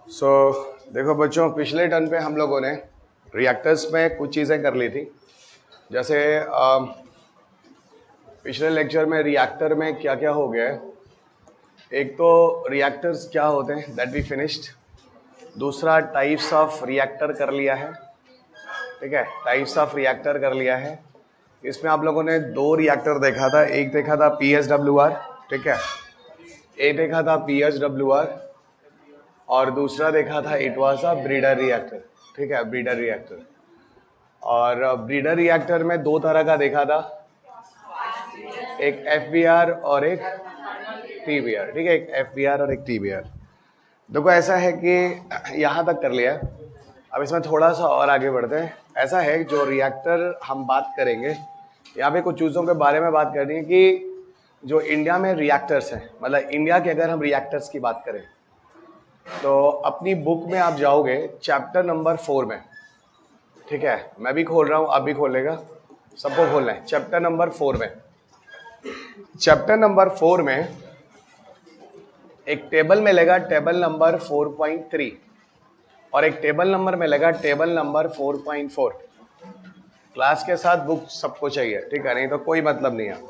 सो देखो बच्चों, पिछले टर्न पे हम लोगों ने रिएक्टर्स में कुछ चीज़ें कर ली थी। जैसे पिछले लेक्चर में रिएक्टर में क्या क्या हो गया है। एक तो रिएक्टर्स क्या होते हैं, दैट वी फिनिश्ड। दूसरा टाइप्स ऑफ रिएक्टर कर लिया है, ठीक है, टाइप्स ऑफ रिएक्टर कर लिया है। इसमें आप लोगों ने दो रिएक्टर देखा था, एक देखा था PHWR, ठीक है, एक देखा था PHWR और दूसरा देखा था it was a breeder reactor, ठीक है, ब्रीडर रिएक्टर। और ब्रीडर रिएक्टर में दो तरह का देखा था, एक FBR और एक TBR, ठीक है, एक FBR और एक TBR। देखो ऐसा है कि यहाँ तक कर लिया है, अब इसमें थोड़ा सा और आगे बढ़ते हैं। ऐसा है जो रिएक्टर हम बात करेंगे, यहाँ पे कुछ चीज़ों के बारे में बात करनी है कि जो इंडिया में रिएक्टर्स हैं, मतलब इंडिया के अगर हम रिएक्टर्स की बात करें तो अपनी बुक में आप जाओगे चैप्टर नंबर 4 में, ठीक है, मैं भी खोल रहा हूँ, आप भी खोलेगा, सबको खोलना है। चैप्टर नंबर 4 में, चैप्टर नंबर 4 में एक टेबल मिलेगा, टेबल नंबर 4.3, और एक टेबल नंबर मिलेगा, टेबल नंबर 4.4। क्लास के साथ बुक सबको चाहिए, ठीक है, नहीं तो कोई मतलब नहीं है।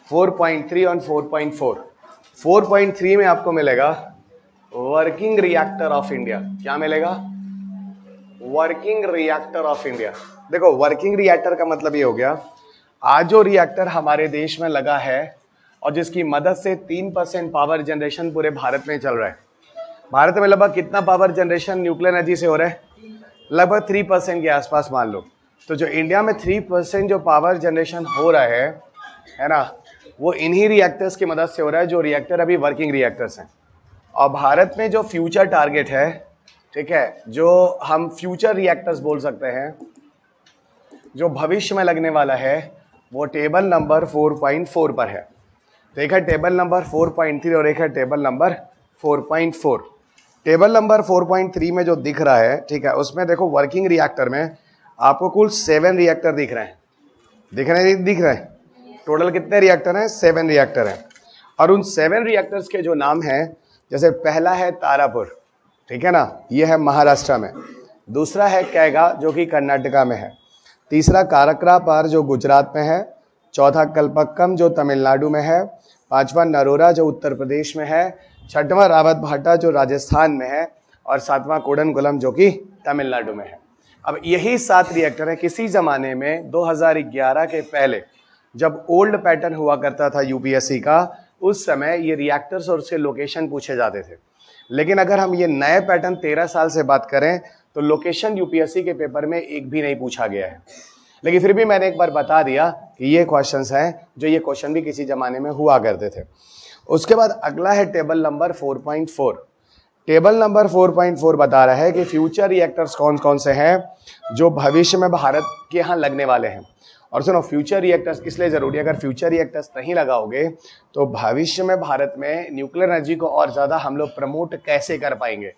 4.3 और 4.4। 4.3 में आपको मिलेगा वर्किंग रिएक्टर ऑफ इंडिया। क्या मिलेगा? Working reactor of India. देखो वर्किंग रिएक्टर का मतलब ये हो गया, आज जो रिएक्टर हमारे देश में लगा है और जिसकी मदद से 3% पावर जनरेशन पूरे भारत में चल रहा है। भारत में लगभग कितना पावर जनरेशन न्यूक्लियर एनर्जी से हो रहा है? लगभग 3% के आसपास मान लो। तो जो इंडिया में 3% जो पावर जनरेशन हो रहा है ना, वो इन्हीं रिएक्टर्स की मदद से हो रहा है, जो रिएक्टर अभी वर्किंग रिएक्टर्स हैं। और भारत में जो फ्यूचर टारगेट है, ठीक है, जो हम फ्यूचर रिएक्टर्स बोल सकते हैं, जो भविष्य में लगने वाला है, वो टेबल नंबर 4.4 पर है। तो एक है टेबल नंबर 4.3 और एक है टेबल नंबर 4.4। टेबल नंबर 4.3 में जो दिख रहा है, ठीक है, उसमें देखो वर्किंग रिएक्टर में आपको कुल 7 रिएक्टर दिख रहे हैं। दिख रहे हैं? टोटल कितने रिएक्टर हैं? 7 रिएक्टर हैं। और उन 7 रिएक्टर्स के जो नाम हैं, जैसे पहला है तारापुर, ठीक है ना, ये है महाराष्ट्र में। दूसरा है कैगा जो कि कर्नाटका में है। तीसरा कारकरापार जो गुजरात में है। चौथा कल्पक्कम जो तमिलनाडु में है। पांचवा नरोरा जो उत्तर प्रदेश में है। छठवां रावत भाटा जो राजस्थान में है। और सातवां कोडनकुलम जो कि तमिलनाडु में है। अब यही 7 रिएक्टर हैं। किसी जमाने में 2011 के पहले जब ओल्ड पैटर्न हुआ करता था यूपीएससी का, उस समय ये रिएक्टर्स और उसके लोकेशन पूछे जाते थे। लेकिन अगर हम ये नए पैटर्न 13 साल से बात करें तो लोकेशन यूपीएससी के पेपर में एक भी नहीं पूछा गया है। लेकिन फिर भी मैंने एक बार बता दिया कि ये क्वेश्चंस हैं, जो ये क्वेश्चन भी किसी जमाने में हुआ करते थे। उसके बाद अगला है टेबल नंबर 4.4। टेबल नंबर 4.4 बता रहा है कि फ्यूचर रिएक्टर्स कौन कौन से हैं जो भविष्य में भारत के यहाँ लगने वाले हैं। और सुनो, फ्यूचर रिएक्टर्स इसलिए जरूरी है, अगर फ्यूचर रिएक्टर्स नहीं लगाओगे तो भविष्य में भारत में न्यूक्लियर एनर्जी को और ज्यादा हम लोग प्रमोट कैसे कर पाएंगे?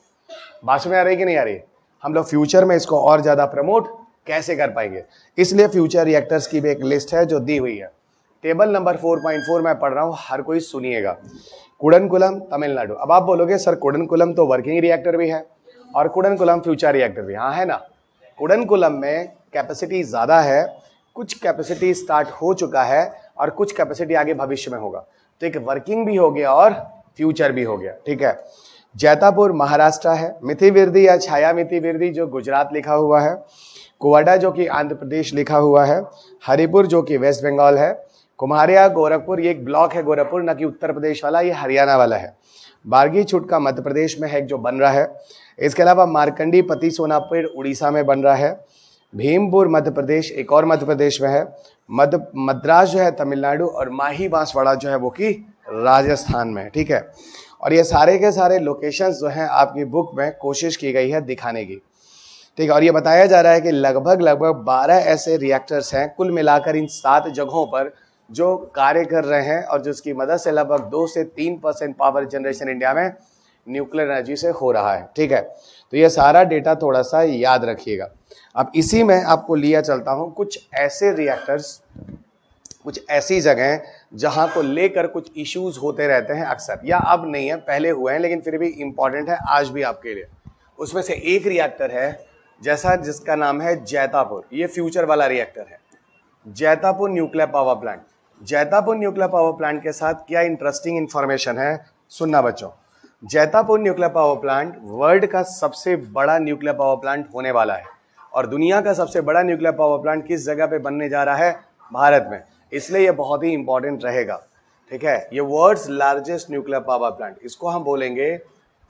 बात में आ रही कि नहीं आ रही? हम लोग फ्यूचर में इसको और ज्यादा प्रमोट कैसे कर पाएंगे, इसलिए फ्यूचर रिएक्टर्स की भी एक लिस्ट है जो दी हुई है। टेबल नंबर 4.4 मैं पढ़ रहा हूं, हर कोई सुनिएगा। कुडनकुलम तमिलनाडु। अब आप बोलोगे सर कुडनकुलम तो वर्किंग रिएक्टर भी है और कुडनकुलम फ्यूचर रिएक्टर भी। हाँ है ना। कुडनकुलम में कैपेसिटी ज्यादा है, कुछ कैपेसिटी स्टार्ट हो चुका है और कुछ कैपेसिटी आगे भविष्य में होगा। तो एक वर्किंग भी हो गया और फ्यूचर भी हो गया, ठीक है। जैतापुर महाराष्ट्र है। मिथिविर्दी या छाया मिथिविर्दी जो गुजरात लिखा हुआ है। कुवाडा जो कि आंध्र प्रदेश लिखा हुआ है। हरिपुर जो कि वेस्ट बंगाल है। कुम्हारिया गोरखपुर, ये एक ब्लॉक है गोरखपुर, न कि उत्तर प्रदेश वाला, ये हरियाणा वाला है। बारगी छुटका मध्य प्रदेश में है जो बन रहा है। इसके अलावा मारकंडी पति सोनापुर उड़ीसा में बन रहा है। भीमपुर मध्य प्रदेश एक और मध्य प्रदेश में है। मद्रास जो है तमिलनाडु, और माही बांसवाड़ा जो है वो कि राजस्थान में, ठीक है। और ये सारे के सारे लोकेशंस जो हैं आपकी बुक में कोशिश की गई है दिखाने की, ठीक है। और ये बताया जा रहा है कि लगभग 12 ऐसे रिएक्टर्स हैं कुल मिलाकर इन 7 जगहों पर जो कार्य कर रहे हैं और जिसकी मदद से लगभग 2 से 3% पावर जनरेशन इंडिया में न्यूक्लियर एनर्जी से हो रहा है, ठीक है। तो ये सारा डेटा थोड़ा सा याद रखिएगा। अब इसी में आपको लिया चलता हूं कुछ ऐसे रिएक्टर्स, कुछ ऐसी जगहें जहां को लेकर कुछ इश्यूज होते रहते हैं अक्सर, या अब नहीं है पहले हुए हैं लेकिन फिर भी इंपॉर्टेंट है आज भी आपके लिए। उसमें से एक रिएक्टर है जैसा जिसका नाम है जैतापुर, ये फ्यूचर वाला रिएक्टर है, Jaitapur nuclear power plant. Jaitapur nuclear power plant के साथ क्या इंटरेस्टिंग इंफॉर्मेशन है सुनना बच्चों। Jaitapur nuclear power plant world का सबसे बड़ा न्यूक्लियर पावर प्लांट होने वाला है, और दुनिया का सबसे बड़ा न्यूक्लियर पावर प्लांट किस जगह पे बनने जा रहा है, भारत में, इसलिए ये बहुत ही इंपॉर्टेंट रहेगा। ठीक है, ये world's largest nuclear power plant, इसको हम बोलेंगे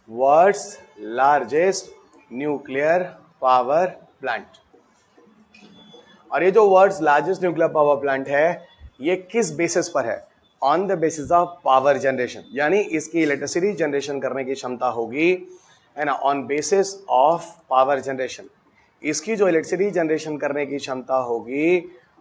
world's largest nuclear power plant. और ये जो world's largest nuclear power plant है ये किस बेसिस पर है, on the basis of power generation, यानी इसकी इलेक्ट्रिसिटी जनरेशन करने की क्षमता होगी, है ना, on basis of power generation. इसकी जो इलेक्ट्रिसिटी जनरेशन करने की क्षमता होगी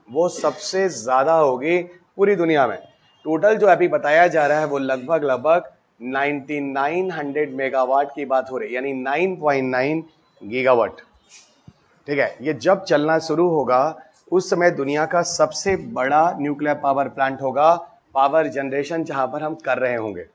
वो सबसे ज्यादा होगी पूरी दुनिया में। टोटल जो अभी बताया जा रहा है वो लगभग 9900 मेगावाट की बात हो रही है, यानी 9.9 गीगावाट। ठीक है, ये जब चलना शुरू होगा उस समय दुनिया का सबसे बड़ा न्यूक्लियर पावर प्लांट होगा, पावर जनरेशन जहां पर हम कर रहे होंगे।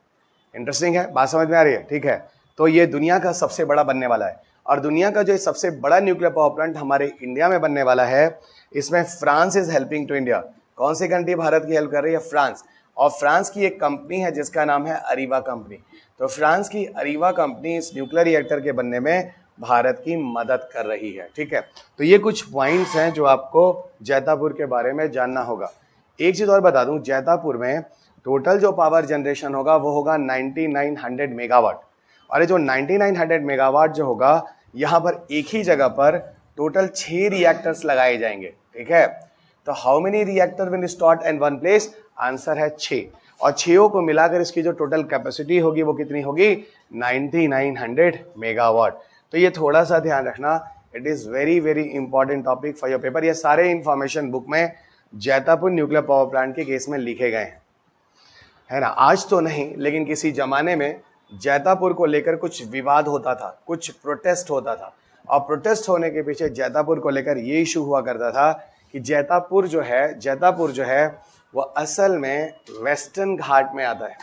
इंटरेस्टिंग है, बात समझ में आ रही है। ठीक है, तो ये दुनिया का सबसे बड़ा बनने वाला है, और दुनिया का जो सबसे बड़ा न्यूक्लियर पावर प्लांट हमारे इंडिया में बनने वाला है, इसमें France is helping to India. कौन सी कंट्री भारत की हेल्प कर रही है, फ्रांस। और फ्रांस की एक कंपनी है जिसका नाम है अरीवा कंपनी। तो फ्रांस की अरीवा कंपनी इस न्यूक्लियर रिएक्टर के बनने में भारत की मदद कर रही है। ठीक है, तो ये कुछ पॉइंट्स हैं जो आपको जैतापुर के बारे में जानना होगा। एक चीज और बता दूं, जैतापुर में टोटल जो पावर जनरेशन होगा वो होगा 9900 मेगावाट। और ये जो 9900 मेगावाट जो होगा, यहाँ पर एक ही जगह पर टोटल 6 रिएक्टर्स लगाए जाएंगे। ठीक है, तो how many reactor will installed in one place, answer है 6, और 6 को मिलाकर इसकी जो टोटल कैपेसिटी होगी वो कितनी होगी, 9900 मेगावाट। तो ये थोड़ा सा ध्यान रखना, it is very very important topic for your paper. ये सारे इंफॉर्मेशन बुक में जैतापुर न्यूक्लियर पावर प्लांट के केस में लिखे गए हैं, है ना। आज तो नहीं, लेकिन किसी जमाने में जैतापुर को लेकर कुछ विवाद होता था, कुछ प्रोटेस्ट होता था, और प्रोटेस्ट होने के पीछे जैतापुर को लेकर ये इशू हुआ करता था कि जैतापुर जो है वो असल में वेस्टर्न घाट में आता है।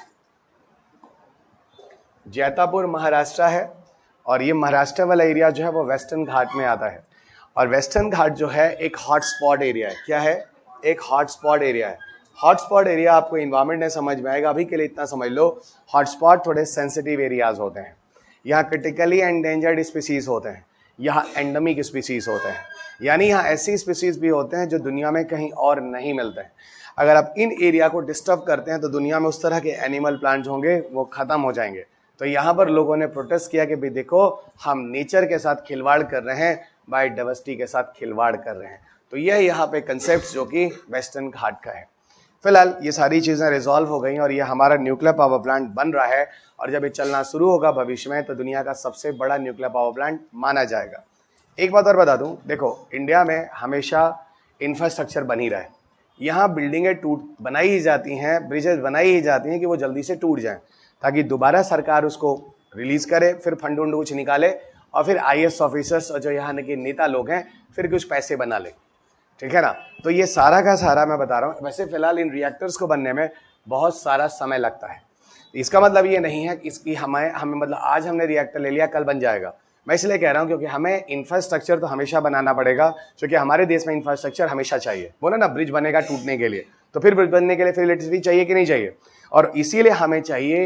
जैतापुर महाराष्ट्र है, और ये महाराष्ट्र वाला एरिया जो है वो वेस्टर्न घाट में आता है। और वेस्टर्न घाट जो है एक हॉटस्पॉट एरिया है। क्या है, एक हॉटस्पॉट एरिया है। हॉटस्पॉट एरिया आपको इन्वायरमेंट में समझ में आएगा, अभी के लिए इतना समझ लो, हॉटस्पॉट थोड़े सेंसिटिव एरियाज होते हैं, यहाँ क्रिटिकली एंडेंजर्ड स्पीसीज होते हैं, यहाँ एंडेमिक स्पीसीज होते हैं, यानी यहाँ ऐसी स्पीसीज भी होते हैं जो दुनिया में कहीं और नहीं मिलते हैं। अगर आप इन एरिया को डिस्टर्ब करते हैं तो दुनिया में उस तरह के एनिमल प्लांट्स होंगे वो खत्म हो जाएंगे। तो यहाँ पर लोगों ने प्रोटेस्ट किया कि भाई देखो, हम नेचर के साथ खिलवाड़ कर रहे हैं, बायोडाइवर्सिटी के साथ खिलवाड़ कर रहे हैं। तो यह यहाँ पे कंसेप्ट जो कि वेस्टर्न घाट का है। फिलहाल ये सारी चीज़ें रिजॉल्व हो गई और ये हमारा न्यूक्लियर पावर प्लांट बन रहा है, और जब ये चलना शुरू होगा भविष्य में तो दुनिया का सबसे बड़ा न्यूक्लियर पावर प्लांट माना जाएगा। एक बात और बता दूं, देखो इंडिया में हमेशा इंफ्रास्ट्रक्चर बन ही रहा है। यहाँ बिल्डिंगें बनाई ही जाती हैं, ब्रिजेस बनाई ही जाती हैं कि वो जल्दी से टूट जाएं, ताकि दोबारा सरकार उसको रिलीज करे, फिर फंड उंड कुछ निकाले, और फिर IAS ऑफिसर्स और जो यहाँ के नेता लोग हैं फिर कुछ पैसे बना ले। ठीक है ना, तो ये सारा का सारा मैं बता रहा हूँ। वैसे फिलहाल इन रिएक्टर्स को बनने में बहुत सारा समय लगता है, इसका मतलब ये नहीं है कि इसकी हमें मतलब आज हमने रिएक्टर ले लिया कल बन जाएगा। मैं इसलिए कह रहा हूँ क्योंकि हमें इंफ्रास्ट्रक्चर तो हमेशा बनाना पड़ेगा, क्योंकि हमारे देश में इंफ्रास्ट्रक्चर हमेशा चाहिए। बोला ना, ब्रिज बनेगा टूटने के लिए, तो फिर ब्रिज बनने के लिए फिर इलेक्ट्रिसिटी चाहिए कि नहीं चाहिए, और इसीलिए हमें चाहिए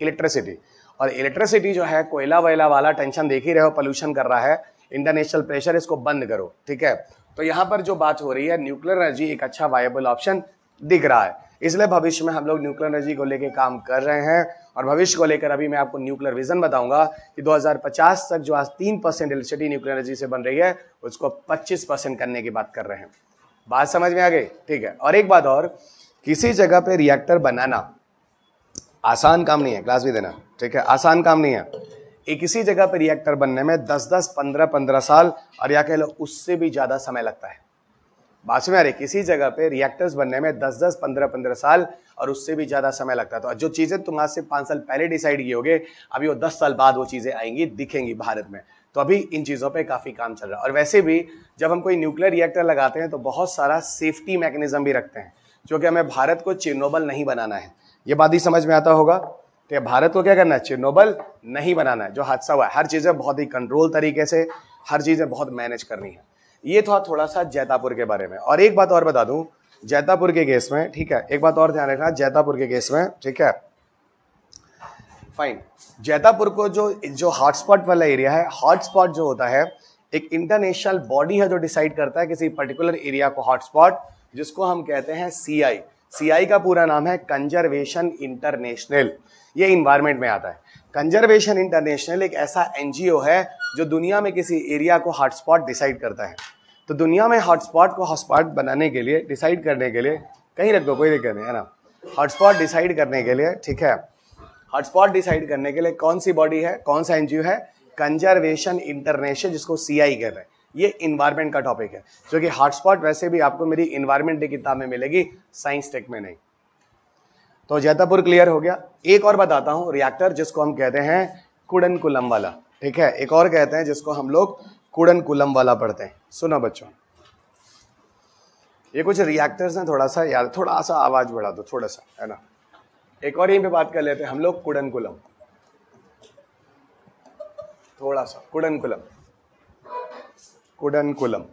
इलेक्ट्रिसिटी। और इलेक्ट्रिसिटी जो है, कोयला वैला वाला टेंशन देख ही रहे हो, पोल्यूशन कर रहा है, इंटरनेशनल प्रेशर, इसको बंद करो। ठीक है, तो यहाँ पर जो बात हो रही है, न्यूक्लियर एनर्जी एक अच्छा वायबल ऑप्शन दिख रहा है, इसलिए भविष्य में हम लोग न्यूक्लियर एनर्जी को लेकर काम कर रहे हैं। और भविष्य को लेकर अभी मैं आपको न्यूक्लियर विजन बताऊंगा कि 2050 तक जो आज 3% इलेक्ट्रिसिटी न्यूक्लियर एनर्जी से बन रही है उसको 25% करने की बात कर रहे हैं। बात समझ में आ गई? ठीक है, और एक बात और, किसी जगह पे रिएक्टर बनाना आसान काम नहीं है, क्लास भी देना। ठीक है, आसान काम नहीं है। एक किसी जगह पे रिएक्टर बनने में 10-10, 15-15 साल और या कह लो उससे भी ज्यादा समय लगता है। बात में आ रही, किसी जगह पे रिएक्टर्स बनने में 10-10, 15-15 साल और उससे भी ज्यादा समय लगता है। तो जो चीजें तुम आज से 5 साल पहले डिसाइड किए होगे, अभी वो 10 साल बाद वो चीजें आएंगी, दिखेंगी भारत में। तो अभी इन चीजों पे काफी काम चल रहा है। और वैसे भी जब हम कोई न्यूक्लियर रिएक्टर लगाते हैं तो बहुत सारा सेफ्टी मैकेनिज्म भी रखते हैं, क्योंकि हमें भारत को चिरनोबल नहीं बनाना है। ये बात ही समझ में आता होगा कि भारत को क्या करना है, चिरनोबल नहीं बनाना है। जो हादसा हुआ है हर चीजें बहुत ही कंट्रोल तरीके से, हर चीजें बहुत मैनेज करनी है। ये था थोड़ा सा जैतापुर के बारे में। और एक बात और बता दूं जैतापुर के केस में, ठीक है, एक बात और ध्यान रखना जैतापुर के केस में, ठीक है, फाइन। जैतापुर को जो हॉटस्पॉट वाला एरिया है, हॉटस्पॉट जो होता है एक इंटरनेशनल बॉडी है जो डिसाइड करता है किसी पर्टिकुलर एरिया को हॉटस्पॉट, जिसको हम कहते हैं सीआई। सीआई का पूरा नाम है कंजर्वेशन इंटरनेशनल। ये इन्वायरमेंट में आता है। कंजर्वेशन इंटरनेशनल एक ऐसा एनजीओ है जो दुनिया में किसी एरिया को हॉटस्पॉट डिसाइड करता है। तो दुनिया में हॉटस्पॉट को हॉटस्पॉट बनाने के लिए, डिसाइड करने के लिए, कहीं रख दो कोई दिक्कत नहीं है ना, हॉटस्पॉट डिसाइड करने के लिए, ठीक है, हॉटस्पॉट डिसाइड करने के लिए कौन सी बॉडी है, कौन सा एनजीओ है, कंजर्वेशन इंटरनेशनल, जिसको सीआई कह रहे हैं। ये इन्वायरमेंट का टॉपिक है, जो कि हॉटस्पॉट वैसे भी आपको मेरी इन्वायरमेंट की किताब में मिलेगी, साइंस टेक में नहीं। तो जैतापुर क्लियर हो गया। एक और बताता हूं रिएक्टर जिसको हम कहते हैं कुडनकुलम वाला, ठीक है, एक और कहते हैं जिसको हम लोग कुडनकुलम वाला पढ़ते हैं। सुनो बच्चों, ये कुछ रिएक्टर्स हैं, थोड़ा सा यार, थोड़ा सा आवाज बढ़ा दो थोड़ा सा, है ना। एक और यहीं पे बात कर लेते हैं हम लोग कुडनकुलम, थोड़ा सा कुडनकुलम। कुडनकुलम,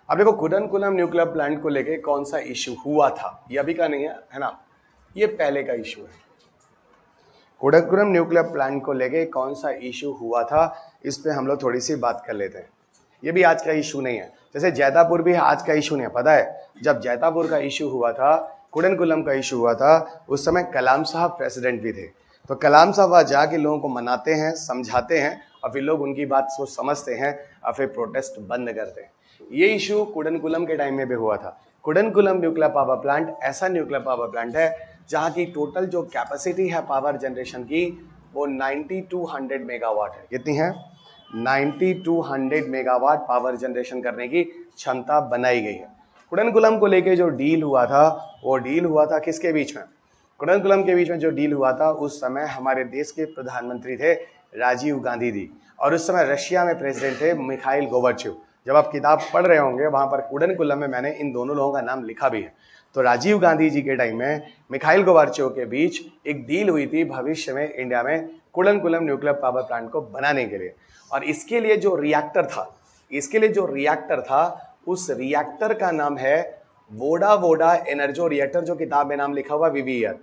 अब देखो कुडनकुलम न्यूक्लियर प्लांट को लेके कौन सा इश्यू हुआ था, ये अभी का नहीं है ना, ये पहले का इश्यू है। कुडनकुलम न्यूक्लियर प्लांट को लेके कौन सा इश्यू हुआ था, इस पे हम लोग थोड़ी सी बात कर लेते हैं। ये भी आज का इश्यू नहीं है, जैसे जैतापुर भी आज का इश्यू नहीं है। पता है जब जैतापुर का इश्यू हुआ था, कुडनकुलम का इश्यू हुआ था, उस समय कलाम साहब प्रेसिडेंट भी थे। तो कलाम साहब वहाँ जाके लोगों को मनाते हैं, समझाते हैं, और फिर लोग उनकी बात को समझते हैं और फिर प्रोटेस्ट बंद करते हैं। ये इशू कुडनकुलम के टाइम में भी हुआ था। कुडनकुलम न्यूक्लियर पावर प्लांट ऐसा न्यूक्लियर पावर प्लांट है जहाँ की टोटल जो कैपेसिटी है पावर जनरेशन की वो 9200 मेगावाट है। कितनी है? 9200 मेगावाट पावर जनरेशन करने की क्षमता बनाई गई है। कुडनकुलम को लेके जो डील हुआ था, वो डील हुआ था किसके बीच में? कुडनकुलम के बीच में जो डील हुआ था, उस समय हमारे देश के प्रधानमंत्री थे राजीव गांधी जी, और उस समय रशिया में प्रेसिडेंट थे मिखाइल गोर्बाचेव। जब आप किताब पढ़ रहे होंगे वहां पर कुडनकुलम में मैंने इन दोनों लोगों का नाम लिखा भी है। तो राजीव गांधी जी के टाइम में मिखाइल गोर्बाचेव के बीच एक डील हुई थी भविष्य में इंडिया में कुडनकुलम न्यूक्लियर पावर प्लांट को बनाने के लिए। और इसके लिए जो रिएक्टर था, उस रिएक्टर का नाम है वोडा एनर्जो रिएक्टर, जो किताब में नाम लिखा हुआ VVER।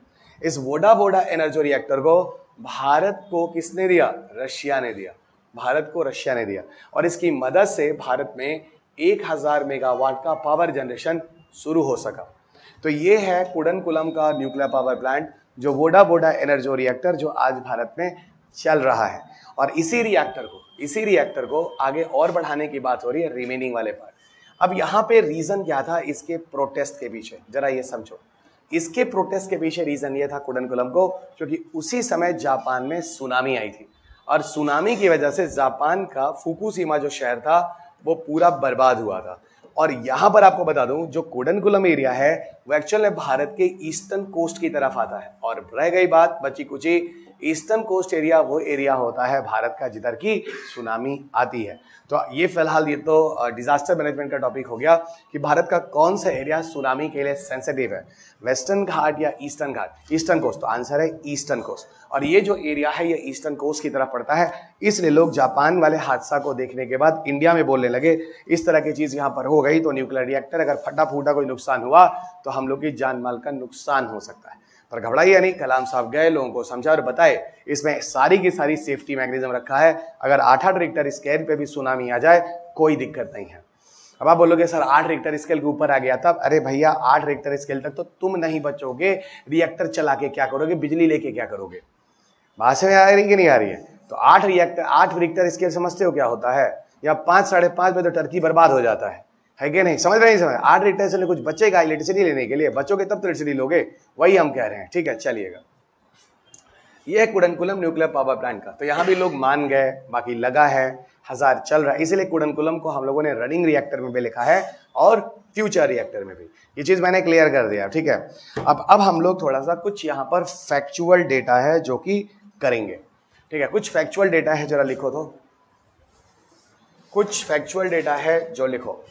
इस वोडा एनर्जो रिएक्टर को भारत को किसने दिया? रशिया ने दिया। भारत को रशिया ने दिया, और इसकी मदद से भारत में 1000 मेगावाट का पावर जनरेशन शुरू हो सका। तो ये है कुडनकुलम का न्यूक्लियर पावर प्लांट, जो वोडा एनर्जो रिएक्टर, जो आज भारत में चल रहा है। और इसी रिएक्टर को आगे और बढ़ाने की बात हो रही है, रिमेनिंग वाले पार्ट। अब यहाँ पे रीजन क्या था इसके प्रोटेस्ट के पीछे, जरा ये समझो। इसके प्रोटेस्ट के पीछे रीजन ये था कुडनकुलम को, क्योंकि उसी समय जापान में सुनामी आई थी, और सुनामी की वजह से जापान का फुकुशिमा जो शहर था वो पूरा बर्बाद हुआ था। और यहां पर आपको बता दूं, जो कुडनकुलम एरिया है वो एक्चुअल में भारत के ईस्टर्न कोस्ट की तरफ आता है। और रह गई बात बची कुची, ईस्टर्न कोस्ट एरिया वो एरिया होता है भारत का जिधर की सुनामी आती है। तो ये फिलहाल ये तो डिजास्टर मैनेजमेंट का टॉपिक हो गया कि भारत का कौन सा एरिया सुनामी के लिए सेंसिटिव है, वेस्टर्न घाट या ईस्टर्न घाट? Eastern coast. तो आंसर है ईस्टर्न कोस्ट। और ये जो एरिया है ये ईस्टर्न कोस्ट की तरफ पड़ता है, इसलिए लोग जापान वाले हादसा को देखने के बाद इंडिया में बोलने लगे इस तरह की चीज यहाँ पर हो गई तो न्यूक्लियर रिएक्टर अगर फटा फूटा कोई नुकसान हुआ तो हम लोग की जान माल का नुकसान हो सकता है। पर घबराइए नहीं, कलाम साहब गए, लोगों को समझा और बताए इसमें सारी की सारी सेफ्टी मैकेनिज्म रखा है। अगर 8 रिक्टर स्केल पे भी सुनामी आ जाए कोई दिक्कत नहीं है। अब आप बोलोगे सर 8 रिक्टर स्केल के ऊपर आ गया तब? अरे भैया 8 रिक्टर स्केल तक तो तुम नहीं बचोगे, रिएक्टर चला के क्या करोगे, बिजली लेके क्या करोगे? बात से आ रही कि नहीं आ रही है? तो 8 रिक्टर स्केल समझते हो क्या होता है? या 5 साढ़े 5 में तो टर्की बर्बाद हो जाता है कि नहीं? समझ रहे? समझ 8 रिक्टर से कुछ बचेगा इलेक्ट्रिसिटी लेने के लिए? बचोगे तब तो इलेक्ट्रिसिटी लोगे, वही हम कह रहे हैं। ठीक है, चलिएगा। ये है कुडनकुलम न्यूक्लियर पावर प्लांट का। तो यहाँ भी लोग मान गए, बाकी लगा है, 1000 चल रहा है, इसीलिए कुडनकुलम को हम लोगों ने रनिंग रिएक्टर में भी लिखा है और फ्यूचर रिएक्टर में भी। ये चीज मैंने क्लियर कर दिया, ठीक है। अब हम लोग थोड़ा सा कुछ यहाँ पर फैक्चुअल डेटा है जो कि करेंगे, ठीक है। कुछ फैक्चुअल डेटा है, जरा लिखो तो। कुछ फैक्चुअल डेटा है जो लिखो।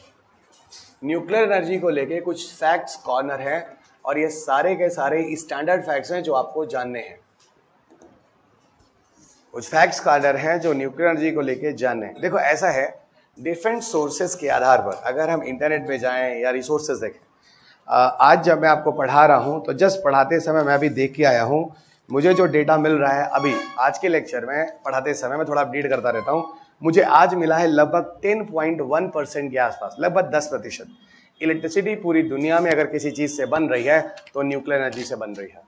न्यूक्लियर एनर्जी को लेके कुछ फैक्ट्स कॉर्नर है और ये सारे के सारे स्टैंडर्ड फैक्ट्स हैं जो आपको जानने हैं। कुछ फैक्ट्स कॉर्नर हैं जो न्यूक्लियर एनर्जी को लेके जानने हैं। देखो ऐसा है, डिफरेंट सोर्सेज के आधार पर अगर हम इंटरनेट पे जाएं या रिसोर्सेज देखें, आज जब मैं आपको पढ़ा रहा हूं तो जस्ट पढ़ाते समय मैं अभी देख के आया हूं, मुझे जो डेटा मिल रहा है अभी आज के लेक्चर में पढ़ाते समय मैं थोड़ा अपडेट करता रहता हूं, मुझे आज मिला है लगभग 10.1% के आसपास, लगभग 10%। इलेक्ट्रिसिटी पूरी दुनिया में अगर किसी चीज से बन रही है तो न्यूक्लियर एनर्जी से बन रही है,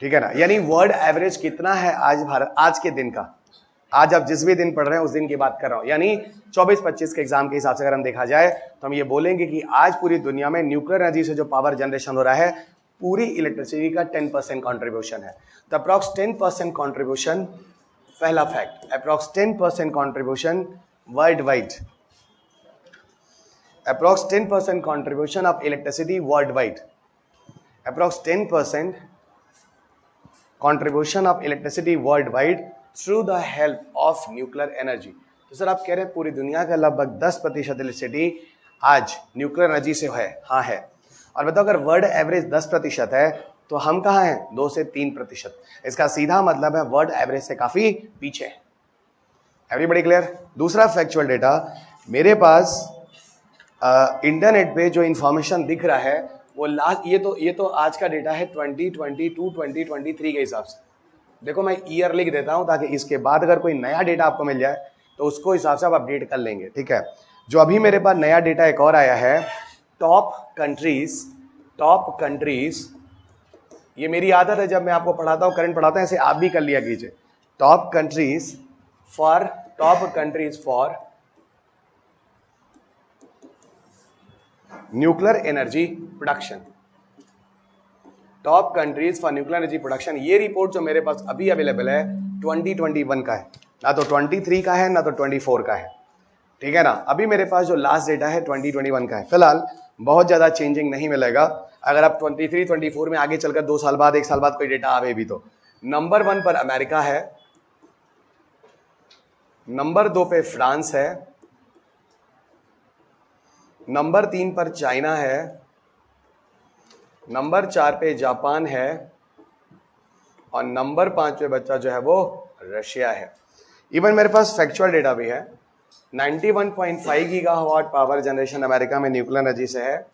ठीक है ना। यानी वर्ल्ड एवरेज कितना है आज भारत, आज के दिन का, आज आप जिस भी दिन पढ़ रहे हैं उस दिन की बात कर रहा हूं, यानी 24-25 के एग्जाम के हिसाब से अगर हम देखा जाए तो हम ये बोलेंगे कि आज पूरी दुनिया में न्यूक्लियर एनर्जी से जो पावर जनरेशन हो रहा है पूरी इलेक्ट्रिसिटी का 10% कॉन्ट्रीब्यूशन है। तो अप्रॉक्स 10% कॉन्ट्रीब्यूशन, पहला fact, approx 10% contribution world wide, approx 10% contribution of electricity world wide, approx 10% contribution of electricity world wide through the help of nuclear energy. तो सर आप कह रहे हैं पूरी दुनिया का लगभग 10% इलेक्ट्रिसिटी आज न्यूक्लियर एनर्जी से है, हाँ है। और बताओ अगर वर्ल्ड एवरेज 10% है तो हम कहाँ हैं, 2 से 3%। इसका सीधा मतलब है वर्ल्ड एवरेज से काफी पीछे है। Everybody clear. दूसरा फैक्चुअल डेटा मेरे पास इंटरनेट पे जो इंफॉर्मेशन दिख रहा है वो लास्ट, ये तो आज का डेटा है 2022-2023 के हिसाब से। देखो मैं ईयर लिख देता हूं ताकि इसके बाद अगर कोई नया डेटा आपको मिल जाए तो उसको हिसाब से आप अपडेट कर लेंगे, ठीक है। जो अभी मेरे पास नया डेटा एक और आया है, टॉप कंट्रीज, ये मेरी आदत है जब मैं आपको पढ़ाता हूं, करंट पढ़ाता हूं, ऐसे आप भी कर लिया कीजिए। Top countries for nuclear energy production, top countries for nuclear energy production. ये रिपोर्ट जो मेरे पास अभी अवेलेबल है 2021 का है, ना तो 23 का है ना तो 24 का है, ठीक है ना। अभी मेरे पास जो लास्ट डेटा है 2021 का है। फिलहाल बहुत ज्यादा चेंजिंग नहीं मिलेगा। अगर आप 23-24 में आगे चलकर 2 साल बाद 1 साल बाद कोई डेटा आवे भी तो नंबर 1 पर अमेरिका है, नंबर 2 पे फ्रांस है, नंबर 3 पर चाइना है, नंबर 4 पे जापान है और नंबर 5 पे बच्चा जो है वो रशिया है। इवन मेरे पास फैक्चुअल डेटा भी है, 91.5 गीगावाट पावर जनरेशन अमेरिका में न्यूक्लियर एनर्जी से है,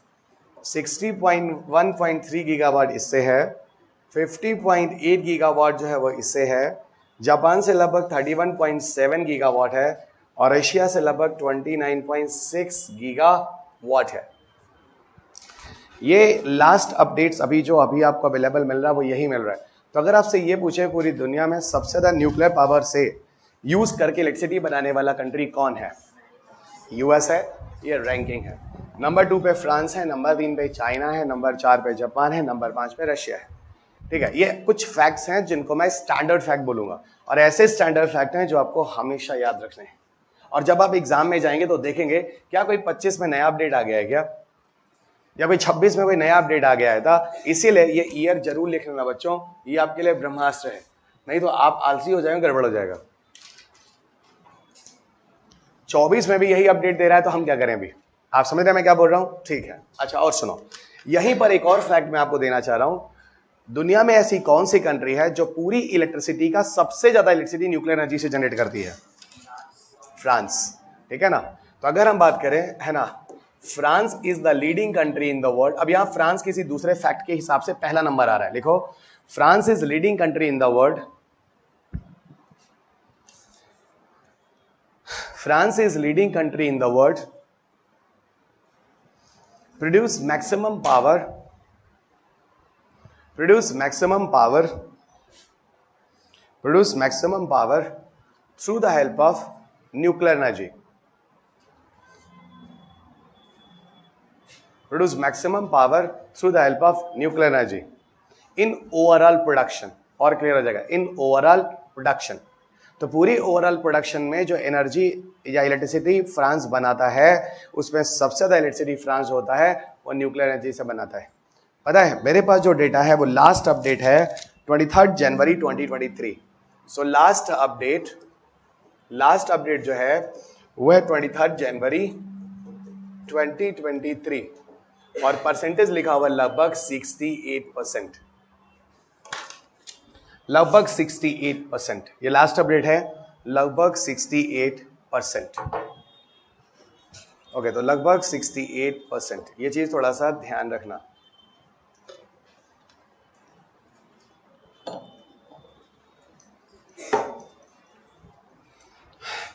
60.1.3 गीगावाट इससे है, 50.8 गीगावाट जो है वो इससे है, जापान से लगभग 31.7 गीगावाट है और रशिया से लगभग 29.6 गीगावाट है। ये लास्ट अपडेट्स अभी जो अभी आपको अवेलेबल मिल रहा है वो यही मिल रहा है। तो अगर आपसे ये पूछे पूरी दुनिया में सबसे ज्यादा न्यूक्लियर पावर से यूज करके इलेक्ट्रिसिटी बनाने वाला कंट्री कौन है, यूएस है, ये रैंकिंग है। नंबर 2 पे फ्रांस है, नंबर 3 पे चाइना है, नंबर 4 पे जापान है, नंबर 5 पे रशिया है, ठीक है। ये कुछ फैक्ट्स हैं जिनको मैं स्टैंडर्ड फैक्ट बोलूंगा और ऐसे स्टैंडर्ड फैक्ट हैं जो आपको हमेशा याद रखने हैं। और जब आप एग्जाम में जाएंगे तो देखेंगे क्या कोई 25 में नया अपडेट आ गया है क्या, या कोई 26 में कोई नया अपडेट आ गया है था। इसीलिए ये ईयर जरूर लिख लेना बच्चों, ये आपके लिए ब्रह्मास्त्र है, नहीं तो आप आलसी हो जाएंगे, गड़बड़ हो जाएगा। 24 में भी यही अपडेट दे रहा है तो हम क्या करें अभी, आप समझ रहे हैं मैं क्या बोल रहा हूं, ठीक है। अच्छा और सुनो, यहीं पर एक और फैक्ट मैं आपको देना चाह रहा हूं। दुनिया में ऐसी कौन सी कंट्री है जो पूरी इलेक्ट्रिसिटी का सबसे ज्यादा इलेक्ट्रिसिटी न्यूक्लियर एनर्जी से जनरेट करती है, फ्रांस, ठीक है ना। तो अगर हम बात करें, है ना, France is the leading country in the world. अब यहां फ्रांस किसी दूसरे फैक्ट के हिसाब से पहला नंबर आ रहा है, लिखो France is leading country in the world, France is leading country in the world, produce maximum power through the help of nuclear energy, produce maximum power through the help of nuclear energy in overall production। और clear हो जाएगा, in overall production। तो पूरी overall production में जो energy या electricity France बनाता है उसमें सबसे ज्यादा इलेक्ट्रिसिटी फ्रांस होता है वो न्यूक्लियर एनर्जी से बनाता है। पता है मेरे पास जो डेटा है वो लास्ट अपडेट है 23 जनवरी 2023। सो लास्ट अपडेट जो है वो है 23 जनवरी 2023 और परसेंटेज लिखा हुआ लगभग 68%, लगभग 68%। ये लास्ट अपडेट है, लगभग 68%। ओके, तो लगभग 68%, ये चीज थोड़ा सा ध्यान रखना।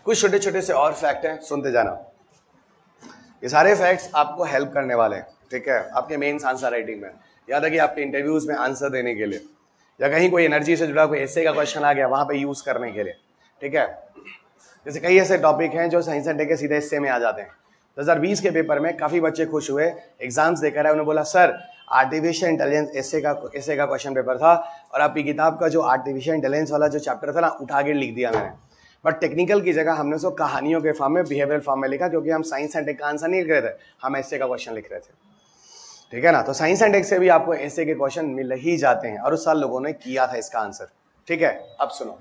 कुछ छोटे छोटे से और फैक्ट हैं, सुनते जाना। ये सारे फैक्ट्स आपको हेल्प करने वाले हैं, ठीक है, आपके मेंस आंसर राइटिंग में, याद है कि आपके इंटरव्यूज में आंसर देने के लिए, या कहीं कोई एनर्जी से जुड़ा कोई एसे का क्वेश्चन आ गया वहां पे यूज करने के लिए, ठीक है। जैसे कई ऐसे टॉपिक हैं जो साइंस एंड टेक के सीधे हिस्से में आ जाते हैं। 2020 के पेपर में काफी बच्चे खुश हुए, एग्जाम्स देकर आए, उन्होंने बोला सर आर्टिफिशियल इंटेलिजेंस एसे का क्वेश्चन पेपर था और आपकी किताब का जो आर्टिफिशियल इंटेलिजेंस वाला जो चैप्टर था ना, उठा के लिख दिया मैंने, बट टेक्निकल की जगह हमने उसको कहानियों के फॉर्म में, बिहेवियरल फॉर्म में लिखा, क्योंकि हम साइंस एंड टेक का आंसर नहीं लिख रहे थे, हम एसे का क्वेश्चन लिख रहे थे, ठीक है ना। तो साइंस एंड टेक से भी आपको एसे के क्वेश्चन मिल ही जाते हैं और उस साल लोगों ने किया था इसका आंसर, ठीक है। अब सुनो,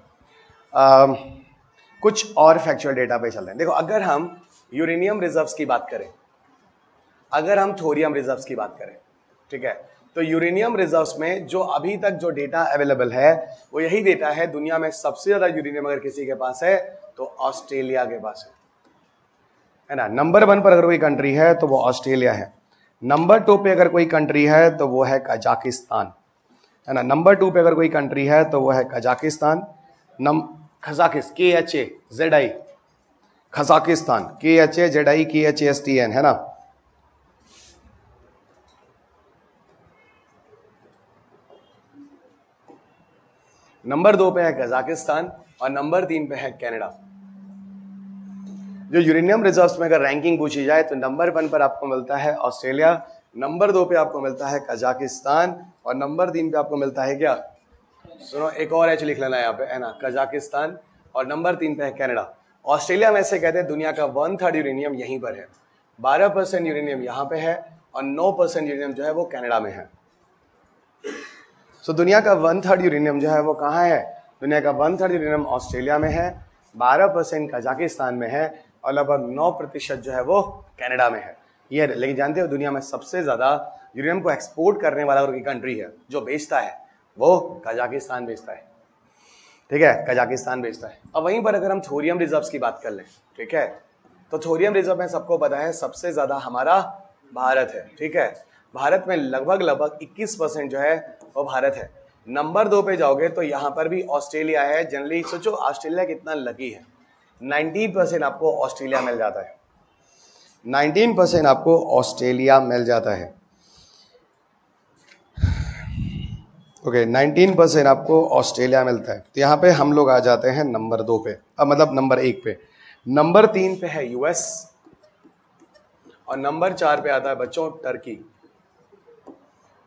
कुछ और फैक्चुअल डेटा पे चल रहे हैं। देखो, अगर हम यूरेनियम रिजर्व्स की बात करें, अगर हम थोरियम रिजर्व्स की बात करें, ठीक है, तो यूरेनियम रिजर्व्स में जो अभी तक जो डेटा अवेलेबल है वो यही डेटा है। दुनिया में सबसे ज्यादा यूरेनियम अगर किसी के पास है तो ऑस्ट्रेलिया के पास है ना। नंबर 1 पर अगर कोई कंट्री है तो वो ऑस्ट्रेलिया है। नंबर 2 पे अगर कोई कंट्री है तो वो है कजाकिस्तान, है ना। नंबर 2 पे अगर कोई कंट्री है तो वो है कजाकिस्तान। खजाकिस्तान, KHAZIKHASTAN, है ना। नंबर 2 पे है कजाकिस्तान और नंबर 3 पे है कनाडा। जो यूरेनियम रिजर्व्स में अगर रैंकिंग पूछी जाए तो नंबर 1 पर आपको मिलता है ऑस्ट्रेलिया, नंबर 2 पे आपको मिलता है कजाकिस्तान और नंबर 3 पे आपको मिलता है क्या, सुनो एक और एच लिख लेना यहाँ पे, है ना, कजाकिस्तान, और नंबर 3 पे है कनाडा। ऑस्ट्रेलिया में से कहते हैं दुनिया का 1/3 यूरेनियम यहीं पर है, 12% यूरेनियम यहाँ पे है और 9% यूरेनियम जो है वो कनाडा में है। सो दुनिया का 1/3 यूरेनियम जो है वो कहाँ है, दुनिया का 1/3 यूरेनियम ऑस्ट्रेलिया में है, 12% कजाकिस्तान में है और लगभग 9% जो है वो कनाडा में है। ये लेकिन जानते हो दुनिया में सबसे ज्यादा यूरेनियम को एक्सपोर्ट करने वाला कोई कंट्री है जो बेचता है, वो कजाकिस्तान बेचता है, ठीक है, कजाकिस्तान बेचता है। अब वहीं पर अगर हम थोरियम रिजर्व्स की बात कर लें, ठीक है, तो थोरियम रिजर्व में सबको पता है सबसे ज्यादा हमारा भारत है, ठीक है। भारत में लगभग 21% जो है वो भारत है। नंबर 2 पे जाओगे तो यहाँ पर भी ऑस्ट्रेलिया है। जनरली सोचो ऑस्ट्रेलिया कितना लकी है, 19% आपको ऑस्ट्रेलिया मिल जाता है, 19% आपको ऑस्ट्रेलिया मिल जाता है। ओके, 19% आपको ऑस्ट्रेलिया मिलता है। तो यहाँ पे हम लोग आ जाते हैं नंबर 2 पे, मतलब नंबर 1 पे। नंबर 3 पे है यूएस और नंबर 4 पे आता है बच्चों टर्की।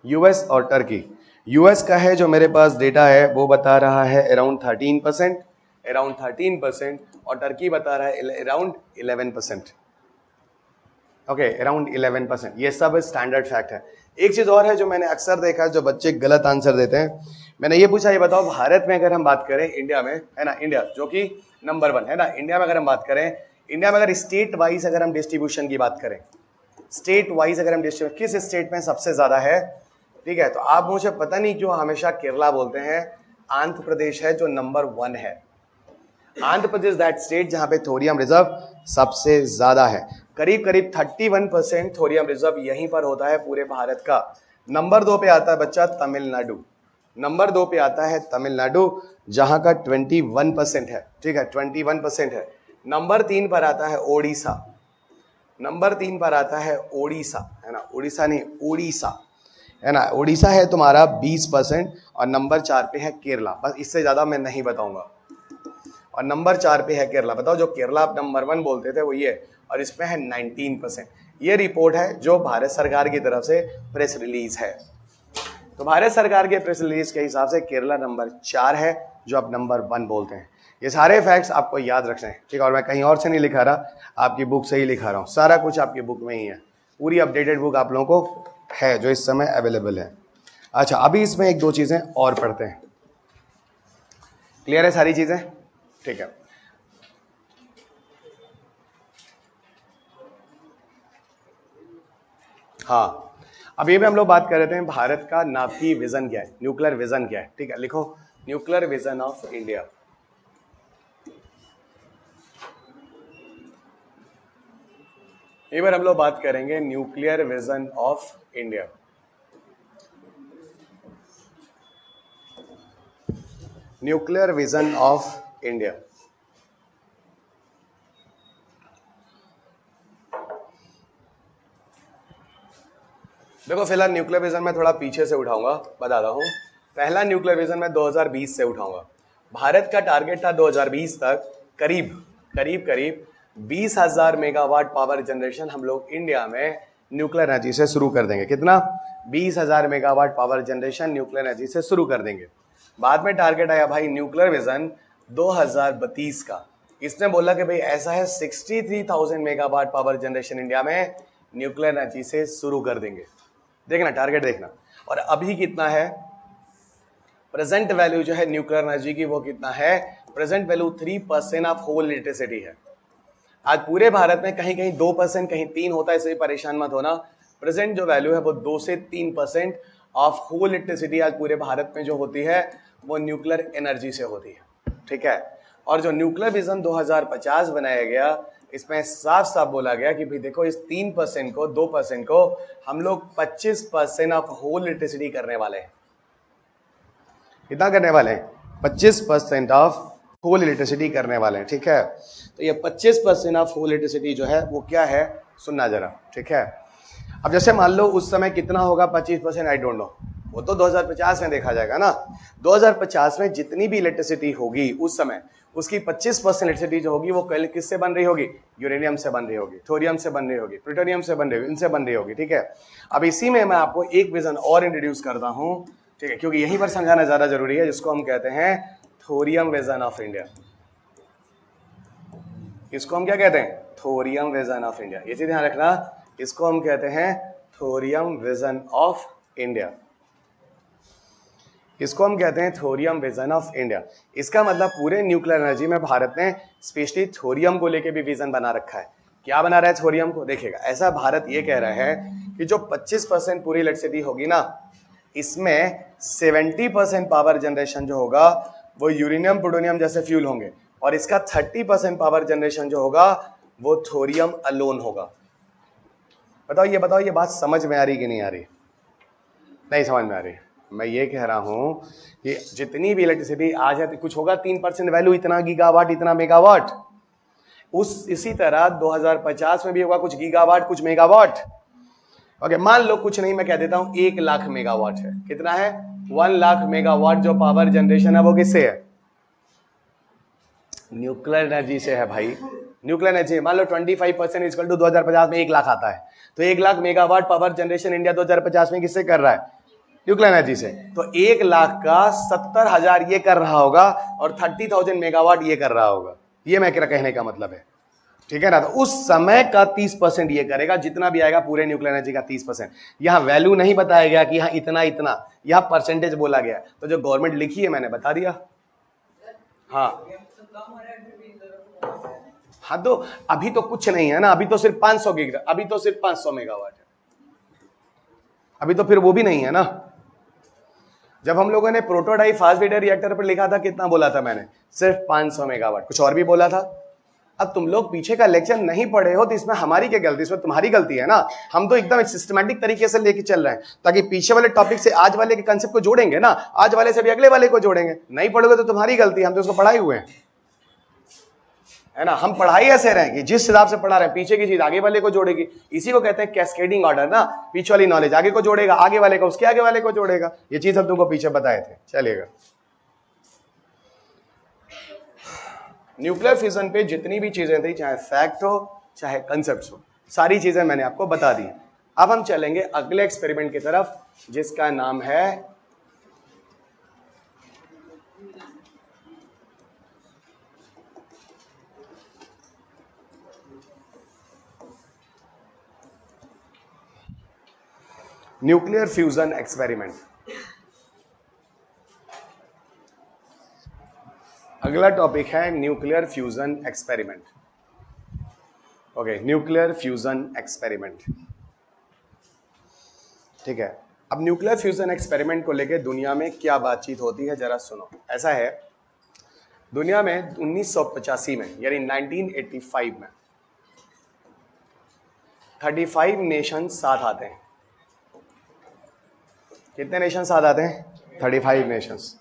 यूएस और टर्की, यूएस का है जो मेरे पास डेटा है वो बता रहा है अराउंड 13%, और टर्की बता रहा है अराउंड 11%। Okay, around 11%। ये सब स्टैंडर्ड फैक्ट है। एक चीज और है जो मैंने अक्सर देखा है जो बच्चे गलत आंसर देते हैं। मैंने ये पूछा, ये बताओ भारत में अगर हम बात करें, इंडिया में, है ना, इंडिया जो कि नंबर 1 है ना, इंडिया में अगर हम बात करें, इंडिया में अगर स्टेट वाइज अगर हम डिस्ट्रीब्यूशन की बात करें, स्टेट वाइज अगर हम डिस्ट्रीब्यूशन किस स्टेट में सबसे ज्यादा है, ठीक है, तो आप मुझे पता नहीं क्यों हमेशा केरला बोलते हैं। आंध्र प्रदेश है जो नंबर 1 है। आंध्र प्रदेश दैट स्टेट जहां पे थोरियम रिजर्व सबसे ज्यादा है, करीब 31% थोरियम रिजर्व यहीं पर होता है पूरे भारत का। नंबर 2 पे आता है बच्चा तमिलनाडु, नंबर 2 पे आता है तमिलनाडु जहां का 21% है, ठीक है, 21% है। नंबर 3 पर आता है ओडिशा, नंबर 3 पर आता है ओडिशा, है ना, ओडिशा नहीं ओडिशा, है ना, ओडिशा है तुम्हारा 20% और नंबर 4 पे है केरला। बस इससे ज्यादा मैं नहीं बताऊंगा। और नंबर 4 पे है केरला। बताओ जो केरला आप नंबर 1 बोलते थे वो ये, और इसमें है 19%। ये रिपोर्ट है जो भारत सरकार की तरफ से प्रेस रिलीज है। तो भारत सरकार के प्रेस रिलीज के हिसाब से केरला नंबर 4 है जो आप नंबर 1 बोलते हैं। ये सारे फैक्ट्स आपको याद रखने हैं, ठीक है, और मैं कहीं और से नहीं लिखा रहा, आपकी बुक से ही लिखा रहा हूँ। सारा कुछ आपकी बुक में ही है, पूरी अपडेटेड बुक आप लोगों को है जो इस समय अवेलेबल है। अच्छा, अभी इसमें 1-2 चीजें और पढ़ते हैं। क्लियर है सारी चीजें, ठीक है। हाँ, अभी भी हम लोग बात कर रहे थे भारत का नाभिकीय विजन क्या है, न्यूक्लियर विजन क्या है। ठीक है, लिखो न्यूक्लियर विजन ऑफ इंडिया। एक बार हम लोग बात करेंगे nuclear vision of India. Nuclear vision of India. देखो फिलहाल न्यूक्लियर विजन में थोड़ा पीछे से उठाऊंगा, बताता हूं। पहला न्यूक्लियर विजन में 2020 से उठाऊंगा। भारत का टारगेट था 2020 तक करीब करीब 20,000 मेगावाट पावर जनरेशन हम लोग इंडिया में न्यूक्लियर एनर्जी से शुरू कर देंगे। कितना? 20,000 megawatt power generation nuclear energy से शुरू कर देंगे। बाद में टारगेट आया भाई न्यूक्लियर विजन 2032 का। इसने बोला कि भाई ऐसा है 63,000 मेगावाट पावर जनरेशन इंडिया में न्यूक्लियर एनर्जी से शुरू कर देंगे। देखना टारगेट देखना। और अभी कितना है प्रेजेंट वैल्यू जो है न्यूक्लियर एनर्जी की, वो कितना है? Present value 3% of whole electricity है। आज पूरे भारत में कहीं कहीं 2%, कहीं 3 होता है, इसलिए परेशान मत होना। प्रेजेंट जो वैल्यू है वो 2 से 3% ऑफ होल इलेक्ट्रिसिटी आज पूरे भारत में जो होती है वो न्यूक्लियर एनर्जी से होती है। ठीक है, और जो न्यूक्लियर विजन 2050 बनाया गया, इसमें साफ साफ बोला गया कि भाई देखो इस 3% को, 2% को हम लोग 25% ऑफ होल इलेक्ट्रिसिटी करने वाले हैं। कितना करने वाले हैं? 25% ऑफ होल इलेक्ट्रिसिटी करने वाले हैं। ठीक है, तो ये 25% ऑफ होल इलेक्ट्रिसिटी जो है वो क्या है, सुनना जरा। ठीक है, अब जैसे मान लो उस समय कितना होगा 25%, आई डोंट नो, वो तो 2050 में देखा जाएगा ना। 2050 में जितनी भी इलेक्ट्रिसिटी होगी उस समय, उसकी 25% इलेक्ट्रिसिटी जो होगी वो किससे बन रही होगी? यूरेनियम से बन रही होगी, थोरियम से बन रही होगी, प्लूटोनियम से बन रही होगी, इनसे बन रही होगी। ठीक है, अब इसी में मैं आपको एक विजन और इंट्रोड्यूस करता हूं। ठीक है, क्योंकि यहीं पर समझाना ज्यादा जरूरी है, जिसको हम कहते हैं थोरियम विजन ऑफ इंडिया। इसको हम क्या कहते हैं? Thorium vision of India. ये चीज ध्यान रखना, इसको हम कहते हैं थोरियम विजन ऑफ इंडिया। इसको हम कहते हैं थोरियम विजन ऑफ इंडिया। इसका मतलब पूरे न्यूक्लियर एनर्जी में भारत ने स्पेशली थोरियम को लेके भी विजन बना रखा है। क्या बना रहा है थोरियम को? देखिएगा, ऐसा भारत ये कह रहा है कि जो 25% पूरी इलेक्ट्रिसिटी होगी ना, इसमें 70% पावर जनरेशन जो होगा वो यूरेनियम प्लूटोनियम जैसे फ्यूल होंगे, और इसका 30% पावर जनरेशन जो होगा वो थोरियम अलोन होगा। बताओ ये बात समझ में आ रही कि नहीं आ रही? नहीं समझ में आ रही। मैं ये कह रहा हूं कि जितनी भी इलेक्ट्रिसिटी आज है, कुछ होगा 3% वैल्यू, इतना गीगावाट, इतना मेगावाट। इसी तरह 2050 में भी होगा कुछ गीगावाट, कुछ मेगावाट। ओके, मान लो कुछ नहीं, मैं कह देता हूं 1 लाख मेगावाट है। कितना है? 1 लाख मेगावाट जो पावर जनरेशन है वो किससे है? न्यूक्लियर एनर्जी से है भाई। न्यूक्लियर एनर्जी मान लो 25% इक्वल टू 2050 में 1 लाख आता है, तो 1 lakh megawatt power generation India 2050 में किससे कर रहा है? न्यूक्लियर एनर्जी से। तो 1 लाख का 70,000 ये कर रहा होगा और 30,000 मेगावाट ये कर रहा होगा। ये मैं कहने का मतलब है। ठीक है ना, तो उस समय का 30% ये करेगा, जितना भी आएगा पूरे न्यूक्लियर एनर्जी का 30%। यहां वैल्यू नहीं बताया गया कि यहां इतना इतना, यहां परसेंटेज बोला गया। तो जो गवर्नमेंट लिखी है मैंने बता दिया। हाँ हाँ, तो अभी तो कुछ नहीं है ना, अभी तो सिर्फ 500 गीगा, अभी तो सिर्फ 500 मेगावाट है, अभी तो फिर वो भी नहीं है ना। जब हम लोगों ने प्रोटोटाइप फास्ट ब्रीडर रिएक्टर पर लिखा था, कितना बोला था मैंने? सिर्फ 500 मेगावाट, कुछ और भी बोला था। अब तुम लोग पीछे का लेक्चर नहीं पढ़े हो तो इसमें हमारी क्या गलती? इसमें तुम्हारी गलती है ना। हम तो एकदम सिस्टमैटिक तरीके से लेके चल रहे हैं, ताकि पीछे वाले टॉपिक से आज वाले के कंसेप्ट को जोड़ेंगे ना, आज वाले से भी अगले वाले को जोड़ेंगे। नहीं पढ़ोगे तो तुम्हारी गलती, हम तो उसको पढ़ाए हुए हैं, है ना। हम पढ़ाई ऐसे रहे कि जिस हिसाब से पढ़ा रहे हैं, पीछे की चीज आगे वाले को जोड़ेगी। इसी को कहते हैं कैस्केडिंग ऑर्डर ना। पीछे वाली नॉलेज आगे को जोड़ेगा, आगे वाले को उसके आगे वाले को जोड़ेगा। ये चीज हम तुमको पीछे बताए थे। चलिएगा, न्यूक्लियर फ्यूजन पे जितनी भी चीजें थी, चाहे फैक्ट हो चाहे कंसेप्ट हो, सारी चीजें मैंने आपको बता दी। अब हम चलेंगे अगले एक्सपेरिमेंट की तरफ, जिसका नाम है न्यूक्लियर फ्यूजन एक्सपेरिमेंट। अगला टॉपिक है nuclear fusion experiment. Okay, nuclear fusion experiment. ठीक है। अब न्यूक्लियर फ्यूजन एक्सपेरिमेंट को लेकर दुनिया में क्या बातचीत होती है जरा सुनो। ऐसा है, दुनिया में 1985 में यानी 1985 में 35 नेशन साथ आते हैं। कितने नेशन साथ आते हैं? 35 नेशंस,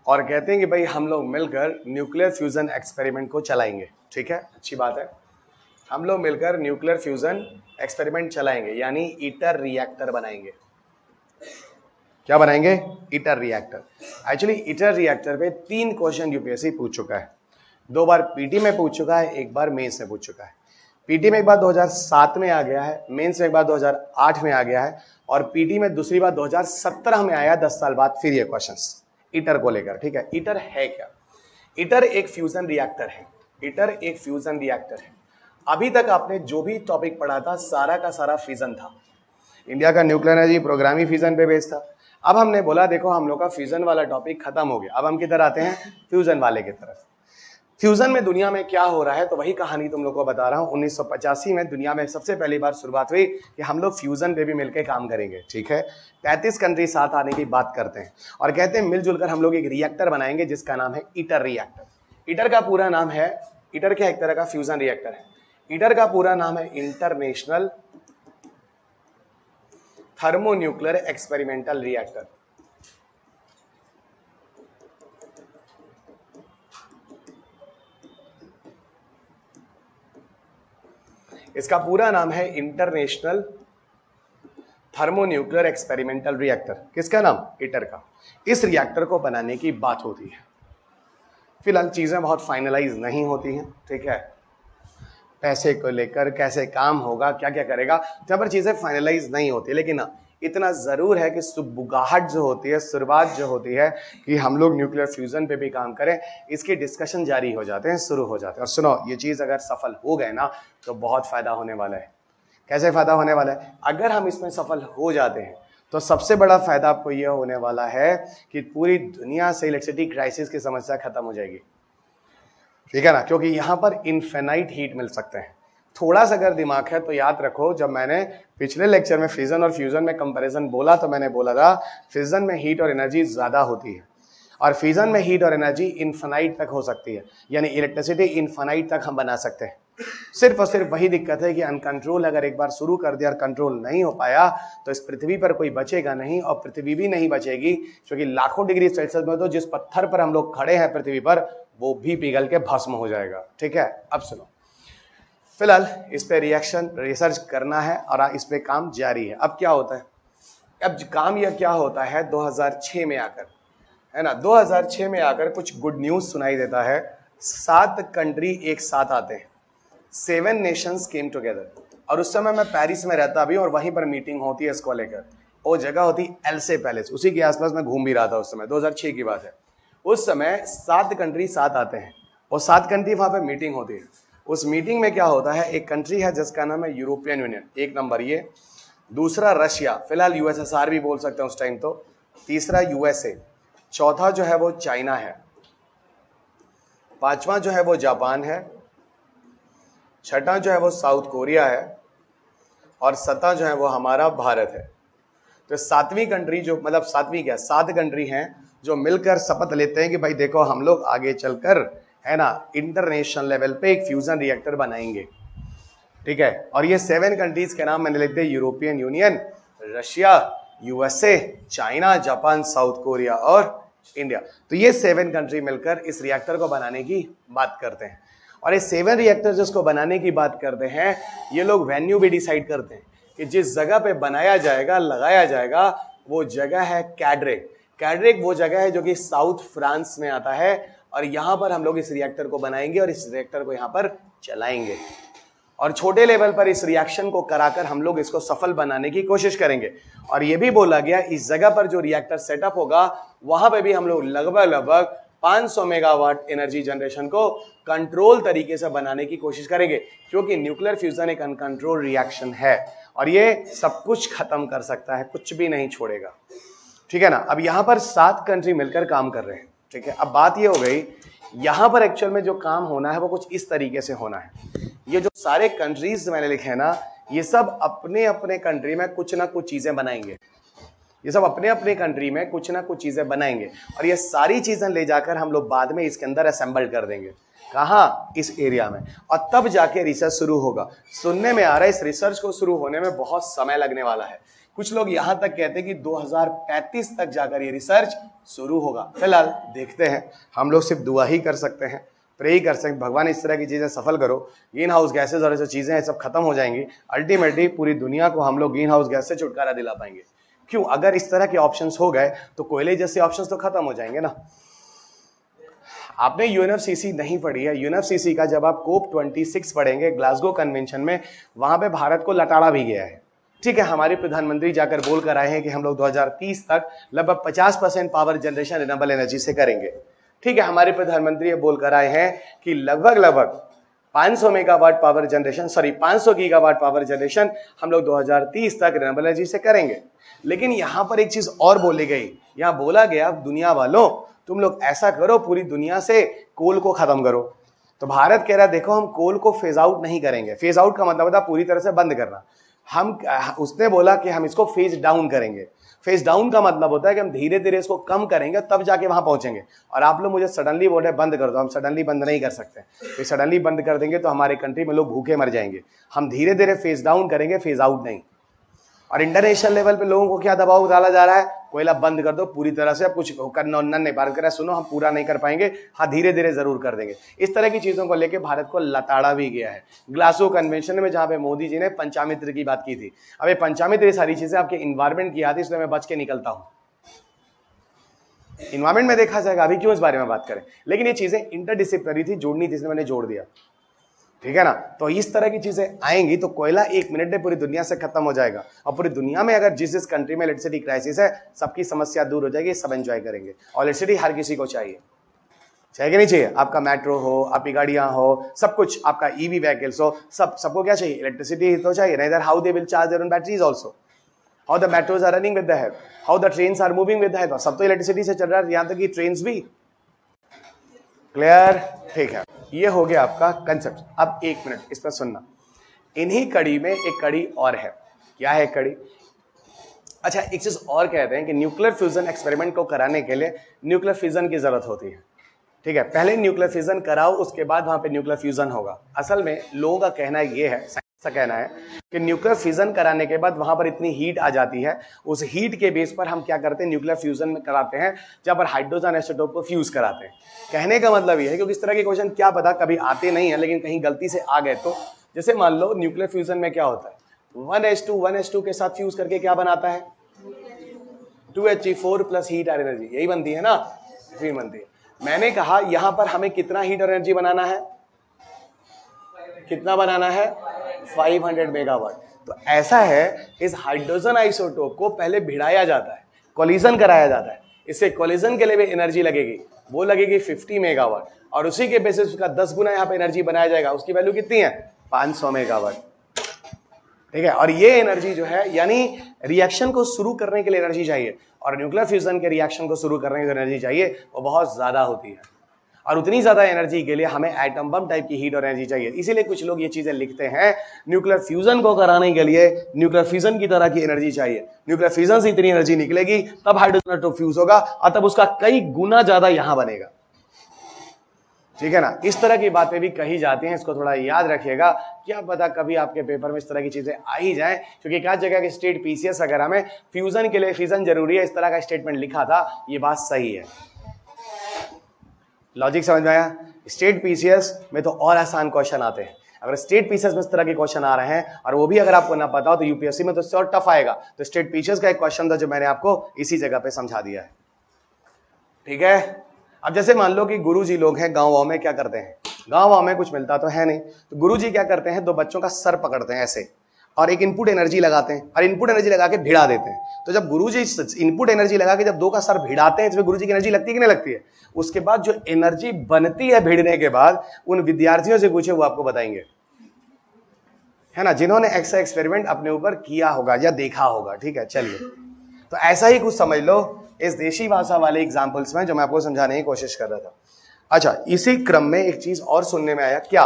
और कहते हैं कि भाई हम लोग मिलकर न्यूक्लियर फ्यूजन एक्सपेरिमेंट को चलाएंगे। ठीक है, अच्छी बात है, हम लोग मिलकर न्यूक्लियर फ्यूजन एक्सपेरिमेंट चलाएंगे, यानी ईटर रिएक्टर बनाएंगे। क्या बनाएंगे? Eater reactor. Actually eater reactor पे 3 क्वेश्चन यूपीएससी पूछ चुका है, 2 बार पीटी में पूछ चुका है, 1 बार मेंस में पूछ चुका है। पीटी में एक बार 2007 में आ गया है, मेंस में एक बार 2008 में आ गया है, और पीटी में दूसरी बार 2017 में आया, 10 साल बाद फिर ये क्वेश्चंस ईटर को लेकर। ठीक है, ईटर है क्या? ईटर एक फ्यूजन रिएक्टर है। ईटर एक फ्यूजन रिएक्टर है। अभी तक आपने जो भी टॉपिक पढ़ा था सारा का सारा फ्यूजन था। इंडिया का न्यूक्लियर एनर्जी प्रोग्राम ही फ्यूजन पे बेस्ड था। अब हमने बोला देखो हम लोग का फ्यूजन वाला टॉपिक खत्म हो गया, अब हम किधर आते हैं? फ्यूजन वाले की तरफ। फ्यूजन में दुनिया में क्या हो रहा है, तो वही कहानी तुम लोग को बता रहा हूं। 1985 में दुनिया में सबसे पहली बार शुरुआत हुई कि हम लोग फ्यूजन पे भी मिलकर काम करेंगे। ठीक है, 33 कंट्री साथ आने की बात करते हैं और कहते हैं मिलजुल कर हम लोग एक रिएक्टर बनाएंगे जिसका नाम है ईटर रिएक्टर। ईटर का पूरा नाम है, ईटर क्या एक तरह का फ्यूजन रिएक्टर है, ईटर का पूरा नाम है इंटरनेशनल थर्मोन्यूक्लियर एक्सपेरिमेंटल रिएक्टर। इसका पूरा नाम है इंटरनेशनल थर्मोन्यूक्लियर एक्सपेरिमेंटल रिएक्टर। किसका नाम? ईटर का। इस रिएक्टर को बनाने की बात होती है। फिलहाल चीजें बहुत फाइनलाइज नहीं होती हैं। ठीक है, पैसे को लेकर कैसे काम होगा, क्या क्या करेगा, जहां पर चीजें फाइनलाइज नहीं होती, लेकिन इतना जरूर है कि सुबुगाहट जो होती है, शुरुआत जो होती है कि हम लोग न्यूक्लियर फ्यूजन पे भी काम करें, इसके डिस्कशन जारी हो जाते हैं, शुरू हो जाते हैं। और सुनो, ये चीज अगर सफल हो गए ना तो बहुत फायदा होने वाला है। कैसे फायदा होने वाला है? अगर हम इसमें सफल हो जाते हैं तो सबसे बड़ा फायदा आपको यह होने वाला है कि पूरी दुनिया से इलेक्ट्रिसिटी क्राइसिस की समस्या खत्म हो जाएगी। ठीक है ना, क्योंकि यहां पर इनफिनाइट हीट मिल सकते हैं। थोड़ा सा अगर दिमाग है तो याद रखो, जब मैंने पिछले लेक्चर में फिजन और फ्यूजन में कंपैरिजन बोला तो मैंने बोला था फिजन में हीट और एनर्जी ज्यादा होती है और फ्यूजन में हीट और एनर्जी इनफिनाइट तक हो सकती है, यानी इलेक्ट्रिसिटी इनफिनाइट तक हम बना सकते हैं। सिर्फ और सिर्फ वही दिक्कत है कि अनकंट्रोल अगर एक बार शुरू कर दिया और कंट्रोल नहीं हो पाया तो इस पृथ्वी पर कोई बचेगा नहीं, और पृथ्वी भी नहीं बचेगी, क्योंकि लाखों डिग्री सेल्सियस में तो जिस पत्थर पर हम लोग खड़े हैं पृथ्वी पर, वो भी पिघल के भस्म हो जाएगा। ठीक है, अब सुनो, फिलहाल इस पे रिएक्शन रिसर्च करना है और इस पे काम जारी है। अब क्या होता है, अब काम यह क्या होता है, 2006 में आकर, है ना, 2006 में आकर कुछ गुड न्यूज सुनाई देता है। 7 कंट्री एक साथ आते हैं, 7 नेशंस केम टुगेदर। और उस समय मैं पेरिस में रहता भी और वहीं पर मीटिंग होती है इसको लेकर। वो जगह होती एल्से पैलेस, उसी के आसपास मैं घूम भी रहा था उस समय, 2006 की बात है। उस समय 7 कंट्री साथ आते हैं और 7 कंट्री वहां पर मीटिंग होती है। उस मीटिंग में क्या होता है, एक कंट्री है जिसका नाम है यूरोपियन यूनियन, 1 नंबर ये, दूसरा रशिया, फिलहाल यूएसएसआर भी बोल सकते हैं उस टाइम तो, तीसरा यूएसए, चौथा जो है वो चाइना है, 5वां जो है वो जापान है, 6ठा जो है वो साउथ कोरिया है, और 7वां जो है वो हमारा भारत है। तो 7वीं कंट्री जो, मतलब 7वीं क्या, 7 कंट्री हैं जो मिलकर शपथ लेते हैं कि भाई देखो हम लोग आगे चलकर, है ना, इंटरनेशनल लेवल पे एक फ्यूजन रिएक्टर बनाएंगे। ठीक है, और ये 7 कंट्रीज के नाम मैंने लिख दिए, European union, Russia, USA, China, Japan, south Korea और इंडिया। तो ये 7 कंट्री मिलकर इस रिएक्टर को बनाने की बात करते हैं। और ये 7 रिएक्टर जिसको बनाने की बात करते हैं, ये लोग वेन्यू भी डिसाइड करते हैं कि जिस जगह पे बनाया जाएगा, लगाया जाएगा, वो जगह है कैड्रेक। कैड्रेक वो जगह है जो कि साउथ फ्रांस में आता है, और यहां पर हम लोग इस रिएक्टर को बनाएंगे और इस रिएक्टर को यहां पर चलाएंगे, और छोटे लेवल पर इस रिएक्शन को कराकर हम लोग इसको सफल बनाने की कोशिश करेंगे। और यह भी बोला गया इस जगह पर जो रिएक्टर सेटअप होगा वहां पे भी हम लोग लगभग 500 मेगावाट एनर्जी जनरेशन को कंट्रोल तरीके से बनाने की कोशिश करेंगे, क्योंकि न्यूक्लियर फ्यूजन एक अनकंट्रोल रिएक्शन है और ये सब कुछ खत्म कर सकता है, कुछ भी नहीं छोड़ेगा। ठीक है ना, अब यहां पर 7 कंट्री मिलकर काम कर रहे हैं। ठीक है, अब बात ये हो गई, यहां पर एक्चुअल में जो काम होना है वो कुछ इस तरीके से होना है। ये जो सारे कंट्रीज मैंने लिखे हैं ना, ये सब अपने अपने कंट्री में कुछ ना कुछ चीजें बनाएंगे। ये सब अपने अपने कंट्री में कुछ ना कुछ चीजें बनाएंगे और ये सारी चीजें ले जाकर हम लोग बाद में इसके अंदर असेंबल कर देंगे। कहाँ? इस एरिया में। और तब जाके रिसर्च शुरू होगा। सुनने में आ रहा है इस रिसर्च को शुरू होने में बहुत समय लगने वाला है। कुछ लोग यहां तक कहते हैं कि 2035 तक जाकर ये रिसर्च शुरू होगा। फिलहाल देखते हैं, हम लोग सिर्फ दुआ ही कर सकते हैं, प्रे ही कर सकते हैं, भगवान इस तरह की चीजें सफल करो, ग्रीन हाउस गैसेज और ऐसी चीजें हैं सब खत्म हो जाएंगी। अल्टीमेटली पूरी दुनिया को हम लोग ग्रीन हाउस गैस से छुटकारा दिला पाएंगे। क्यों? अगर इस तरह के ऑप्शंस हो गए तो कोयले जैसे ऑप्शंस तो खत्म हो जाएंगे ना। आपने यूएनएफसीसी नहीं पढ़ी है। यूएनएफसीसी का जब आप कोप 26 पढ़ेंगे ग्लासगो कन्वेंशन में, वहां पे भारत को लताड़ा भी गया है। ठीक है, हमारे प्रधानमंत्री जाकर बोल कर आए हैं कि हम लोग 2030 तक लगभग 50% पावर जनरेशन रिन्यूएबल एनर्जी से करेंगे। ठीक है, हमारे प्रधानमंत्री ये बोल कर आए हैं कि लगभग 500 megawatt power generation, 500 gigawatt power generation हम लोग 2030 तक रिन्यूएबल एनर्जी से करेंगे। लेकिन यहां पर एक चीज और बोली गई, यहां बोला गया दुनिया वालों तुम लोग ऐसा करो, पूरी दुनिया से कोल को खत्म करो। तो भारत कह रहा है देखो हम कोल को फेज आउट नहीं करेंगे। फेज आउट का मतलब होता है पूरी तरह से बंद करना। उसने बोला कि हम इसको फेज डाउन करेंगे। फेज डाउन का मतलब होता है कि हम धीरे धीरे इसको कम करेंगे तब जाके वहां पहुंचेंगे। और आप लोग मुझे सडनली बोल रहे बंद कर दो, हम सडनली बंद नहीं कर सकते। तो सडनली बंद कर देंगे तो हमारे कंट्री में लोग भूखे मर जाएंगे। हम धीरे धीरे फेज डाउन करेंगे, फेज आउट नहीं। और इंटरनेशनल लेवल पे लोगों को क्या दबाव डाला जा रहा है? कोयला बंद कर दो पूरी तरह से, अब कुछ करना नहीं पार कर रहा है, सुनो हम पूरा नहीं कर पाएंगे, हाँ धीरे धीरे जरूर कर देंगे। इस तरह की चीजों को लेकर भारत को लताड़ा भी गया है। ग्लासगो कन्वेंशन में जहां पे मोदी जी ने पंचामित्र की बात की थी। अब ये पंचामित्र ये सारी चीजें आपके इन्वायरमेंट की आती है, इसलिए मैं बच के निकलता हूं। इन्वायरमेंट में देखा जाएगा, अभी क्यों इस बारे में बात करें। लेकिन ये चीजें इंटरडिसिप्लिनरी थी, जोड़नी थी, इसलिए मैंने जोड़ दिया। ठीक है ना। तो इस तरह की चीजें आएंगी तो कोयला 1 मिनट में पूरी दुनिया से खत्म हो जाएगा। और पूरी दुनिया में अगर जिस कंट्री में इलेक्ट्रिसिटी क्राइसिस है, सबकी समस्या दूर हो जाएगी, सब एंजॉय करेंगे। और इलेक्ट्रिसिटी हर किसी को चाहिए, चाहिए कि नहीं चाहिए? आपका मेट्रो हो, आपकी गाड़ियां हो, सब कुछ, आपका ईवी व्हीकल्स हो, सबको क्या चाहिए? इलेक्ट्रिसिटी तो चाहिए। नहीं how they will charge their own batteries also, how the metros are running with the help, how the trains are moving with the help. सब तो इलेक्ट्रिसिटी से चल रहा है, यहां तक कि ट्रेन्स भी। क्लियर? ठीक है, ये हो गया आपका कंसेप्ट। अब 1 मिनट इस पर सुनना। इन्हीं कड़ी में एक कड़ी और है। क्या है कड़ी? अच्छा, एक चीज और कहते हैं कि न्यूक्लियर फ्यूजन एक्सपेरिमेंट को कराने के लिए न्यूक्लियर फ्यूजन की जरूरत होती है। ठीक है, पहले न्यूक्लियर फ्यूजन कराओ, उसके बाद वहां पे न्यूक्लियर फ्यूजन होगा। असल में लोगों का कहना ये है, साइंस का कहना है कि न्यूक्लियर फ्यूजन कराने के बाद वहां पर इतनी हीट आ जाती है, उस हीट के बेस पर हम क्या करते हैं, न्यूक्लियर फ्यूजन में कराते हैं, जहां पर हाइड्रोजन आइसोटोप को फ्यूज कराते हैं। कहने का मतलब ये है, क्योंकि इस तरह के क्वेश्चन क्या पता कभी आते नहीं है, लेकिन कहीं गलती से आ गए तो। जैसे मान लो न्यूक्लियर फ्यूजन में क्या होता है, 1s2 के साथ फ्यूज करके क्या बनाता है, 2He4 प्लस हीट और एनर्जी, यही बनती है ना, फिर बनती है। मैंने कहा यहां पर हमें कितना हीट और एनर्जी बनाना है, कितना बनाना है, 500 मेगावाट। तो ऐसा है, इस हाइड्रोजन आइसोटोप को पहले भिड़ाया जाता है, कोलिजन कराया जाता है। इससे कोलिजन के लिए भी एनर्जी लगेगी, वो लगेगी 50 मेगावाट, और उसी के बेसिस का 10 गुना यहाँ पे एनर्जी बनाया जाएगा। उसकी वैल्यू कितनी है, 500 मेगावाट। ठीक है, और ये एनर्जी जो है, यानी रिएक्शन को शुरू करने के लिए एनर्जी चाहिए, और न्यूक्लियर फ्यूजन के रिएक्शन को शुरू करने की एनर्जी चाहिए वो बहुत ज्यादा होती है। और उतनी ज्यादा एनर्जी के लिए हमें एटम बम टाइप की हीट और एनर्जी चाहिए। इसीलिए कुछ लोग ये चीजें लिखते हैं, न्यूक्लियर फ्यूजन को कराने के लिए न्यूक्लियर फ्यूजन की तरह की एनर्जी चाहिए। न्यूक्लियर फ्यूजन से इतनी एनर्जी निकलेगी, तब हाइड्रोजन आइसोटोप फ्यूज होगा, और तब उसका कई गुना ज्यादा यहां बनेगा। ठीक है ना। इस तरह की बातें भी कही जाती हैं, इसको थोड़ा याद रखिएगा। क्या पता कभी आपके पेपर में इस तरह की चीजें आ ही जाए, क्योंकि क्या जगह के स्टेट पीसीएस वगैरह में फ्यूजन के लिए फ्यूजन जरूरी है, इस तरह का स्टेटमेंट लिखा था। ये बात सही है, लॉजिक समझ में आया। स्टेट पीसीएस में तो और आसान क्वेश्चन आते हैं। अगर स्टेट पीसीएस में इस तरह के क्वेश्चन आ रहे हैं, और वो भी अगर आपको ना पता हो, तो यूपीएससी में तो इससे और टफ आएगा। तो स्टेट पीसीएस का एक क्वेश्चन था जो मैंने आपको इसी जगह पे समझा दिया है। ठीक है। अब जैसे मान लो कि गुरुजी लोग हैं गाँव में, क्या करते हैं, गाँव में कुछ मिलता तो है नहीं, तो गुरुजी क्या करते हैं, 2 बच्चों का सर पकड़ते हैं ऐसे, और एक इनपुट एनर्जी लगाते हैं, और इनपुट एनर्जी लगा के भिड़ा देते हैं। तो जब गुरुजी इनपुट एनर्जी लगा के जब 2 का सर भिड़ाते हैं, इसमें गुरुजी की एनर्जी लगती है कि नहीं लगती है? उसके बाद जो एनर्जी बनती है भिड़ने के बाद, उन विद्यार्थियों से पूछे, वो आपको बताएंगे, है ना, जिन्होंने ऐसा एक्सपेरिमेंट अपने ऊपर किया होगा या देखा होगा। ठीक है, चलिए, तो ऐसा ही कुछ समझ लो इस देशी भाषा वाले एग्जाम्पल्स में जो मैं आपको समझाने की कोशिश कर रहा था। अच्छा, इसी क्रम में एक चीज और सुनने में आया, क्या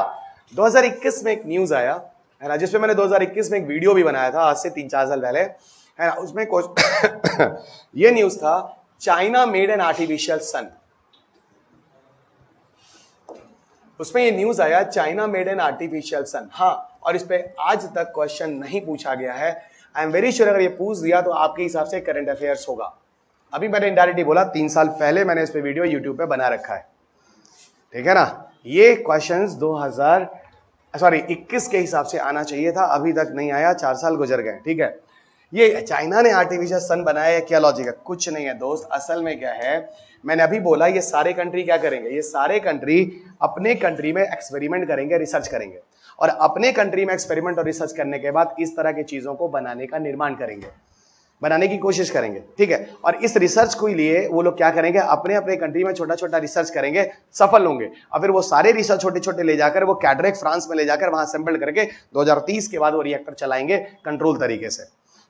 2021 में एक न्यूज आया है ना, जिसपे मैंने 2021 में एक वीडियो भी बनाया था, आज से 3-4 साल पहले, है ना। उसमें ये न्यूज था, China made an artificial sun. उसमें ये न्यूज आया, China made an artificial sun. हाँ, और इस पे आज तक क्वेश्चन नहीं पूछा गया है। आई एम वेरी श्योर अगर ये पूछ दिया तो आपके हिसाब से करंट अफेयर्स होगा। अभी मैंने इनडायरेक्टली बोला, 3 साल पहले मैंने इस पे वीडियो यूट्यूब पे बना रखा है, ठीक है ना। ये क्वेश्चंस 2021 के हिसाब से आना चाहिए था, अभी तक नहीं आया, 4 साल गुजर गए, ठीक है। ये चाइना ने आर्टिफिशियल सन बनाया है, क्या लॉजिक है? कुछ नहीं है दोस्त। असल में क्या है, मैंने अभी बोला ये सारे कंट्री क्या करेंगे, ये सारे कंट्री अपने कंट्री में एक्सपेरिमेंट करेंगे, रिसर्च करेंगे, और अपने कंट्री में एक्सपेरिमेंट और रिसर्च करने के बाद इस तरह की चीजों को बनाने का निर्माण करेंगे, बनाने की कोशिश करेंगे, ठीक है। और इस रिसर्च को लिए वो लोग क्या करेंगे, अपने अपने कंट्री में छोटा छोटा रिसर्च करेंगे, सफल होंगे, और फिर वो सारे रिसर्च छोटे छोटे ले जाकर वो कैटरेक फ्रांस में ले जाकर वहां असेंबल करके 2030 के बाद वो रिएक्टर चलाएंगे कंट्रोल तरीके से।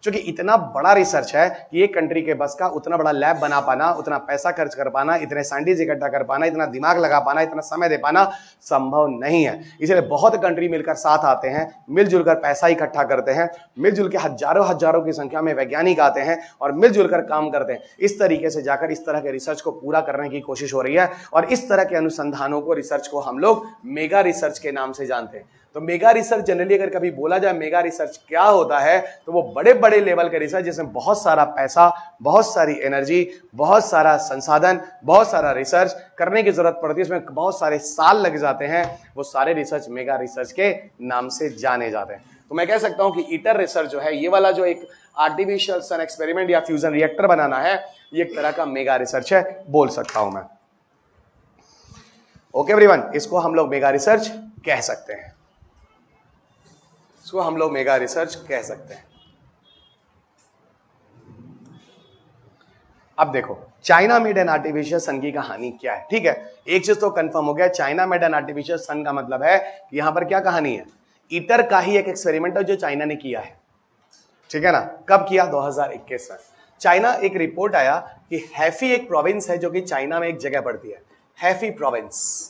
क्योंकि इतना बड़ा रिसर्च है कि एक कंट्री के बस का उतना बड़ा लैब बना पाना, उतना पैसा खर्च कर पाना, इतने साइंटिस्ट इकट्ठा कर पाना, इतना दिमाग लगा पाना, इतना समय दे पाना संभव नहीं है। इसलिए बहुत कंट्री मिलकर साथ आते हैं, मिलजुल कर पैसा इकट्ठा करते हैं, मिलजुल के हजारों हजारों की संख्या में वैज्ञानिक आते हैं और मिलजुल कर काम करते हैं। इस तरीके से जाकर इस तरह के रिसर्च को पूरा करने की कोशिश हो रही है, और इस तरह के अनुसंधानों को, रिसर्च को हम लोग मेगा रिसर्च के नाम से जानते हैं। तो मेगा रिसर्च जनरली अगर कभी बोला जाए मेगा रिसर्च क्या होता है, तो वो बड़े बड़े लेवल के रिसर्च जिसमें बहुत सारा पैसा, बहुत सारी एनर्जी, बहुत सारा संसाधन, बहुत सारा रिसर्च करने की जरूरत पड़ती है, उसमें बहुत सारे साल लग जाते हैं, वो सारे रिसर्च मेगा रिसर्च के नाम से जाने जाते हैं। तो मैं कह सकता हूं कि ITER रिसर्च जो है, ये वाला जो एक आर्टिफिशियल सन एक्सपेरिमेंट या फ्यूजन रिएक्टर बनाना है, ये एक तरह का मेगा रिसर्च है, बोल सकता हूं मैं। ओके एवरीवन, इसको हम लोग मेगा रिसर्च कह सकते हैं, इसको हम लोग मेगा रिसर्च कह सकते हैं। अब देखो, China made an artificial sun की कहानी क्या है, ठीक है। एक चीज तो कंफर्म हो गया, China made an artificial sun का मतलब है कि यहां पर क्या कहानी है, ITER का ही एक एक्सपेरिमेंट है जो चाइना ने किया है, ठीक है ना। कब किया? 2021 में। चाइना, एक रिपोर्ट आया कि हैफी एक प्रोविंस है जो कि चाइना में एक जगह पड़ती है, हैफी प्रोविंस।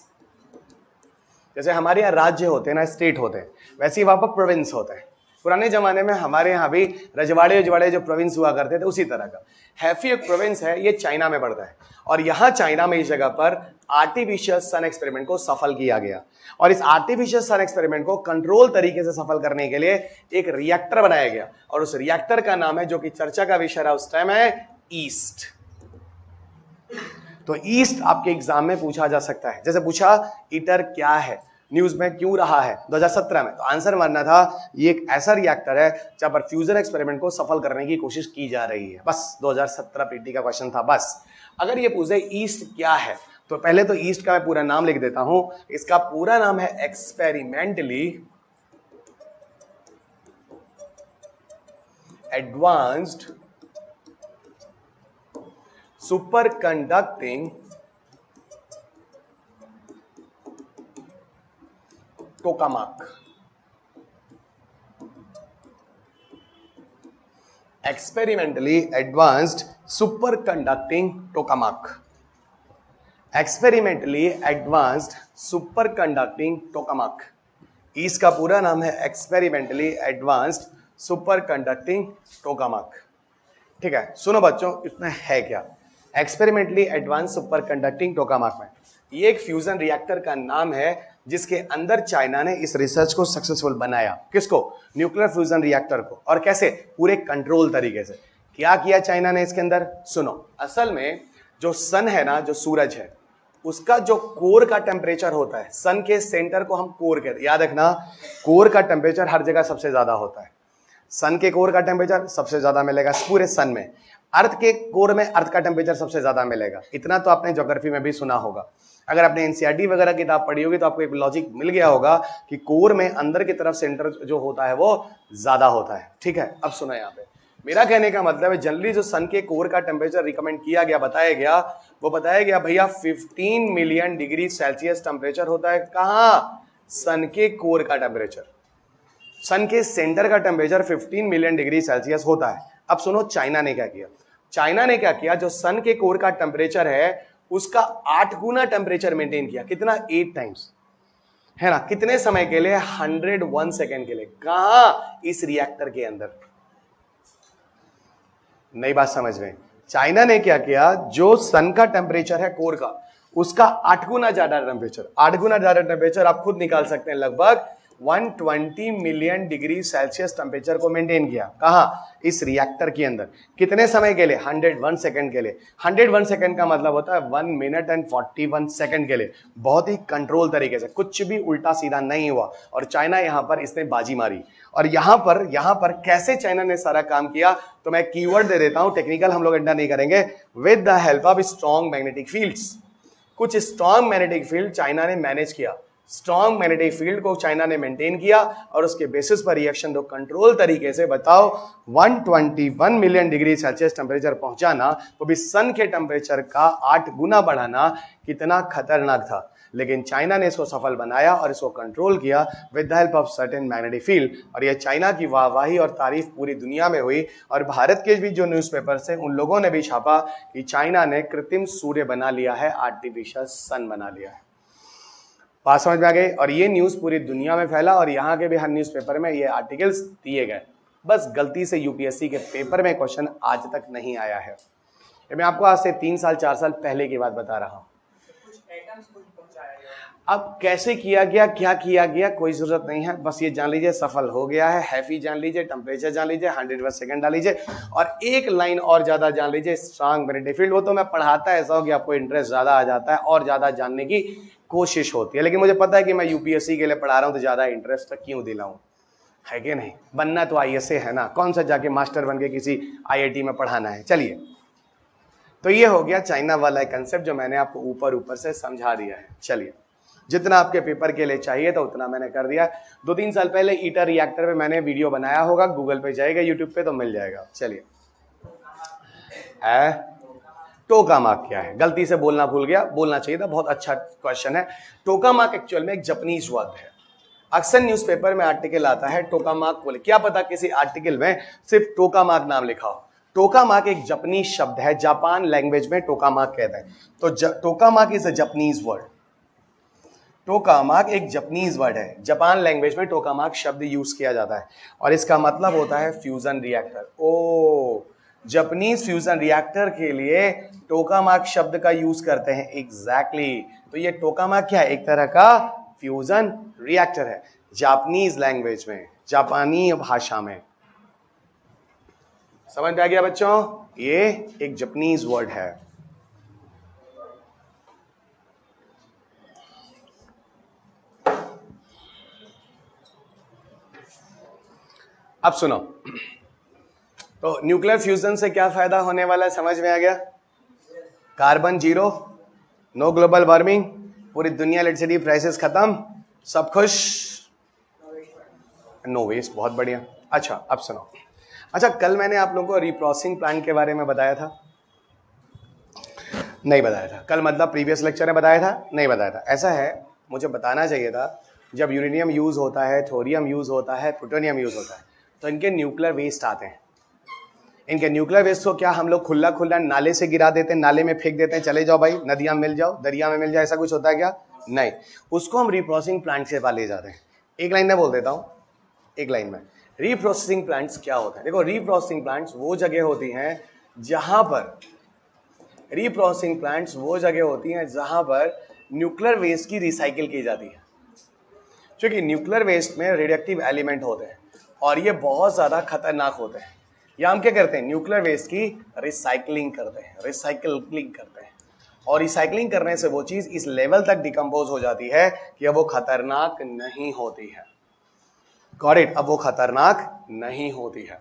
जैसे हमारे यहाँ राज्य होते हैं ना, स्टेट होते हैं, वैसे ही वहां पर प्रोविंस होते हैं। पुराने जमाने में हमारे यहाँ भी रजवाड़े जो प्रोविंस हुआ करते थे, उसी तरह का हैफी एक प्रोविंस है, ये चाइना में पड़ता है। और यहाँ चाइना में इस जगह पर आर्टिफिशियल सन एक्सपेरिमेंट को सफल किया गया, और इस आर्टिफिशियल सन एक्सपेरिमेंट को कंट्रोल तरीके से सफल करने के लिए एक रिएक्टर बनाया गया, और उस रिएक्टर का नाम है, जो कि चर्चा का विषय रहा उस टाइम, है ईस्ट। तो ईस्ट आपके एग्जाम में पूछा जा सकता है। जैसे पूछा ITER क्या है, न्यूज में क्यों रहा है 2017 में, तो आंसर मानना था ये एक ऐसा रिएक्टर है जहां पर फ्यूजन एक्सपेरिमेंट को सफल करने की कोशिश की जा रही है। बस 2017 PT का क्वेश्चन था। बस अगर ये पूछे ईस्ट क्या है, तो पहले तो ईस्ट का मैं पूरा नाम लिख देता हूं। इसका पूरा नाम है experimentally advanced super conducting tokamak. Experimentally advanced super conducting tokamak. Experimentally advanced super conducting tokamak. इसका पूरा नाम है experimentally advanced super conducting tokamak, ठीक है। सुनो बच्चों, इसमें है क्या, experimentally advance super conducting tokamak में ये एक फ्यूजन रिएक्टर का नाम है, जिसके अंदर चाइना ने इस रिसर्च को सक्सेसफुल बनाया। किसको? न्यूक्लियर फ्यूजन रिएक्टर को। और कैसे? पूरे कंट्रोल तरीके से। क्या किया चाइना ने इसके अंदर? सुनो, असल में जो सन है ना, जो सूरज है, उसका जो कोर का टेम्परेचर होता है, सन के सेंटर को हम कोर कहते हैं, याद रखना, कोर का टेम्परेचर हर जगह सबसे ज्यादा होता है। सन के कोर का टेम्परेचर सबसे ज्यादा मिलेगा पूरे सन में। अर्थ के कोर में अर्थ का टेम्परेचर सबसे ज्यादा मिलेगा। इतना तो आपने ज्योग्राफी में भी सुना होगा। अगर आपने एनसीईआरटी वगैरह किताब पढ़ी होगी तो आपको एक लॉजिक मिल गया होगा कि कोर में अंदर की तरफ सेंटर जो होता है वो ज्यादा होता है, ठीक है। अब सुना, यहाँ पे मेरा कहने का मतलब है, जनरली जो सन के कोर का टेम्परेचर रिकमेंड किया गया, बताया गया, वो बताया गया भैया 15 मिलियन डिग्री सेल्सियस टेम्परेचर होता है। कहाँ? सन के कोर का टेम्परेचर, सन के सेंटर का टेम्परेचर 15 मिलियन डिग्री सेल्सियस होता है। अब सुनो चाइना ने क्या किया। चाइना ने क्या किया, जो सन के कोर का टेम्परेचर है उसका 8 गुना टेम्परेचर मेंटेन किया। कितना? 8 टाइम्स, है ना। कितने समय के लिए? 101 सेकेंड के लिए। कहां? इस रिएक्टर के अंदर। नई बात समझ में, चाइना ने क्या किया, जो सन का टेम्परेचर है कोर का, उसका 8 गुना ज्यादा टेम्परेचर, 8 गुना ज्यादा टेम्परेचर आप खुद निकाल सकते हैं, लगभग 120 मिलियन डिग्री सेल्सियस टेम्परेचर को मेंटेन किया। कहां? इस रिएक्टर के अंदर। कितने समय के लिए? 101 सेकंड के लिए। 101 सेकंड का मतलब होता है 1 मिनट एंड 41 सेकंड के लिए। बहुत ही कंट्रोल तरीके से, कुछ भी उल्टा सीधा नहीं हुआ। और चाइना यहां पर इसने बाजी मारी। और यहां पर कैसे चाइना ने सारा काम किया, तो मैं कीवर्ड दे देता हूं, टेक्निकल हम लोग एंटर नहीं करेंगे। With the help of strong magnetic fields. कुछ स्ट्रॉन्ग मैग्नेटिक फील्ड चाइना ने मैनेज किया, स्ट्रॉन्ग मैग्नेटिक फील्ड को चाइना ने मेंटेन किया, और उसके बेसिस पर रिएक्शन दो कंट्रोल तरीके से, बताओ 121 मिलियन डिग्री सेल्सियस टेम्परेचर पहुंचाना, वो भी सन के टेम्परेचर का 8 गुना बढ़ाना, कितना खतरनाक था। लेकिन चाइना ने इसको सफल बनाया और इसको कंट्रोल किया with the help of certain magnetic field. और ये चाइना की वाहवाही और तारीफ पूरी दुनिया में हुई। और भारत के भी जो न्यूज़पेपर से उन लोगों ने भी छापा कि चाइना ने कृत्रिम सूर्य बना लिया है, आर्टिफिशियल सन बना लिया है। बात समझ में आ गई? और ये न्यूज़ पूरी दुनिया में फैला, और यहाँ के भी हर न्यूज़पेपर में ये आर्टिकल्स दिए गए। बस गलती से यूपीएससी के पेपर में क्वेश्चन आज तक नहीं आया है। मैं आपको आज से 3 साल 4 साल पहले की बात बता रहा हूँ। अब कैसे किया गया, क्या किया गया, कोई जरूरत नहीं है, बस ये जान लीजिए सफल हो गया है। हैफी जान लीजिए, टेम्परेचर जान लीजिए, 101 सेकंड डाल लीजिए, और एक लाइन और ज्यादा जान लीजिए, स्ट्रॉन्ग मैग्नेटिक फील्ड। वो तो मैं पढ़ाता ऐसा हो कि आपको इंटरेस्ट ज्यादा आ जाता है और ज्यादा जानने की कोशिश होती है। लेकिन मुझे पता है कि मैं यूपीएससी के लिए पढ़ा रहा हूं, तो ज्यादा इंटरेस्ट क्यों दिलाऊं, है कि नहीं? बनना तो आईएसए है ना, कौन सा जाके मास्टर बन के किसी आईआईटी में पढ़ाना है। चलिए, तो ये हो गया चाइना वाला कंसेप्ट जो मैंने आपको ऊपर से समझा दिया है। चलिए, जितना आपके पेपर के लिए चाहिए था उतना मैंने कर दिया। 2-3 साल पहले ईटर रिएक्टर पे मैंने वीडियो बनाया होगा, गूगल पे जाएगा, यूट्यूब पे तो मिल जाएगा। चलिए, टोकामाक क्या है? गलती से बोलना भूल गया, बोलना चाहिए था, बहुत अच्छा क्वेश्चन है। टोकामाक एक्चुअल में एक जापानीज वर्ड है। अक्सर न्यूज़पेपर में आर्टिकल आता है टोकामाक बोले, क्या पता किसी आर्टिकल में सिर्फ टोकामाक नाम लिखा हो। टोकामाक एक जापानीज शब्द है, जापान लैंग्वेज में टोकामाक कहते हैं। तो टोकामाक इज अ जापानीज वर्ड। टोकामाक एक जापानीज वर्ड है, जापान लैंग्वेज में टोकामाक शब्द यूज किया जाता है, और इसका मतलब होता है फ्यूजन रिएक्टर। ओ, जापानीज फ्यूजन रिएक्टर के लिए टोकामाक शब्द का यूज करते हैं। एग्जैक्टली। तो ये टोकामाक क्या है? एक तरह का फ्यूजन रिएक्टर है, जापानीज लैंग्वेज में, जापानी भाषा में। समझ में आ गया बच्चों? ये एक जापानीज वर्ड है। अब सुनो, तो न्यूक्लियर फ्यूजन से क्या फायदा होने वाला है, समझ में आ गया? Carbon zero, no global warming, पूरी दुनिया इलेक्ट्रिसिटी प्राइसेस खत्म, सब खुश, नो वेस्ट। बहुत बढ़िया। अच्छा, अब सुनो। अच्छा, कल मैंने आप लोगों को रीप्रोसेसिंग प्लांट के बारे में बताया था? नहीं बताया था। कल मतलब प्रीवियस लेक्चर में बताया था? नहीं बताया था। ऐसा है, मुझे बताना चाहिए था। जब यूरेनियम यूज होता है, थोरियम यूज होता है, प्लूटोनियम यूज होता है, तो इनके न्यूक्लियर वेस्ट आते हैं। इनके न्यूक्लियर वेस्ट को क्या हम लोग खुला खुला नाले से गिरा देते हैं, नाले में फेंक देते हैं, चले जाओ भाई, नदियां मिल जाओ, दरिया में मिल जाए, ऐसा कुछ होता है क्या? नहीं, उसको हम रीप्रोसेसिंग प्लांट से ले जाते हैं। एक लाइन में बोल देता हूं, एक लाइन में। रीप्रोसेसिंग प्लांट्स क्या होता है? देखो, रीप्रोसेसिंग प्लांट्स वो जगह होती हैं जहां पर न्यूक्लियर वेस्ट की रिसाइकिल की जाती है। क्योंकि न्यूक्लियर वेस्ट में रेडियोएक्टिव एलिमेंट होते हैं और ये बहुत ज्यादा खतरनाक होते हैं। या हम क्या करते हैं? न्यूक्लियर वेस्ट की रिसाइकलिंग करते हैं, और रिसाइकलिंग करने से वो चीज इस लेवल तक डिकम्पोज हो जाती है कि अब वो खतरनाक नहीं होती है। Got it? अब वो खतरनाक नहीं होती है।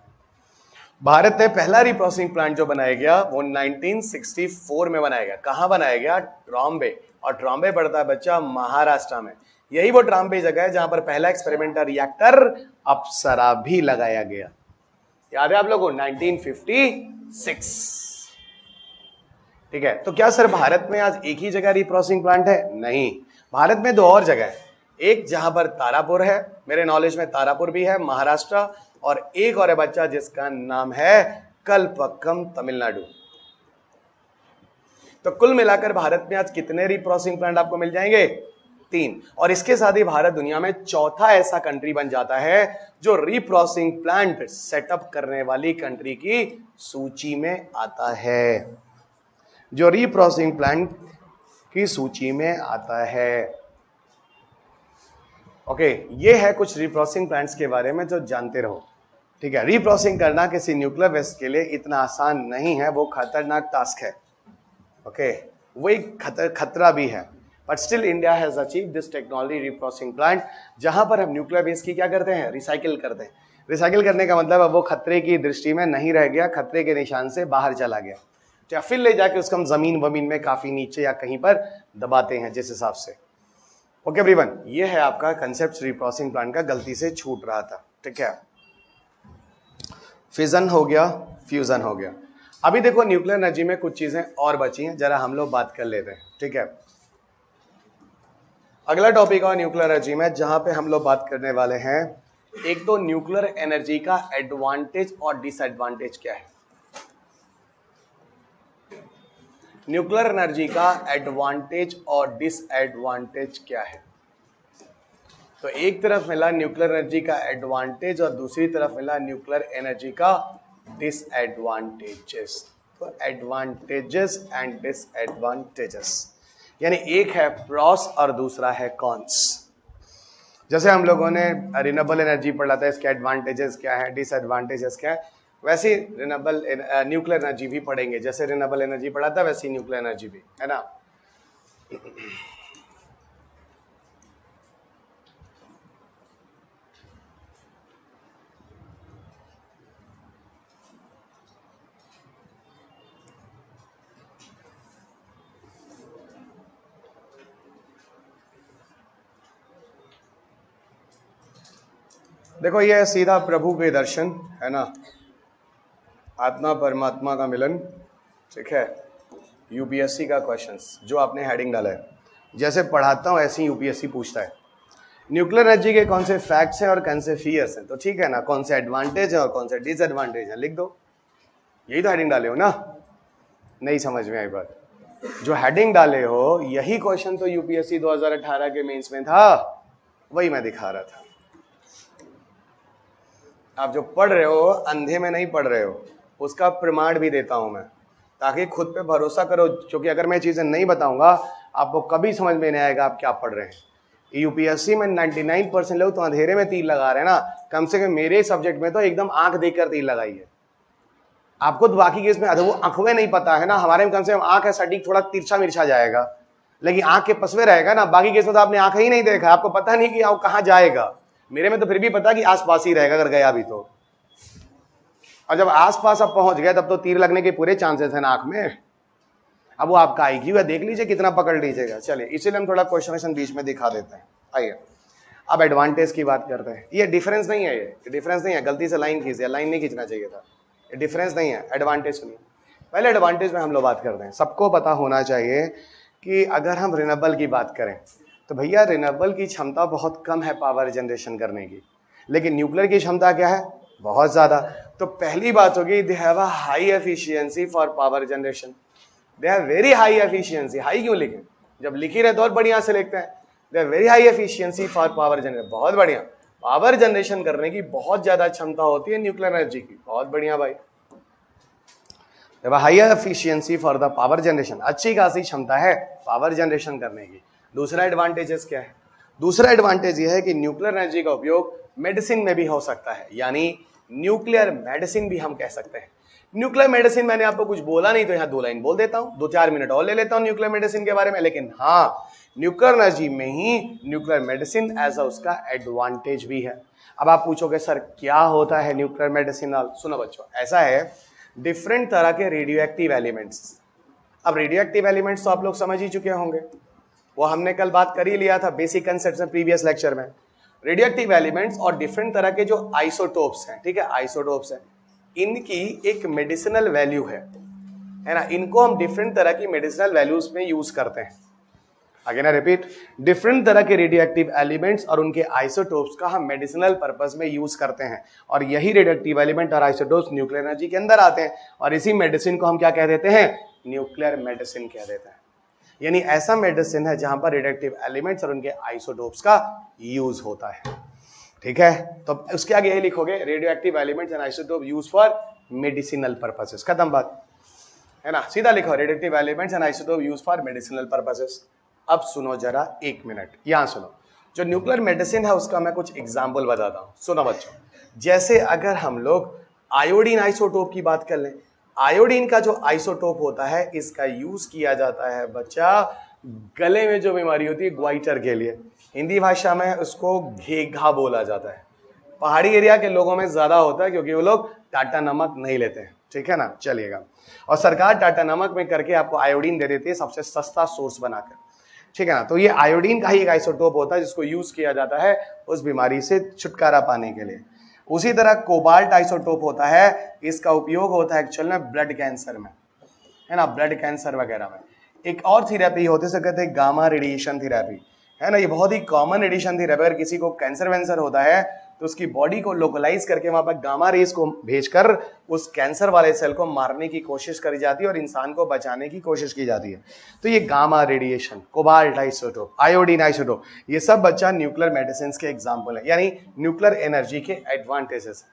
भारत में पहला रिप्रोसेसिंग प्लांट जो बनाया गया वो 1964 में बनाया गया। कहां बनाया गया? ट्रॉम्बे। और ट्रॉम्बे पड़ता है बच्चा महाराष्ट्र में। यही वो ट्रॉम्बे जगह है जहां पर पहला एक्सपेरिमेंटल रिएक्टर अप्सरा भी लगाया गया। याद है आप लोगों को? 1956। ठीक है। तो क्या सर भारत में आज एक ही जगह रिप्रोसेसिंग प्लांट है? नहीं, भारत में 2 और जगह है। एक जहां पर तारापुर है, मेरे नॉलेज में तारापुर भी है, महाराष्ट्र, और एक और है बच्चा जिसका नाम है कलपक्कम, तमिलनाडु। तो कुल मिलाकर भारत में आज कितने रिप्रोसेसिंग प्लांट आपको मिल जाएंगे? 3। और इसके साथ ही भारत दुनिया में चौथा ऐसा कंट्री बन जाता है जो रीप्रोसेसिंग प्लांट सेटअप करने वाली कंट्री की सूची में आता है, जो रीप्रोसेसिंग प्लांट की सूची में आता है। ओके, ये है कुछ रीप्रोसेसिंग प्लांट्स के बारे में जो जानते रहो। ठीक है, रीप्रोसेसिंग करना किसी न्यूक्लियर वेस्ट के लिए इतना आसान नहीं है, वो खतरनाक टास्क है। ओके, वो एक खतरा भी है, but still India has achieve this technology reprocessing plant, जहां पर हम न्यूक्लियर वेस्ट की क्या करते हैं, रिसाइकिल करते हैं। रिसाइकिल करने का मतलब अब वो खतरे की दृष्टि में नहीं रह गया, खतरे के निशान से बाहर चला गया, या फिर ले जाके उसको हम जमीन वमीन में काफी नीचे या कहीं पर दबाते हैं जिस हिसाब से। ओके एवरीवन, ये है आपका कंसेप्ट रीप्रोसेसिंग प्लांट का, गलती से छूट रहा था। ठीक है, फिजन हो गया, फ्यूजन हो गया। अभी देखो न्यूक्लियर एनर्जी में कुछ चीजें और बची हैं, जरा हम लोग बात कर लेते हैं। ठीक है, अगला टॉपिक और न्यूक्लियर एनर्जी में जहां पे हम लोग बात करने वाले हैं, एक तो न्यूक्लियर एनर्जी का एडवांटेज और डिसएडवांटेज क्या है। न्यूक्लियर एनर्जी का एडवांटेज और डिसएडवांटेज क्या है। तो एक तरफ मिला न्यूक्लियर एनर्जी का एडवांटेज और दूसरी तरफ मिला न्यूक्लियर एनर्जी का डिसएडवांटेजेस। तो एडवांटेजेस एंड डिसएडवांटेजेस, यानी एक है प्रॉस और दूसरा है कॉन्स। जैसे हम लोगों ने रिन्यूएबल एनर्जी पढ़ा था, इसके एडवांटेजेस क्या है, डिसएडवांटेजेस क्या है, वैसे रिन्यूएबल न्यूक्लियर एनर्जी भी पढ़ेंगे। जैसे रिन्यूएबल एनर्जी पढ़ा था वैसे न्यूक्लियर एनर्जी भी, है ना। देखो ये सीधा प्रभु के दर्शन, है ना, आत्मा परमात्मा का मिलन। ठीक है, यूपीएससी का क्वेश्चंस जो आपने हेडिंग डाला है, जैसे पढ़ाता हूँ ऐसे ही यूपीएससी पूछता है। न्यूक्लियर एनर्जी के कौन से फैक्ट्स हैं और कौन से फियर्स हैं, तो ठीक है ना, कौन से एडवांटेज है और कौन से डिसएडवांटेज है, लिख दो। यही तो हेडिंग डाले हो ना, नहीं समझ में आई बात। जो हेडिंग डाले हो यही क्वेश्चन तो यूपीएससी 2018 के मेंस में था, वही मैं दिखा रहा था। आप जो पढ़ रहे हो अंधे में नहीं पढ़ रहे हो, उसका प्रमाण भी देता हूं मैं, ताकि खुद पे भरोसा करो। क्योंकि अगर मैं चीजें नहीं बताऊंगा आपको कभी समझ में नहीं आएगा आप क्या पढ़ रहे हैं। यूपीएससी में 99% लोग तो अंधेरे में तीर लगा रहे हैं ना, कम से कम मेरे सब्जेक्ट में तो एकदम आंख देखकर तीर लगाई है। आपको तो बाकी केस में वो आंखें नहीं पता है ना, हमारे में कम से कम आंख है सटीक, थोड़ा तिरछा मिर्छा जाएगा, लेकिन आंख के पसवे रहेगा ना। बाकी केस में तो आपने आंख ही नहीं देखा, आपको पता नहीं कि आप कहाँ जाएगा। मेरे में तो फिर भी पता कि आसपास ही रहेगा अगर गया भी तो, और जब आसपास आप पहुंच गए तब तो तीर लगने के पूरे चांसेस हैं नाक में। अब वो आपका आईक्यू है, देख लीजिए कितना पकड़ लीजिएगा। चलिए, इसीलिए हम थोड़ा क्वेश्चन बीच में दिखा देते हैं। आइए अब एडवांटेज की बात करते हैं। ये डिफरेंस नहीं है, ये डिफरेंस नहीं है, गलती से लाइन खींच दिया, लाइन नहीं खींचना चाहिए था। ये डिफरेंस नहीं है, एडवांटेज सुनिए। पहले एडवांटेज में हम लोग बात करते हैं। सबको पता होना चाहिए कि अगर हम रिन्यूएबल की बात करें तो भैया रिन्यूएबल की क्षमता बहुत कम है पावर जनरेशन करने की, लेकिन न्यूक्लियर की क्षमता क्या है, बहुत ज्यादा। तो पहली बात होगी they have a high efficiency for power generation. They have very high efficiency. High क्यों लिखें, जब लिखी रहे तो और बढ़िया से लिखते हैं। They have very high efficiency for power generation, बहुत बढ़िया। पावर जनरेशन करने की बहुत ज्यादा क्षमता होती है न्यूक्लियर एनर्जी की, बहुत बढ़िया भाई। High efficiency for the power generation, अच्छी खासी क्षमता है पावर जनरेशन करने की। दूसरा एडवांटेजेस क्या है, दूसरा एडवांटेज यह है कि न्यूक्लियर एनर्जी का उपयोग मेडिसिन में भी हो सकता है, यानी न्यूक्लियर मेडिसिन भी हम कह सकते हैं। न्यूक्लियर मेडिसिन मैंने आपको कुछ बोला नहीं तो यहाँ 2 लाइन बोल देता हूँ, 2-4 मिनट और ले लेता हूँ न्यूक्लियर मेडिसिन के बारे में। लेकिन हाँ, न्यूक्लियर एनर्जी में ही न्यूक्लियर मेडिसिन एज उसका एडवांटेज भी है। अब आप पूछोगे सर क्या होता है न्यूक्लियर मेडिसिन? सुनो बच्चों, ऐसा है, डिफरेंट तरह के रेडियो एक्टिव एलिमेंट्स। अब रेडियो एक्टिव एलिमेंट्स तो आप लोग समझ ही चुके होंगे, वो हमने कल बात कर ही लिया था बेसिक कंसेप्ट में प्रीवियस लेक्चर में। रेडियो एक्टिव एलिमेंट्स और डिफरेंट तरह के जो आइसोटोप्स हैं, ठीक है, आइसोटोप्स हैं, इनकी एक मेडिसिनल वैल्यू है ना। इनको हम डिफरेंट तरह की मेडिसिनल वैल्यूज में यूज करते हैं। अगेन आई रिपीट, डिफरेंट तरह के रेडियो एक्टिव एलिमेंट्स और उनके आइसोटोप्स का हम मेडिसिनल पर्पस में यूज करते हैं, और यही रेडियो एक्टिव एलिमेंट और आइसोटोप्स न्यूक्लियर एनर्जी के अंदर आते हैं, और इसी मेडिसिन को हम क्या कह देते हैं? न्यूक्लियर मेडिसिन कह देते हैं। यानी ऐसा मेडिसिन है जहां पर रेडियोएक्टिव एलिमेंट्स और उनके आइसोटोप्स का यूज होता है। ठीक है, तो उसके आगे यही लिखोगे, radioactive elements and isotope use for medicinal purposes. खत्म बात है ना, सीधा लिखो radioactive elements and isotope use for medicinal purposes. अब सुनो जरा 1 मिनट, यहां सुनो। जो न्यूक्लियर मेडिसिन है उसका मैं कुछ एग्जाम्पल बताता हूं, सुनो बच्चों। जैसे अगर हम लोग आयोडीन आइसोटोप की बात कर लें, आयोडीन का जो आइसोटोप होता है इसका यूज किया जाता है बच्चा गले में जो बीमारी होती है ग्वाइटर के लिए, हिंदी भाषा में उसको घेघा बोला जाता है। पहाड़ी एरिया के लोगों में ज्यादा होता है क्योंकि वो लोग टाटा नमक नहीं लेते हैं, ठीक है ना, चलिएगा। और सरकार टाटा नमक में करके आपको आयोडीन दे देती है सबसे सस्ता सोर्स बनाकर, ठीक है ना। तो ये आयोडीन का ही एक आइसोटोप होता है जिसको यूज किया जाता है उस बीमारी से छुटकारा पाने के लिए। उसी तरह कोबाल्ट आइसोटोप होता है, इसका उपयोग होता है एक्चुअल में ब्लड कैंसर में, है ना, ब्लड कैंसर वगैरह में। एक और थेरेपी होती है कहते हैं गामा रेडिएशन थेरेपी, है ना, ये बहुत ही कॉमन रेडिएशन थेरेपी। अगर किसी को कैंसर वैंसर होता है तो उसकी बॉडी को लोकलाइज करके वहां पर गामा रेस को भेजकर उस कैंसर वाले सेल को मारने की कोशिश करी जाती है और इंसान को बचाने की कोशिश की जाती है। तो ये gamma radiation, cobalt isotope, iodine isotope, ये सब बच्चा न्यूक्लियर मेडिसिन के एग्जाम्पल है, यानी न्यूक्लियर एनर्जी के एडवांटेजेस।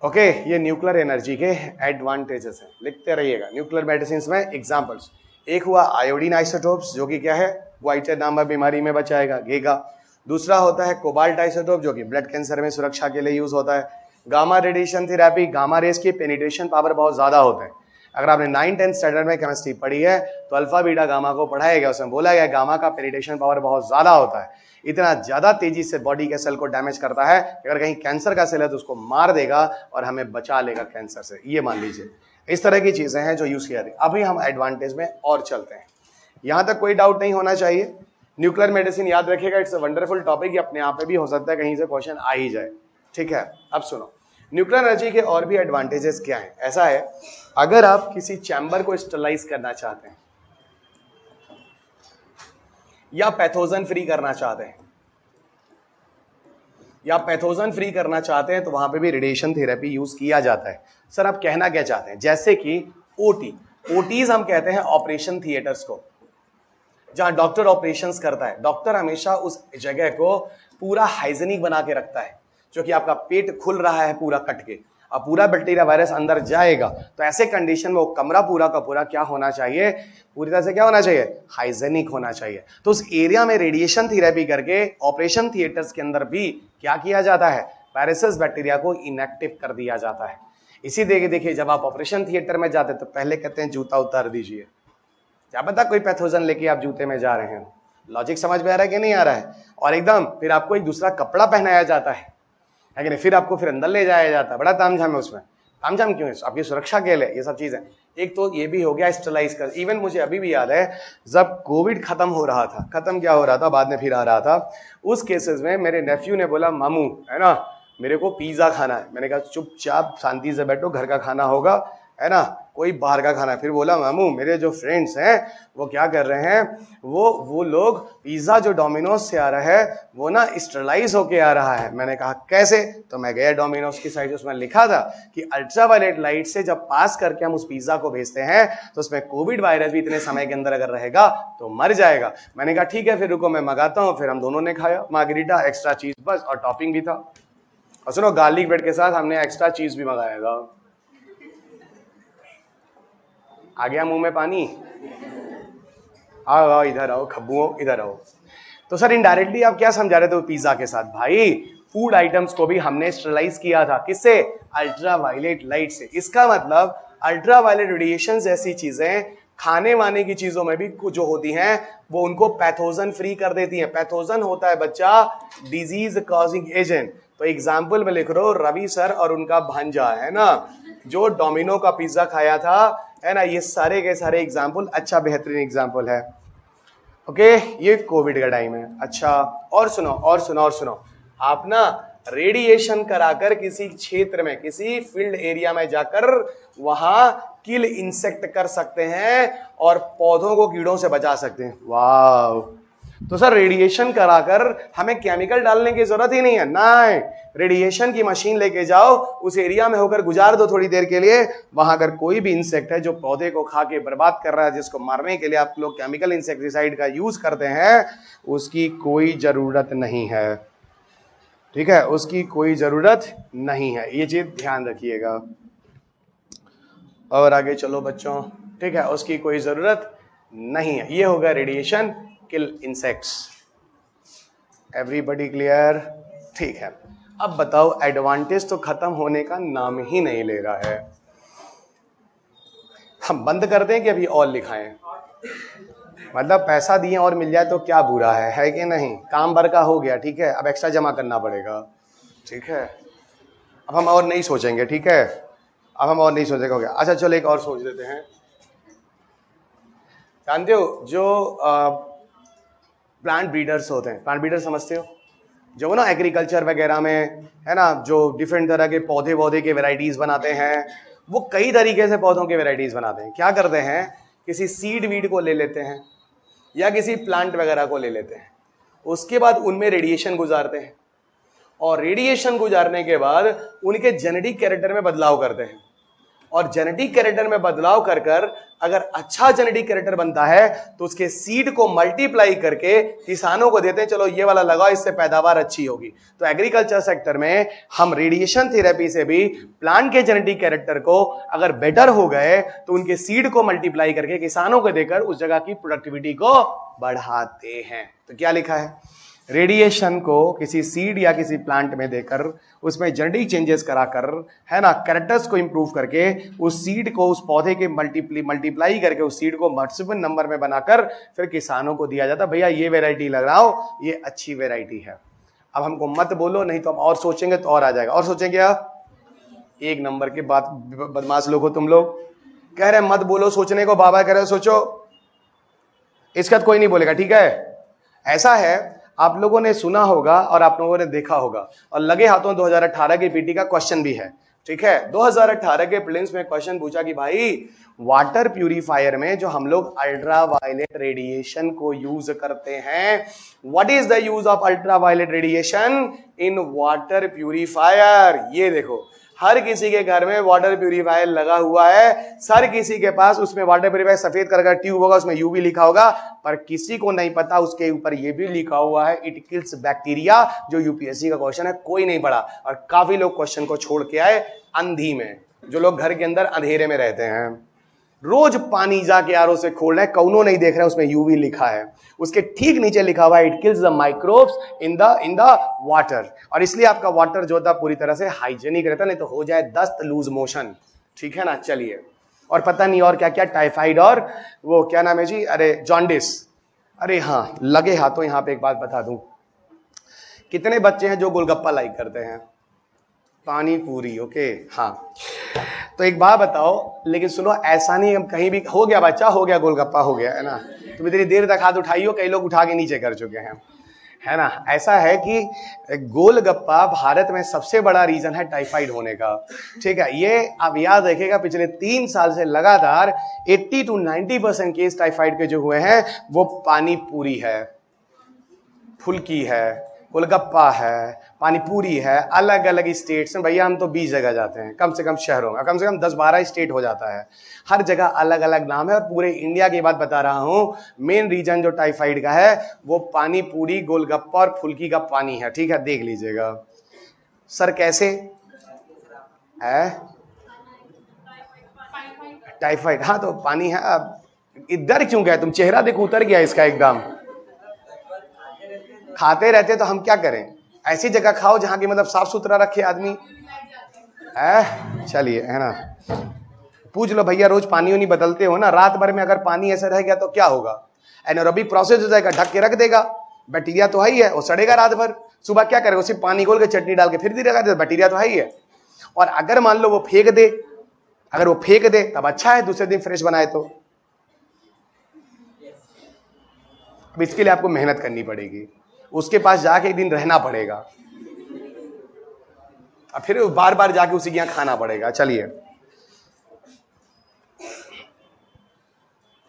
ओके, ये न्यूक्लियर एनर्जी के एडवांटेजेस हैं, लिखते रहिएगा न्यूक्लियर मेडिसिन में एग्जाम्पल्स। एक हुआ आयोडीन आइसोटोप्स जो कि क्या है, ग्वाइटर नामक बीमारी में बचाएगा, घेघा। दूसरा होता है कोबाल्ट आइसोटोप जो कि ब्लड कैंसर में सुरक्षा के लिए यूज होता है। Gamma radiation therapy, gamma rays की पेनिट्रेशन पावर बहुत ज्यादा होता है। अगर आपने 9-10 स्टैंडर्ड में केमिस्ट्री पढ़ी है तो अल्फा बीटा गामा को पढ़ाया गया, उसमें बोला गया गामा का पेनिट्रेशन पावर बहुत ज्यादा होता है, इतना ज्यादा तेजी से बॉडी के सेल को डैमेज करता है, अगर कहीं कैंसर का सेल है तो उसको मार देगा और हमें बचा लेगा कैंसर से, ये मान लीजिए। इस तरह की चीजें हैं जो यूज किया जाती है। अभी हम एडवांटेज में और चलते हैं, यहां तक कोई डाउट नहीं होना चाहिए। न्यूक्लियर मेडिसिन याद रखिएगा, इट्स अ वंडरफुल टॉपिक, अपने आप में भी हो सकता है कहीं से क्वेश्चन आ ही जाए, ठीक है। अब सुनो, न्यूक्लियर एनर्जी के और भी एडवांटेजेस क्या हैं। ऐसा है, अगर आप किसी चैम्बर को स्टरलाइज करना चाहते हैं या पैथोजन फ्री करना चाहते हैं, तो वहां पे भी रेडिएशन थेरेपी यूज किया जाता है। सर आप कहना क्या चाहते हैं, जैसे कि ओटीज हम कहते हैं ऑपरेशन थिएटर्स को, जहां डॉक्टर ऑपरेशंस करता है। डॉक्टर हमेशा उस जगह को पूरा हाइजीनिक बना के रखता है, जो कि आपका पेट खुल रहा है पूरा कट के, अब पूरा बैक्टीरिया वायरस अंदर जाएगा, तो ऐसे कंडीशन में वो कमरा पूरा का पूरा क्या होना चाहिए, पूरी तरह से क्या होना चाहिए, हाइजीनिक होना चाहिए। तो उस एरिया में रेडिएशन थेरेपी करके ऑपरेशन थिएटर्स के अंदर भी क्या किया जाता है, वायरसेस बैक्टीरिया को इनएक्टिव कर दिया जाता है। इसी देखिए जब आप ऑपरेशन थिएटर में जाते तो पहले कहते हैं जूता उतार दीजिए, क्या पता कोई पैथोजन लेके आप जूते में जा रहे हैं, लॉजिक समझ में आ रहा है कि नहीं आ रहा है। और एकदम फिर आपको एक दूसरा कपड़ा पहनाया जाता है कि नहीं, फिर आपको फिर अंदर ले जाया जाता है, बड़ा तामझाम है उसमें। तामझाम क्यों है, आपकी सुरक्षा के लिए ये सब चीजें। एक तो ये भी हो गया स्टरलाइज कर। इवन मुझे अभी भी याद है जब कोविड खत्म हो रहा था, खत्म क्या हो रहा था बाद में फिर आ रहा था, उस केसेस में मेरे नेफ्यू ने बोला मामू है ना मेरे को पिज्जा खाना है। मैंने कहा चुपचाप शांति से बैठो, घर का खाना होगा, है ना, कोई बाहर का खाना है। फिर बोला मामू मेरे जो फ्रेंड्स हैं वो क्या कर रहे हैं, वो लोग पिज्जा जो डोमिनोज से आ रहा है वो ना स्टरलाइज होके आ रहा है। मैंने कहा कैसे, तो मैं गया डोमिनोज की साइट, उसमें लिखा था कि अल्ट्रावायलेट लाइट से जब पास करके हम उस पिज्जा को भेजते हैं तो उसमें कोविड वायरस भी इतने समय के अंदर अगर रहेगा तो मर जाएगा। मैंने कहा ठीक है फिर रुको मैं मंगाता हूँ। फिर हम दोनों ने खाया मार्गरीटा, एक्स्ट्रा चीज बस, और टॉपिंग भी था। और सुनो गार्लिक ब्रेड के साथ हमने एक्स्ट्रा चीज भी मंगाया था। आ गया मुंह में पानी, आओ इधर आओ खब्बुओं इधर आओ। तो सर इनडायरेक्टली आप क्या समझा रहे थे पिज्जा के साथ, भाई फूड आइटम्स को भी हमने स्टरलाइज किया था, किससे, अल्ट्रावायलेट लाइट से। इसका मतलब अल्ट्रावायलेट रेडिएशन जैसी चीजें खाने वाने की चीजों में भी जो होती हैं वो उनको पैथोजन फ्री कर देती हैं। पैथोजन होता है बच्चा डिजीज कॉजिंग एजेंट। तो एग्जाम्पल में लिख रहा हूं रवि सर और उनका भांजा है ना जो डोमिनो का पिज्जा खाया था, है ना, ये सारे के सारे एग्जाम्पल अच्छा बेहतरीन एग्जाम्पल है। ओके, ये कोविड का टाइम है। अच्छा और सुनो, आप ना रेडिएशन कराकर किसी क्षेत्र में, किसी फील्ड एरिया में जाकर वहां किल इंसेक्ट कर सकते हैं और पौधों को कीड़ों से बचा सकते हैं। वाह, तो सर रेडिएशन कराकर हमें केमिकल डालने की जरूरत ही नहीं है। नहीं, रेडिएशन की मशीन लेके जाओ, उस एरिया में होकर गुजार दो थोड़ी देर के लिए। वहां अगर कोई भी इंसेक्ट है जो पौधे को खा के बर्बाद कर रहा है, जिसको मारने के लिए आप लोग केमिकल इंसेक्टिसाइड का यूज करते हैं, उसकी कोई जरूरत नहीं है। ठीक है, उसकी कोई जरूरत नहीं है, ये चीज ध्यान रखिएगा। और आगे चलो बच्चों, ठीक है, उसकी कोई जरूरत नहीं है। ये होगा रेडिएशन किल इंसेक्ट्स। Everybody clear? ठीक है, अब बताओ, एडवांटेज तो खत्म होने का नाम ही नहीं ले रहा है। हम बंद कर दें कि अभी और लिखाएं? मतलब पैसा दिए और मिल जाए तो क्या बुरा है कि नहीं? काम भर का हो गया, ठीक है, अब एक्स्ट्रा जमा करना पड़ेगा। ठीक है, अब हम और नहीं सोचेंगे। ठीक है, अब हम और नहीं सोचेंगे, हो गया। अच्छा चलो एक और सोच लेते हैं। जानते हो जो प्लांट ब्रीडर्स होते हैं, प्लांट ब्रीडर समझते हो? जो ना एग्रीकल्चर वगैरह में है ना, जो डिफरेंट तरह के पौधे के वैरायटीज बनाते हैं, वो कई तरीके से पौधों के वैरायटीज बनाते हैं। क्या करते हैं, किसी सीड वीड को ले लेते हैं या किसी प्लांट वगैरह को ले लेते हैं, उसके बाद उनमें रेडिएशन गुजारते हैं, और रेडिएशन गुजारने के बाद उनके जेनेटिक कैरेक्टर में बदलाव करते हैं, और जेनेटिक कैरेक्टर में बदलाव कर कर अगर अच्छा जेनेटिक कैरेक्टर बनता है तो उसके सीड को मल्टीप्लाई करके किसानों को देते हैं, चलो ये वाला लगाओ, इससे पैदावार अच्छी होगी। तो एग्रीकल्चर सेक्टर में हम रेडिएशन थेरेपी से भी प्लांट के जेनेटिक कैरेक्टर को अगर बेटर हो गए तो उनके सीड को मल्टीप्लाई करके किसानों को देकर उस जगह की प्रोडक्टिविटी को बढ़ाते हैं। तो क्या लिखा है, रेडिएशन को किसी सीड या किसी प्लांट में देकर उसमें जेनेटिक चेंजेस कराकर, है ना, कैरेक्टर्स को इंप्रूव करके उस सीड को, उस पौधे के मल्टीप्लाई करके उस सीड को मैक्सिमम नंबर में बनाकर फिर किसानों को दिया जाता। भैया ये वैरायटी लगाओ, ये अच्छी वैरायटी है। अब हमको मत बोलो, नहीं तो हम और सोचेंगे तो और आ जाएगा। और सोचेंगे आप, एक नंबर के बात बदमाश लोग हो तुम लोग। कह रहे मत बोलो सोचने को, बाबा कह रहे सोचो, इसका कोई नहीं बोलेगा। ठीक है, ऐसा है, आप लोगों ने सुना होगा और आप लोगों ने देखा होगा, और लगे हाथों 2018 के पीटी का क्वेश्चन भी है। ठीक है, 2018 के प्रीलिम्स में क्वेश्चन पूछा कि भाई वाटर प्यूरिफायर में जो हम लोग अल्ट्रावायलेट रेडिएशन को यूज करते हैं, what is the use of ultraviolet radiation in water purifier. ये देखो, हर किसी के घर में वाटर प्यूरिफायर लगा हुआ है, सर किसी के पास उसमें वाटर प्यूरिफायर सफेद कलर ट्यूब होगा, उसमें यूवी लिखा होगा, पर किसी को नहीं पता उसके ऊपर यह भी लिखा हुआ है इट किल्स बैक्टीरिया। जो यूपीएससी का क्वेश्चन है, कोई नहीं पढ़ा, और काफी लोग क्वेश्चन को छोड़ के आए अंधी में, जो लोग घर के अंदर अंधेरे में रहते हैं। रोज पानी जाके आरओ से खोल रहे हैं, कौनो नहीं देख रहे हैं उसमें यूवी लिखा है, उसके ठीक नीचे लिखा हुआ है it kills the microbes in the water. और इसलिए आपका वाटर जो था पूरी तरह से हाइजेनिक रहता, नहीं तो हो जाए दस्त, लूज मोशन। ठीक है ना, चलिए। और पता नहीं और क्या क्या, टाइफाइड और वो क्या नाम है जी, अरे जॉन्डिस। अरे हाँ, लगे हाथों यहां पे एक बात बता दूं, कितने बच्चे हैं जो गोलगप्पा लाइक करते हैं? पानी पूरी, ओके, हाँ। तो एक बात बताओ, लेकिन सुनो, ऐसा नहीं हम कहीं भी हो गया बच्चा, हो गया गोलगप्पा, हो गया है ना, तुम इतनी देर तक हाथ उठाइयो, कई लोग उठा के नीचे कर चुके हैं, है ना। ऐसा है कि गोलगप्पा भारत में सबसे बड़ा रीजन है टाइफाइड होने का। ठीक है, ये आप याद रखिएगा, पिछले 3 साल से लगातार 80 to 90% केस टाइफाइड के जो हुए हैं वो पानी पूरी है, फुल्की है, गोलगप्पा है, पानी पूरी है। अलग अलग स्टेट्स में, भैया हम तो 20 जगह जाते हैं, कम से कम शहरों में कम से कम 10-12 स्टेट हो जाता है, हर जगह अलग अलग नाम है। और पूरे इंडिया की बात बता रहा हूं, मेन रीजन जो टाइफाइड का है वो पानी पूरी, गोलगप्पा और फुल्की का पानी है। ठीक है, देख लीजिएगा। सर कैसे है टाइफाइड? हाँ तो पानी है। अब इधर क्यों गए तुम? चेहरा देखो उतर गया इसका एकदम। खाते रहते तो हम क्या करें, ऐसी जगह खाओ जहां की मतलब साफ सुथरा रखे आदमी है। चलिए, है ना, पूछ लो भैया, रोज पानी नहीं बदलते हो ना, रात भर में अगर पानी ऐसा रह गया तो क्या होगा? एनारोबिक प्रोसेस हो जाएगा, ढक के रख देगा, बैक्टीरिया तो है ही है, वो सड़ेगा रात भर। सुबह क्या करेगा, सिर्फ पानी घोल के चटनी डाल के फिर धीरे लगा दे, बैक्टीरिया तो है ही है। और अगर मान लो वो फेंक दे, अगर वो फेंक दे तब अच्छा है, दूसरे दिन फ्रेश बनाए तो। अब इसके लिए आपको मेहनत करनी पड़ेगी, उसके पास जाके एक दिन रहना पड़ेगा, और फिर बार बार जाके उसी के यहां खाना पड़ेगा। चलिए,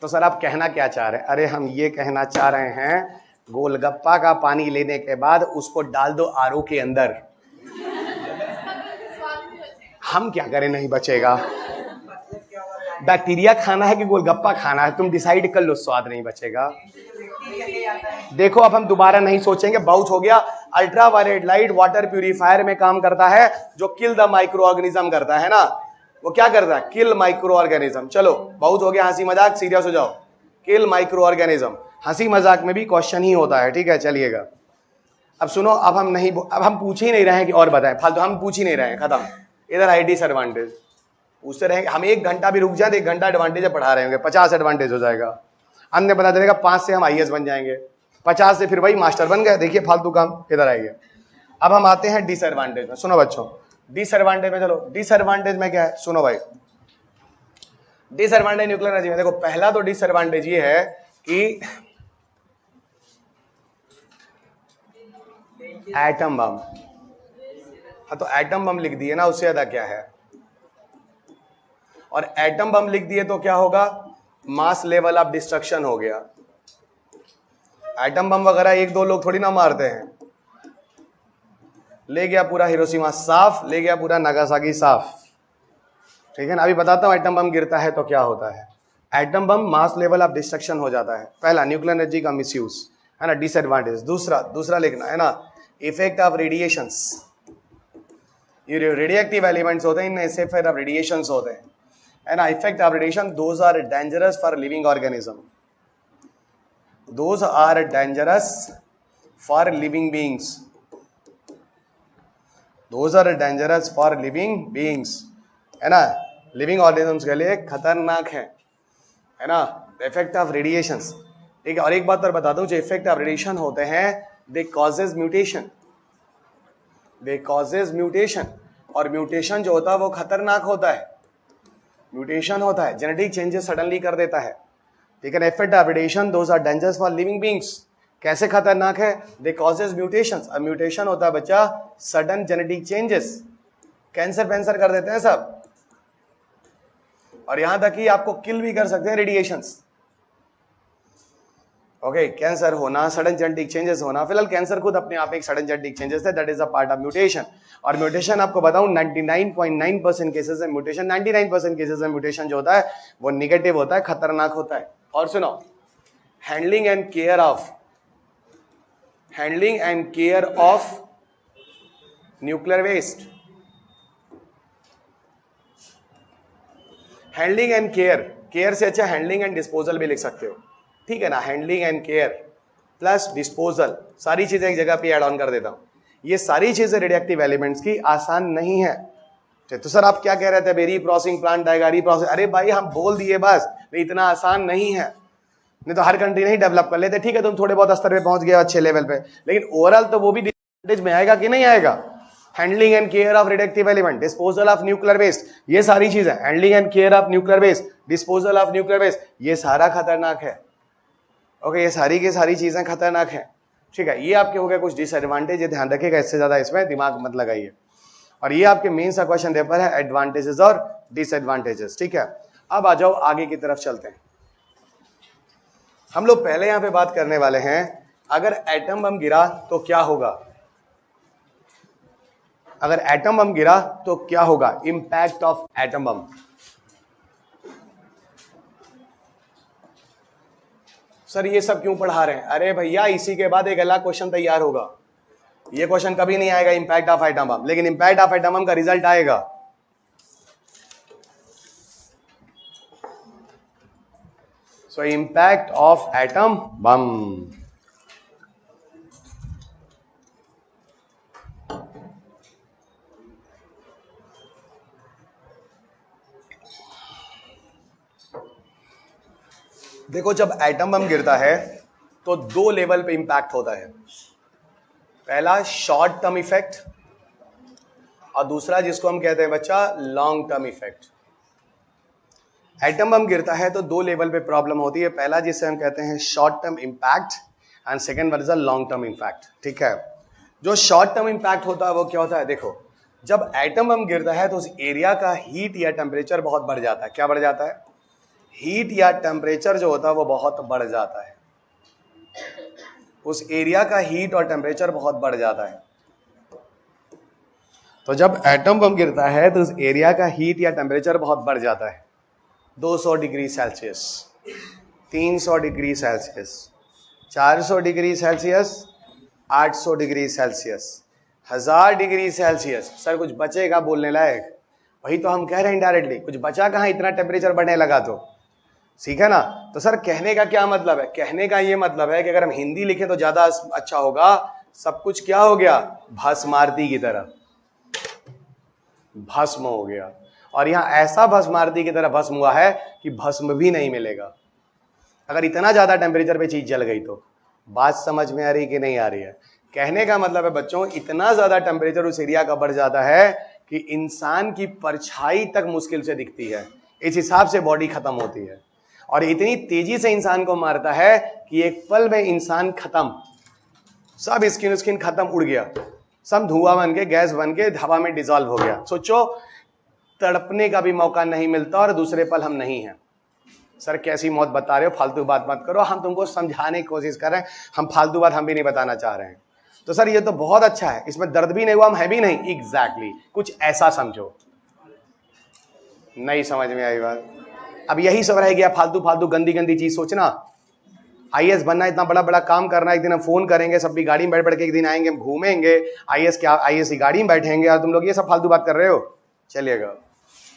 तो सर आप कहना क्या चाह रहे हैं? अरे हम ये कहना चाह रहे हैं गोलगप्पा का पानी लेने के बाद उसको डाल दो आरओ के अंदर, हम क्या करें, नहीं बचेगा। बैक्टीरिया खाना है कि गोलगप्पा खाना है, तुम डिसाइड कर लो, स्वाद नहीं बचेगा। देखो अब हम दोबारा नहीं सोचेंगे, बहुत हो गया। अल्ट्रावायलेट लाइट वाटर प्यूरिफायर में काम करता है, जो किल द माइक्रो ऑर्गेनिज्म करता है ना, वो क्या करता है, किल माइक्रो ऑर्गेनिज्म। चलो बहुत हो गया हंसी मजाक, सीरियस हो जाओ। किल माइक्रो ऑर्गेनिज्म, हंसी मजाक में भी क्वेश्चन ही होता है, ठीक है। चलिएगा अब सुनो, अब हम पूछ ही नहीं रहे हैं कि और बताएं, फालतू हम पूछ ही नहीं रहे हैं, खत्म। इधर है डिसएडवांटेज, पूछते रहेंगे। हम 1 घंटा भी रुक जाए तो 1 घंटा एडवांटेज पढ़ा रहे होंगे, 50 एडवांटेज हो जाएगा। अन्य पता चलेगा 5 से हम आईएएस बन जाएंगे, 50 से फिर वही मास्टर बन गए। देखिए फालतू काम, इधर आइए। अब हम आते हैं डिसएडवांटेज में। सुनो बच्चों, डिसएडवांटेज में, चलो डिसएडवांटेज में क्या है, सुनो भाई। डिसएडवांटेज न्यूक्लियर एनर्जी में देखो, पहला तो डिसएडवांटेज ये है कि एटम बम। हाँ तो एटम बम लिख दिए ना, उससे ज्यादा क्या है। और एटम बम लिख दिए तो क्या होगा, मास लेवल ऑफ डिस्ट्रक्शन हो गया। एटम बम वगैरह 1-2 लोग थोड़ी ना मारते हैं, ले गया पूरा हिरोशिमा साफ, ले गया पूरा नागासाकी साफ, ठीक है ना। अभी बताता हूं एटम बम गिरता है तो क्या होता है। Atom bomb mass level of destruction हो जाता है, पहला न्यूक्लियर एनर्जी का मिसयूज है ना, डिसएडवांटेज। दूसरा लिखना है ना, इफेक्ट ऑफ रेडिएशंस। ये रेडिएक्टिव एलिमेंट्स होते हैं, इनमें इफेक्ट ऑफ रेडिएशंस होते हैं, है ना। Effect of radiation, those are dangerous for living organism, those are dangerous for living beings, those are dangerous for living beings, है ना। लिविंग ऑर्गेनिजम्स के लिए खतरनाक है ना। इफेक्ट ऑफ रेडिएशंस, ठीक है। और एक बात और बता दूं, जो इफेक्ट ऑफ रेडिएशन होते हैं, दे कॉजेज म्यूटेशन, दे कॉजेज म्यूटेशन। और म्यूटेशन जो होता है वो खतरनाक होता है, म्यूटेशन होता है, जेनेटिक चेंजेस सडनली कर देता है, ठीक है। Effect of radiation, those are dangerous for living beings. कैसे खतरनाक है, दे कॉजेज म्यूटेशंस। अब म्यूटेशन होता है बच्चा सडन जेनेटिक चेंजेस, कैंसर वैंसर कर देते हैं सब, और यहां तक कि आपको किल भी कर सकते हैं रेडिएशंस। ओके, कैंसर होना, सडन जेनेटिक चेंजेस होना। फिलहाल कैंसर खुद अपने आप में एक सडन जेनेटिक चेंजेस है, that is a part of mutation. और म्यूटेशन आपको बताऊं 99.9% केसेस में म्यूटेशन, 99% केसेस में म्यूटेशन जो होता है वो निगेटिव होता है, खतरनाक होता है। और सुनो, handling and care of nuclear waste. Handling and care से अच्छा हैंडलिंग एंड डिस्पोजल भी लिख सकते हो, ठीक है ना। Handling and care plus disposal, सारी चीजें एक जगह पे ऐड ऑन कर देता हूं। ये सारी चीजें रेडिएक्टिव एलिमेंट्स की आसान नहीं है। तो सर आप क्या कह रहे थे, री प्रोसेसिंग प्लांट आएगा, री प्रोसेस, अरे भाई हम बोल दिए बस, इतना आसान नहीं है। नहीं तो हर कंट्री नहीं डेवलप कर लेते, ठीक है तुम थोड़े बहुत स्तर पे पहुंच गए अच्छे लेवल पे, लेकिन ओवरऑल तो वो भी डिसएडवांटेज में आएगा कि नहीं आएगा। Handling and care of radioactive element, disposal of nuclear waste, ये सारी चीजें, handling and care of nuclear waste, disposal of nuclear waste, ये सारा खतरनाक है। ओके, ये सारी की सारी चीजें खतरनाक है, ठीक है। ये आपके हो गए कुछ डिसएडवांटेज, ये ध्यान रखिएगा, इससे ज्यादा इसमें दिमाग मत लगाइए। और ये आपके मेन सा क्वेश्चन पेपर है, एडवांटेजेस और डिसएडवांटेजेस, ठीक है। अब आ जाओ आगे की तरफ चलते हैं। हम लोग पहले यहां पे बात करने वाले हैं, अगर एटम बम गिरा तो क्या होगा। अगर एटम बम गिरा तो क्या होगा, impact of atom bomb. Sir ये सब क्यों पढ़ा रहे हैं, अरे भैया इसी के बाद एक अलग क्वेश्चन तैयार होगा। ये क्वेश्चन कभी नहीं आएगा इंपैक्ट ऑफ एटम बम, लेकिन इंपैक्ट ऑफ एटम बम का रिजल्ट आएगा। सो इंपैक्ट ऑफ एटम बम, देखो जब एटम बम गिरता है तो 2 लेवल पे इंपैक्ट होता है। पहला शॉर्ट टर्म इफेक्ट, और दूसरा जिसको हम कहते हैं बच्चा long term effect. Atom bomb गिरता है तो 2 लेवल पे प्रॉब्लम होती है, पहला जिसे हम कहते हैं short term impact and second one is a long term impact, ठीक है। जो शॉर्ट टर्म इंपैक्ट होता है वो क्या होता है, देखो जब एटम बम गिरता है तो उस एरिया का हीट या टेम्परेचर बहुत बढ़ जाता है। क्या बढ़ जाता है, हीट या टेम्परेचर जो होता है वो बहुत बढ़ जाता है। उस एरिया का हीट और टेम्परेचर बहुत बढ़ जाता है। तो जब एटम बम गिरता है तो उस एरिया का हीट या टेम्परेचर बहुत बढ़ जाता है। 200 degree Celsius, 300 degree Celsius, 400 degree Celsius, 800 degree Celsius, 1000 degree Celsius. Sir कुछ बचेगा बोलने लायक? वही तो हम कह रहे हैं इनडायरेक्टली, कुछ बचा कहाँ इतना टेम्परेचर बढ़ने लगा तो। ठीक है ना? तो सर कहने का क्या मतलब है? कहने का ये मतलब है कि अगर हम हिंदी लिखें तो ज्यादा अच्छा होगा। सब कुछ क्या हो गया? भस्मारती की तरह भस्म हो गया। और यहां ऐसा भस्मारती की तरह भस्म हुआ है कि भस्म भी नहीं मिलेगा अगर इतना ज्यादा टेम्परेचर पे चीज जल गई तो। बात समझ में आ रही कि नहीं आ रही है? कहने का मतलब है बच्चों, इतना ज्यादा टेम्परेचर उस एरिया का बढ़ जाता है कि इंसान की परछाई तक मुश्किल से दिखती है। इस हिसाब से बॉडी खत्म होती है और इतनी तेजी से इंसान को मारता है कि एक पल में इंसान खत्म, सब स्किन खत्म, उड़ गया, सब धुआं बन के, गैस बन के हवा में डिसॉल्व हो गया। सोचो, तड़पने का भी मौका नहीं मिलता और दूसरे पल हम नहीं हैं। सर कैसी मौत बता रहे हो, फालतू बात मत करो, हम तुमको समझाने की कोशिश कर रहे हैं, हम फालतू बात हम भी नहीं बताना चाह रहे हैं। तो सर ये तो बहुत अच्छा है, इसमें दर्द भी नहीं हुआ, हम है भी नहीं। एग्जैक्टली कुछ ऐसा समझो। नहीं समझ में आई बात? अब यही सब रह गया, फालतू फालतू गंदी गंदी चीज सोचना। आईएएस बनना, इतना बड़ा बड़ा काम करना, एक दिन हम फोन करेंगे, सब भी गाड़ी में बैठ बैठ के एक दिन आएंगे, हम घूमेंगे, आईएएस की गाड़ी में बैठेंगे और तुम लोग ये सब फालतू बात कर रहे हो। चलिएगा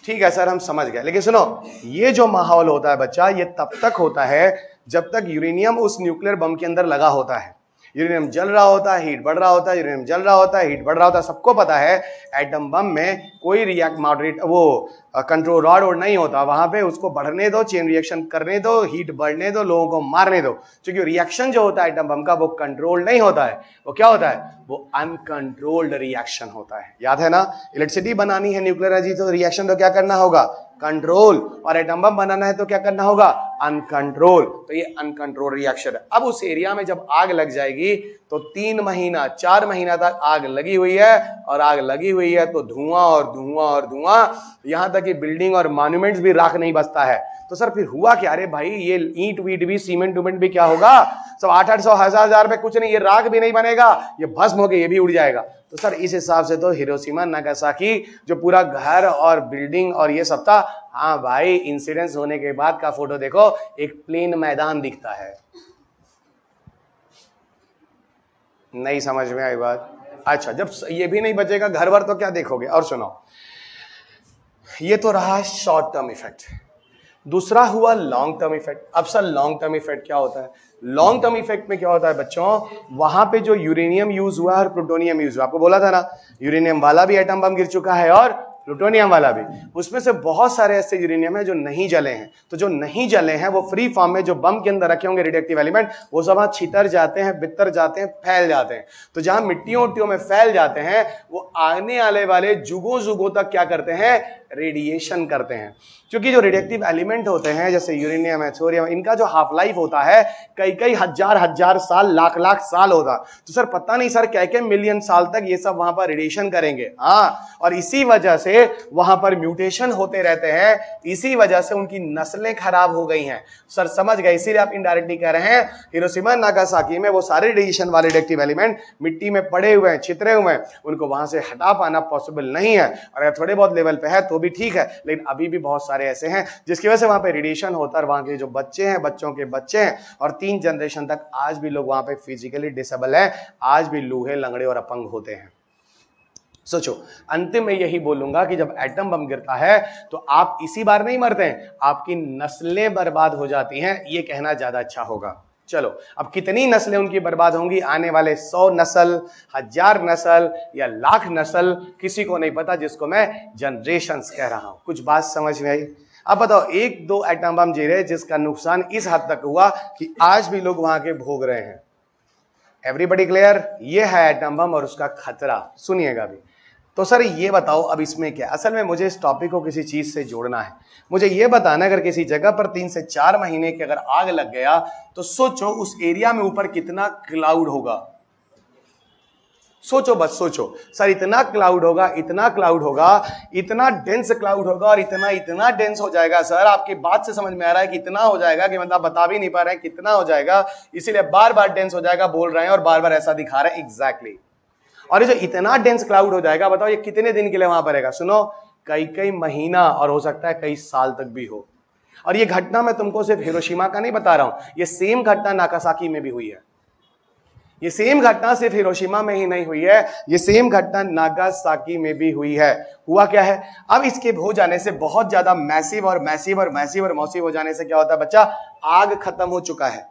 ठीक है सर, हम समझ गए। लेकिन सुनो, ये जो माहौल होता है बच्चा, ये तब तक होता है जब तक यूरेनियम उस न्यूक्लियर बम के अंदर लगा होता है। यूरेनियम जल रहा होता है, हीट बढ़ रहा होता है, यूरेनियम जल रहा होता है, हीट बढ़ रहा होता है। सबको पता है एटम बम में कोई रिएक्ट मॉडरेट वो कंट्रोल रॉड और नहीं होता, वहां पे उसको बढ़ने दो, चेन रिएक्शन करने दो, हीट बढ़ने दो, लोगों को मारने दो। क्योंकि रिएक्शन जो होता है एटम बम का, वो कंट्रोल नहीं होता है। वो क्या होता है? वो अनकंट्रोल्ड रिएक्शन होता है। याद है ना? इलेक्ट्रिसिटी बनानी है, न्यूक्लियर एनर्जी, तो रिएक्शन तो क्या करना होगा? कंट्रोल। और एटम बम बनाना है तो क्या करना होगा? अनकंट्रोल। तो ये अनकंट्रोल रिएक्शन है। अब उस एरिया में जब आग लग जाएगी तो 3 महीना 4 महीना तक आग लगी हुई है, और आग लगी हुई है तो धुआं और धुआं और धुआं, यहां तक कि बिल्डिंग और मॉन्यूमेंट्स भी राख नहीं बचता है। तो सर फिर हुआ क्या? अरे भाई, ये ईंट वीट भी, सीमेंट उमेंट भी क्या होगा? सब 800 1000 पे कुछ नहीं, ये राख भी नहीं बनेगा, ये भस्म होके ये भी उड़ जाएगा। तो सर इस हिसाब से तो हिरोशिमा नागासाकी जो पूरा घर और बिल्डिंग और ये सब था, हाँ भाई, इंसिडेंस होने के बाद का फोटो देखो, एक प्लेन मैदान दिखता है। नहीं समझ में आई बात? अच्छा, जब ये भी नहीं बचेगा घर भर तो क्या देखोगे? और सुनो, ये तो रहा शॉर्ट टर्म इफेक्ट। दूसरा हुआ लॉन्ग टर्म इफेक्ट। अब सर लॉन्ग टर्म इफेक्ट क्या होता है? लॉन्ग टर्म इफेक्ट में क्या होता है बच्चों, वहां पे जो यूरेनियम यूज हुआ और प्लूटोनियम यूज हुआ, आपको बोला था ना, यूरेनियम वाला भी एटम बम गिर चुका है और प्लूटोनियम वाला भी। उसमें से बहुत सारे ऐसे यूरेनियम है जो नहीं जले हैं। तो जो नहीं जले हैं वो फ्री फॉर्म में जो बम के अंदर रखे होंगे रेडिएक्टिव एलिमेंट, वो सब वहां छितर जाते हैं, बितर जाते हैं, फैल जाते हैं। तो जहां मिट्टियों में फैल जाते हैं, वो आने वाले जुगों जुगों तक क्या करते हैं? रेडिएशन करते हैं। क्योंकि जो रेडिएक्टिव एलिमेंट होते हैं जैसे यूरेनियम है, थोरियम, इनका जो हाफ लाइफ होता है कई हजार साल, लाख साल होता। तो सर पता नहीं सर क्या मिलियन साल तक ये सब वहां पर रेडिएशन करेंगे। हाँ, और इसी वजह से वहां पर म्यूटेशन होते रहते हैं, इसी वजह से उनकी नस्लें खराब हो गई हैं। सर समझ गए? इसीलिए आप इनडायरेक्टली कह रहे हैं हिरोशिमा नागासाकी में वो सारे रेडिएशन वाले रेडिएक्टिव एलिमेंट मिट्टी में पड़े हुए हैं, छितरे हुए हैं, उनको वहां से हटा पाना पॉसिबल नहीं है। और अगर थोड़े बहुत लेवल पे है तो भी ठीक है, लेकिन अभी भी बहुत सारे ऐसे हैं जिसकी वजह से वहां पे रेडिएशन होता है। वहां के जो बच्चे हैं, बच्चों के बच्चे हैं, और 3 जनरेशन तक आज भी लोग वहां पे फिजिकली डिसेबल हैं, आज भी लूहे, लंगड़े और अपंग होते हैं। सोचो, अंतिम में यही बोलूंगा कि जब एटम बम गिरता है तो आप इसी बार नहीं मरते हैं, आपकी नस्लें बर्बाद हो जाती हैं, ये कहना ज्यादा अच्छा होगा। चलो, अब कितनी नस्लें उनकी बर्बाद होंगी, आने वाले 100 नस्ल, 1000 नस्ल या लाख नस्ल, किसी को नहीं पता, जिसको मैं जनरेशंस कह रहा हूं। कुछ बात समझ में आई? अब बताओ, 1-2 एटम बम गिरे जिसका नुकसान इस हद तक हुआ कि आज भी लोग वहां के भोग रहे हैं। Everybody clear? ये है एटम बम और उसका खतरा। सुनिएगा भी। तो सर ये बताओ, अब इसमें क्या, असल में मुझे इस टॉपिक को किसी चीज से जोड़ना है। मुझे ये बताना, अगर किसी जगह पर 3 से 4 महीने की अगर आग लग गया तो सोचो उस एरिया में ऊपर कितना क्लाउड होगा। सोचो बस सोचो, सर इतना क्लाउड होगा, इतना क्लाउड होगा, इतना डेंस क्लाउड होगा और इतना इतना डेंस हो जाएगा। सर आपकी बात से समझ में आ रहा है कि इतना हो जाएगा कि मतलब बता भी नहीं पा रहे हैं कितना हो जाएगा, इसीलिए बार बार डेंस हो जाएगा बोल रहे हैं और बार बार ऐसा दिखा रहे हैं। एग्जैक्टली। और ये जो इतना डेंस क्लाउड हो जाएगा, बताओ ये कितने दिन के लिए वहां पर रहेगा? सुनो, कई कई महीना और हो सकता है कई साल तक भी हो। और ये घटना मैं तुमको सिर्फ हिरोशिमा का नहीं बता रहा हूं, ये सेम घटना नागासाकी में भी हुई है। ये सेम घटना सिर्फ हिरोशिमा में ही नहीं हुई है, ये सेम घटना नागासाकी में भी हुई है। हुआ क्या है, अब इसके हो जाने से बहुत ज्यादा मैसिव और मैसिव और मैसिव और मौसिव हो जाने से क्या होता है बच्चा, आग खत्म हो चुका है,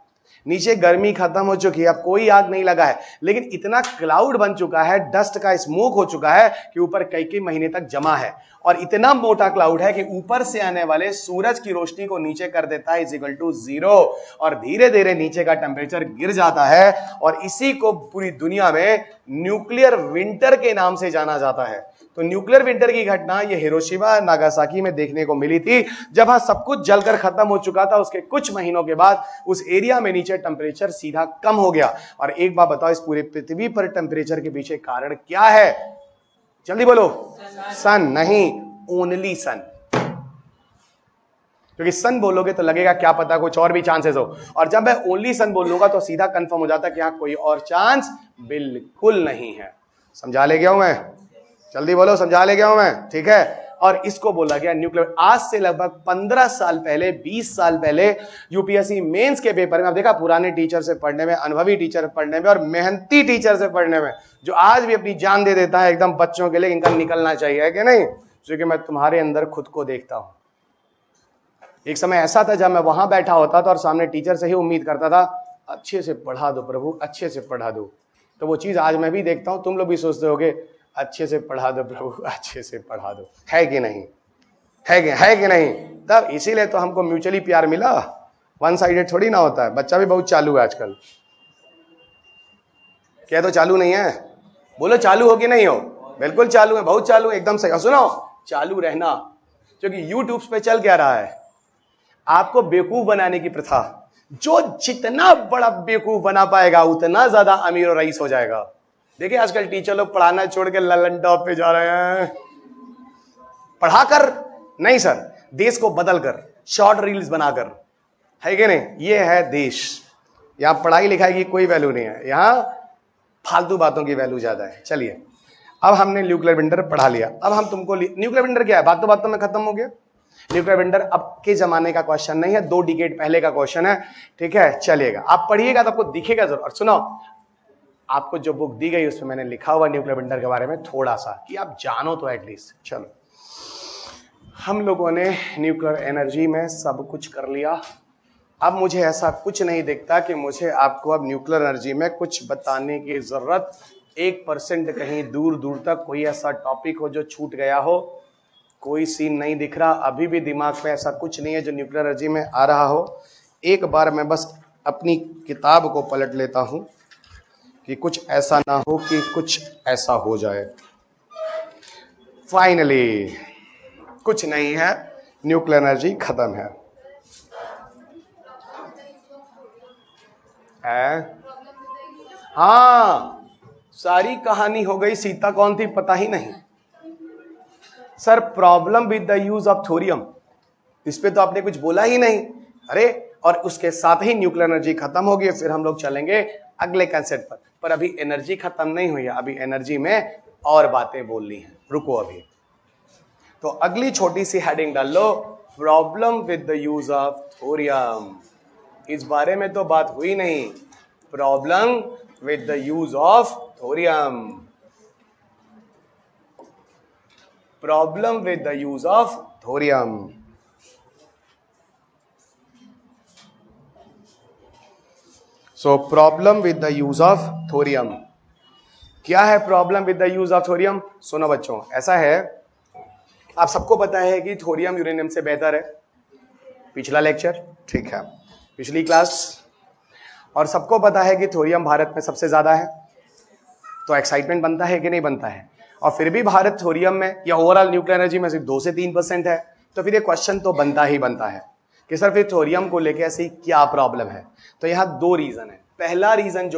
नीचे गर्मी खत्म हो चुकी है, अब कोई आग नहीं लगा है, लेकिन इतना क्लाउड बन चुका है, डस्ट का स्मोक हो चुका है कि ऊपर कई कई महीने तक जमा है। और इतना मोटा क्लाउड है कि ऊपर से आने वाले सूरज की रोशनी को नीचे कर देता है इज इक्वल टू 0 और धीरे धीरे नीचे का टेम्परेचर गिर जाता है। और इसी को पूरी दुनिया में न्यूक्लियर विंटर के नाम से जाना जाता है। तो न्यूक्लियर विंटर की घटना ये हिरोशिमा नागासाकी में देखने को मिली थी, जब हाँ सब कुछ जलकर खत्म हो चुका था। उसके कुछ महीनों के बाद उस एरिया में नीचे टेम्परेचर सीधा कम हो गया। और एक बात बताओ, इस पूरे पृथ्वी पर टेम्परेचर के पीछे कारण क्या है? जल्दी बोलो। सन नहीं, ओनली सन। क्योंकि सन बोलोगे तो लगेगा क्या पता कुछ और भी चांसेस हो, और जब मैं ओनली सन बोलूंगा तो सीधा कंफर्म हो जाता है कि यहां कोई और चांस बिल्कुल नहीं है। समझा ले गया हूं मैं? जल्दी बोलो, समझा ले गया हूं मैं? ठीक है। और इसको बोला गया न्यूक्लियर। आज से लगभग 15 साल पहले, 20 साल पहले यूपीएससी मेंस के पेपर में, आप देखा पुराने टीचर से पढ़ने में, अनुभवी टीचर पढ़ने में और मेहनती टीचर से पढ़ने में, जो आज भी अपनी जान दे देता है एकदम बच्चों के लिए, इनका निकलना चाहिए कि नहीं? क्योंकि मैं तुम्हारे अंदर खुद को देखता हूं। एक समय ऐसा था जब मैं वहां बैठा होता था और सामने टीचर से ही उम्मीद करता था अच्छे से पढ़ा दो प्रभु, अच्छे से पढ़ा दो। तो वो चीज आज मैं भी देखता हूं, तुम लोग भी सोचते होगे अच्छे से पढ़ा दो प्रभु, अच्छे से पढ़ा दो। है कि नहीं? है कि नहीं? तब इसीलिए तो हमको म्यूचुअली प्यार मिला, वन साइडेड थोड़ी ना होता है। बच्चा भी बहुत चालू है आजकल। क्या तो चालू नहीं है? बोलो चालू हो कि नहीं हो? बिल्कुल चालू है, बहुत चालू है, एकदम सही। सुनो, चालू रहना, क्योंकि यूट्यूब पे चल क्या रहा है, आपको बेवकूफ बनाने की प्रथा। जो जितना बड़ा बेवकूफ बना पाएगा उतना ज्यादा अमीर और रईस हो जाएगा। देखिए आजकल टीचर लोग पढ़ाना छोड़ के ललन टॉप पे जा रहे हैं। पढ़ाकर नहीं सर, देश को बदल कर, शॉर्ट रील्स बनाकर, है कि नहीं? ये है देश। यहां पढ़ाई लिखाई की कोई वैल्यू नहीं है, यहां फालतू बातों की वैल्यू ज्यादा है। चलिए, अब हमने न्यूक्लियर विंटर पढ़ा लिया। अब हम तुमको न्यूक्लियर विंटर क्या है, बातों में खत्म हो गया। न्यूक्लियर विंटर अब के जमाने का क्वेश्चन नहीं है, 2 डिकेड पहले का क्वेश्चन है। ठीक है, चलिएगा, आप पढ़िएगा तो आपको दिखेगा जरूर। और सुनो, आपको जो बुक दी गई उसमें मैंने लिखा हुआ न्यूक्लियर विंटर के बारे में थोड़ा सा, कि आप जानो तो एटलीस्ट। चलो, हम लोगों ने न्यूक्लियर एनर्जी में सब कुछ कर लिया। अब मुझे ऐसा कुछ नहीं दिखता कि मुझे आपको अब न्यूक्लियर एनर्जी में कुछ बताने की जरूरत 1% कहीं दूर दूर तक कोई ऐसा टॉपिक हो जो छूट गया हो, कोई सीन नहीं दिख रहा। अभी भी दिमाग में ऐसा कुछ नहीं है जो न्यूक्लियर एनर्जी में आ रहा हो। एक बार मैं बस अपनी किताब को पलट लेता हूं कि कुछ ऐसा ना हो कि कुछ ऐसा हो जाए। फाइनली कुछ नहीं है, न्यूक्लियर एनर्जी खत्म है। हाँ, सारी कहानी हो गई। सीता कौन थी पता ही नहीं। Sir problem with the use of thorium, इस पे तो आपने कुछ बोला ही नहीं। अरे, और उसके साथ ही न्यूक्लियर एनर्जी खत्म होगी। फिर हम लोग चलेंगे अगले कंसेप्ट पर अभी एनर्जी खत्म नहीं हुई है, अभी एनर्जी में और बातें बोलनी है। रुको अभी, तो अगली छोटी सी हेडिंग डाल लो, problem with the use of thorium. इस बारे में तो बात हुई नहीं, problem with the use of thorium, problem with the use of thorium. So problem with the use of thorium, क्या है problem with the use of thorium? सुनो बच्चों, ऐसा है, आप सबको पता है कि थोरियम यूरेनियम से बेहतर है। पिछला लेक्चर, ठीक है, पिछली क्लास। और सबको पता है कि थोरियम भारत में सबसे ज्यादा है। तो एक्साइटमेंट बनता है कि नहीं बनता है? और फिर भी भारत थोरियम में या ओवरऑल न्यूक्लियर एनर्जी में सिर्फ 2 से 3% है। तो फिर ये क्वेश्चन तो बनता ही बनता है कि सर फिर थोरियम को लेके ऐसी क्या प्रॉब्लम है? तो यहाँ 2 रीजन है। पहला रीजन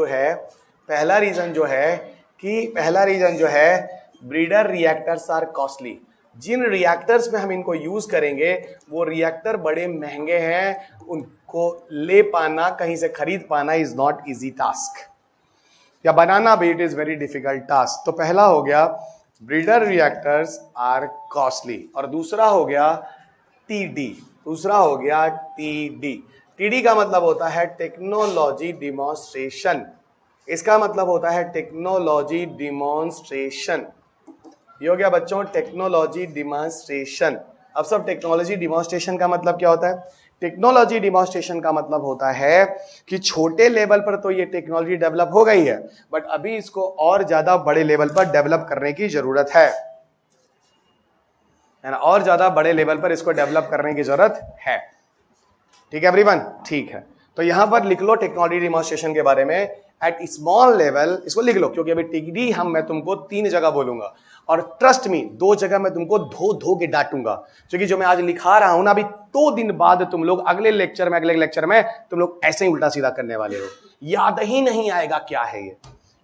जो है कि पहला रीजन जो है ब्रीडर रिएक्टर्स आर कॉस्टली। जिन रिएक्टर्स में हम इनको यूज करेंगे वो रिएक्टर बड़े महंगे हैं, उनको ले पाना, कहीं से खरीद पाना इज नॉट इजी टास्क, या बनाना भी it is very difficult task. तो पहला हो गया ब्रीडर रिएक्टर्स आर कॉस्टली, और दूसरा हो गया टीडी। दूसरा हो गया टीडी। टीडी का मतलब होता है टेक्नोलॉजी डिमॉन्स्ट्रेशन। इसका मतलब होता है टेक्नोलॉजी डिमॉन्स्ट्रेशन। ये हो गया बच्चों टेक्नोलॉजी डिमॉन्स्ट्रेशन। अब सब टेक्नोलॉजी डिमॉन्स्ट्रेशन का मतलब क्या होता है? टेक्नोलॉजी डिमॉन्स्ट्रेशन का मतलब होता है कि छोटे लेवल पर तो ये टेक्नोलॉजी डेवलप हो गई है, बट अभी इसको और ज्यादा बड़े लेवल पर डेवलप करने की जरूरत है ना, और ज्यादा बड़े लेवल पर इसको डेवलप करने की जरूरत है। ठीक है एवरीवन? ठीक है, तो यहां पर लिख लो टेक्नोलॉजी डिमॉन्स्ट्रेशन के बारे में एट स्मॉल लेवल। इसको लिख लो क्योंकि अभी टीडी मैं तुमको 3 जगह बोलूंगा, और ट्रस्ट मी 2 जगह मैं तुमको धो धो के डांटूंगा, क्योंकि जो मैं आज लिखा रहा हूं ना, अभी 2 दिन बाद तुम लोग अगले लेक्चर में तुम लोग ऐसे ही उल्टा सीधा करने वाले हो, याद ही नहीं आएगा क्या है ये।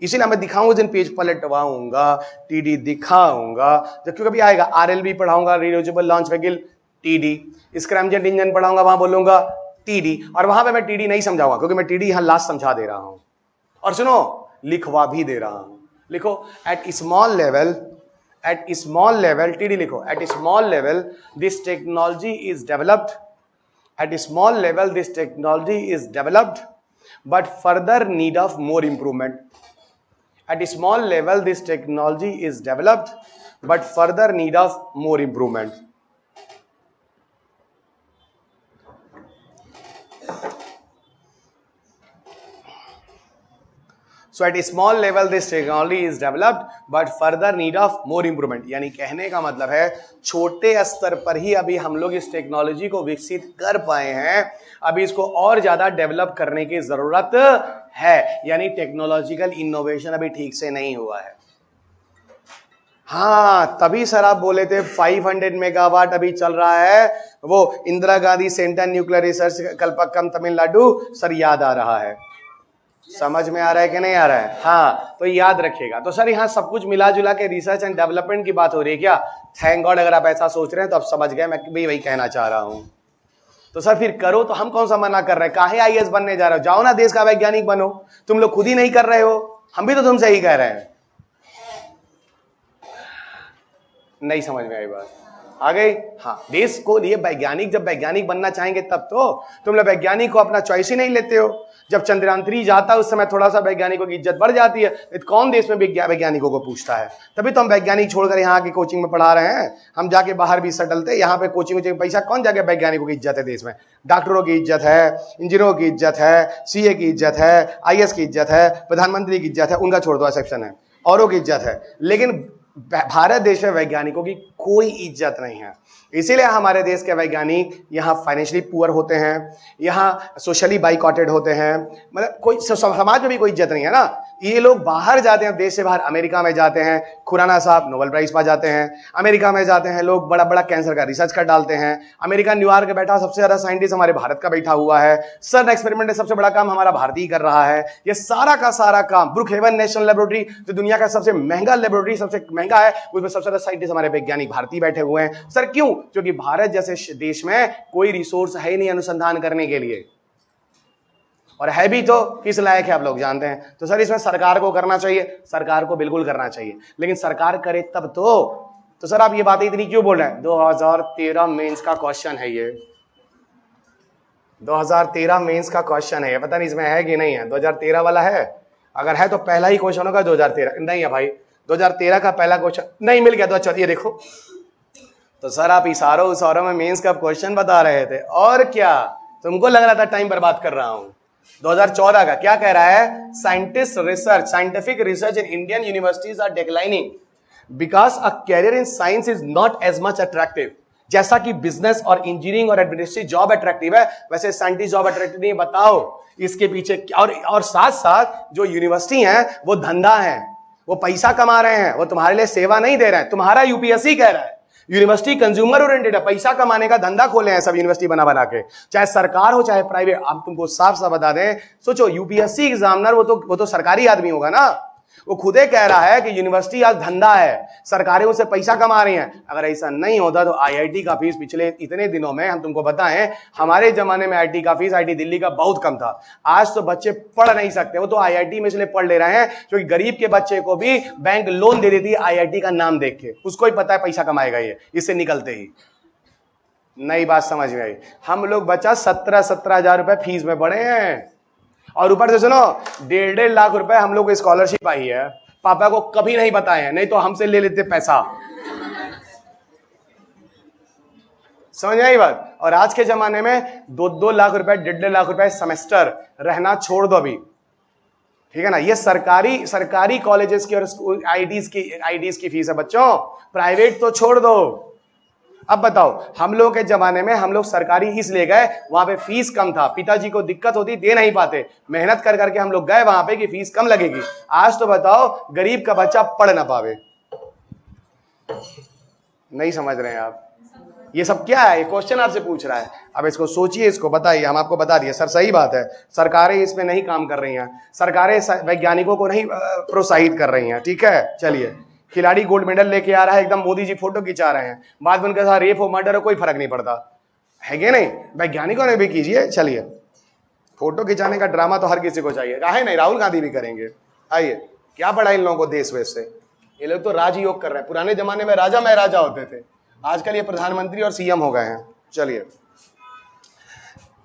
इसीलिए मैं दिखाऊंगा, दिन पेज पलटवाऊंगा, टीडी दिखाऊंगा, जब क्योंकि आएगा आरएलवी पढ़ाऊंगा, reusable launch vehicle, TD, scramjet engine पढ़ाऊंगा, वहां बोलूंगा टीडी, और वहां पे मैं टीडी नहीं समझाऊंगा क्योंकि मैं टीडी यहां लास्ट समझा दे रहा हूं, और सुनो लिखवा भी दे रहा हूं। लिखो एट स्मॉल लेवल टीडी लिखो, at small level this technology is developed, at small level this technology is developed but further need of more improvement. At small level this technology is developed but further need of more improvement. So at a small level this technology is developed but further need of more improvement। यानी कहने का मतलब है छोटे स्तर पर ही अभी हम लोग इस टेक्नोलॉजी को विकसित कर पाए हैं, अभी इसको और ज्यादा डेवलप करने की जरूरत है, यानी टेक्नोलॉजिकल इनोवेशन अभी ठीक से नहीं हुआ है। हाँ, तभी सर आप बोले थे 500 मेगावाट अभी चल रहा है, वो Indira Gandhi centre nuclear research Kalpakkam Tamil Nadu, sir याद आ रहा है। समझ में आ रहा है कि नहीं आ रहा है? हाँ, तो याद रखिएगा। तो सर यहाँ सब कुछ मिला जुला के रिसर्च एंड डेवलपमेंट की बात हो रही है क्या? थैंक गॉड, अगर आप ऐसा सोच रहे हैं तो आप समझ गए, मैं भी वही कहना चाह रहा हूं। तो सर फिर करो, तो हम कौन सा मना कर रहे हैं? काहे आईएएस बनने जा रहे हो? जाओ ना देश का वैज्ञानिक बनो, तुम लोग खुद ही नहीं कर रहे हो, हम भी तो तुमसे ही कह रहे हैं। नहीं समझ में आई बात? आ गई? हाँ, देश को लिए वैज्ञानिक, जब वैज्ञानिक बनना चाहेंगे तब तो। तुम लोग वैज्ञानिक को अपना चॉइस ही नहीं लेते हो। जब चंद्रयान 3 जाता है उस समय थोड़ा सा वैज्ञानिकों की इज्जत बढ़ जाती है, कौन देश में वैज्ञानिकों को पूछता है? तभी तो हम वैज्ञानिक छोड़कर यहाँ की कोचिंग में पढ़ा रहे हैं, हम जाके बाहर भी सेटलते, यहाँ पे कोचिंग पैसा कौन जाके? वैज्ञानिकों की इज्जत है देश में, डॉक्टरों की इज्जत है, इंजीनियरों की इज्जत है, सीए की इज्जत है, आईएएस की इज्जत है, प्रधानमंत्री की इज्जत है, उनका छोड़ दो एक्सेप्शन है, औरों की इज्जत है, लेकिन भारत देश में वैज्ञानिकों की कोई इज्जत नहीं है। इसीलिए हमारे देश के वैज्ञानिक यहाँ फाइनेंशियली पुअर होते हैं, यहाँ सोशली बाइकॉटेड होते हैं, मतलब कोई समाज में भी कोई इज्जत नहीं है ना। ये लोग बाहर जाते हैं, देश से बाहर, अमेरिका में जाते हैं, खुराना साहब नोबेल प्राइज पा जाते हैं, अमेरिका में जाते हैं लोग, बड़ा बड़ा कैंसर का रिसर्च कर डालते हैं। अमेरिका न्यूयॉर्क में बैठा सबसे ज्यादा साइंटिस्ट हमारे भारत का बैठा हुआ है, सर्न एक्सपेरिमेंट में सबसे बड़ा काम हमारा भारतीय कर रहा है। ये सारा का सारा काम, ब्रुकहेवन नेशनल लेबोरेटरी जो दुनिया का सबसे महंगा लेबोरेटरी, सबसे महंगा है, उसमें सबसे ज्यादा साइंटिस्ट हमारे वैज्ञानिक भारतीय बैठे हुए हैं। सर क्यों? क्योंकि भारत जैसे देश में कोई रिसोर्स है नहीं अनुसंधान करने के लिए, और है भी तो किस लायक है आप लोग जानते हैं। तो सर इसमें सरकार को करना चाहिए, सरकार को बिल्कुल करना चाहिए, लेकिन सरकार करे तब तो सर आप ये बातें इतनी क्यों बोल रहे हैं? 2013 मेंस का क्वेश्चन है ये, 2013 मेंस का क्वेश्चन है, पता नहीं इसमें है कि नहीं है। 2013 वाला है, अगर है तो पहला ही क्वेश्चन होगा 2013। नहीं है भाई, 2013 का पहला क्वेश्चन नहीं मिल गया। तो अच्छा ये देखो, तो सर आप इशारों में मेंस का क्वेश्चन बता रहे थे, और क्या तुमको लग रहा था टाइम बर्बाद कर रहा हूं? 2014 का क्या कह रहा है? Scientific research in Indian universities are declining because a career in science is not as much attractive. जैसा कि बिजनेस और इंजीनियरिंग और एडमिनिस्ट्रेटिव जॉब अट्रैक्टिव है, वैसे साइंटिस्ट जॉब अट्रैक्टिव नहीं। बताओ इसके पीछे क्या? और साथ साथ जो यूनिवर्सिटी है वो धंधा है, वो पैसा कमा रहे हैं, वो तुम्हारे लिए सेवा नहीं दे रहे हैं। तुम्हारा यूपीएससी कह रहा है यूनिवर्सिटी कंज्यूमर ओरिएंटेड है, पैसा कमाने का धंधा खोले हैं सब यूनिवर्सिटी बना के, चाहे सरकार हो चाहे प्राइवेट। आप तुमको साफ साफ बता दें, सोचो यूपीएससी एग्जामिनर वो तो सरकारी आदमी होगा ना, वो खुदे कह रहा है कि यूनिवर्सिटी आज धंधा है, सरकारें उससे पैसा कमा रही हैं। अगर ऐसा नहीं होता तो आईआईटी का फीस पिछले इतने दिनों में, हम तुमको बताएं, हमारे जमाने में आईआईटी का फीस, आईआईटी दिल्ली का बहुत कम था। आज तो बच्चे पढ़ नहीं सकते, वो तो आईआईटी में इसलिए पढ़ ले रहे हैं क्योंकि गरीब के बच्चे को भी बैंक लोन दे देती है आईआईटी का नाम देख के, उसको ही पता है पैसा कमाएगा ये इससे निकलते ही। नई बात समझ में आई। हम लोग बच्चा 17 हजार रुपए फीस में पढ़े हैं, और ऊपर से सुनो 1.5 लाख रुपए हम लोग को स्कॉलरशिप आई है। पापा को कभी नहीं बताए हैं, नहीं तो हमसे ले लेते पैसा। समझ आई बात। और आज के जमाने में 2 लाख रुपए 1.5 लाख रुपए सेमेस्टर रहना छोड़ दो अभी, ठीक है ना। ये सरकारी कॉलेजेस की और आईडीज की फीस है बच्चों, प्राइवेट तो छोड़ दो। अब बताओ, हम लोग के जमाने में हम लोग सरकारी इसलिए गए, वहां पे फीस कम था, पिताजी को दिक्कत होती, दे नहीं पाते, मेहनत कर करके हम लोग गए वहां पे कि फीस कम लगेगी। आज तो बताओ गरीब का बच्चा पढ़ ना पावे। नहीं समझ रहे हैं आप? ये सब क्या है? ये क्वेश्चन आपसे पूछ रहा है। अब इसको सोचिए, इसको बताइए। हम आपको बता दिए सर सही बात है, सरकारें इसमें नहीं काम कर रही हैं, सरकारें वैज्ञानिकों को नहीं प्रोत्साहित कर रही हैं, ठीक है। चलिए, खिलाड़ी गोल्ड मेडल लेके आ रहा है, एकदम मोदी जी फोटो खिंचा रहे हैं, बाद में उनके साथ रेप हो मर्डर हो कोई फर्क नहीं पड़ता है कि नहीं। वैज्ञानिकों ने भी कीजिए। चलिए, फोटो खिंचाने का ड्रामा तो हर किसी को चाहिए, काहे नहीं, राहुल गांधी भी करेंगे। आइए, क्या पढ़ा इन लोगों को देश वेश से? ये लोग तो राजयोग कर रहे हैं। पुराने जमाने में राजा महाराजा होते थे, आजकल ये प्रधानमंत्री और सीएम हो गए हैं। चलिए,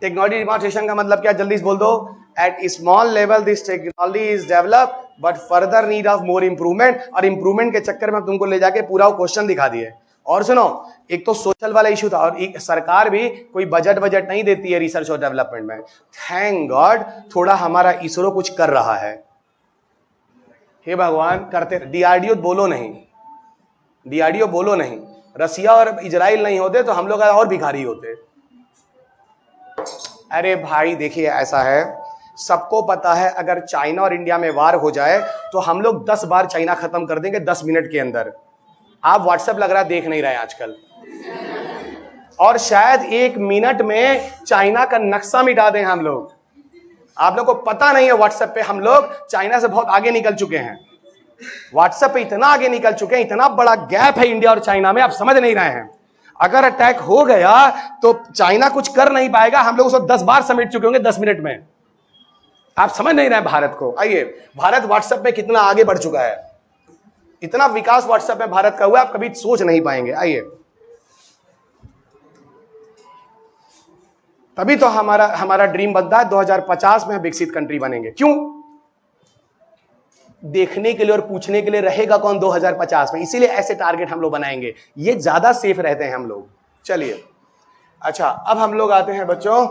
टेक्नोलॉजी डिमॉन्स्ट्रेशन का मतलब क्या, जल्दी से बोल दो। At small level this technology is develop but further need of more improvement. और इंप्रूवमेंट के चक्कर में तुमको ले जाके पूरा क्वेश्चन दिखा दिए। और सुनो, एक तो सोशल वाला इशू था, और एक सरकार भी कोई बजट नहीं देती है रिसर्च और डेवलपमेंट में। थैंक गॉड थोड़ा हमारा इसरो कुछ कर रहा है। हे भगवान, करते। डीआरडीओ बोलो नहीं, डीआरडीओ बोलो नहीं। रसिया और इजराइल नहीं होते तो हम लोग और भिखारी होते। अरे भाई देखिए, ऐसा है, सबको पता है अगर चाइना और इंडिया में वार हो जाए तो हम लोग 10 बार चाइना खत्म कर देंगे 10 मिनट के अंदर। आप व्हाट्सएप लग रहा है देख नहीं रहे आजकल, और शायद 1 मिनट में चाइना का नक्शा मिटा दें हम लोग। आप लोग को पता नहीं है, व्हाट्सएप पे हम लोग चाइना से बहुत आगे निकल चुके हैं। व्हाट्सएप पे इतना आगे निकल चुके हैं, इतना बड़ा गैप है इंडिया और चाइना में, आप समझ नहीं रहे हैं। अगर अटैक हो गया तो चाइना कुछ कर नहीं पाएगा, हम लोग उसको 10 बार समेट चुके होंगे 10 मिनट में। आप समझ नहीं रहे भारत को। आइए, भारत व्हाट्सएप पे कितना आगे बढ़ चुका है, इतना विकास व्हाट्सएप में भारत का हुआ, आप कभी सोच नहीं पाएंगे। आइए, तभी तो हमारा ड्रीम बनता है 2050 में हम विकसित कंट्री बनेंगे। क्यों? देखने के लिए और पूछने के लिए रहेगा कौन 2050 में, इसीलिए ऐसे टारगेट हम लोग बनाएंगे, ये ज्यादा सेफ रहते हैं हम लोग। चलिए, अच्छा, अब हम लोग आते हैं बच्चों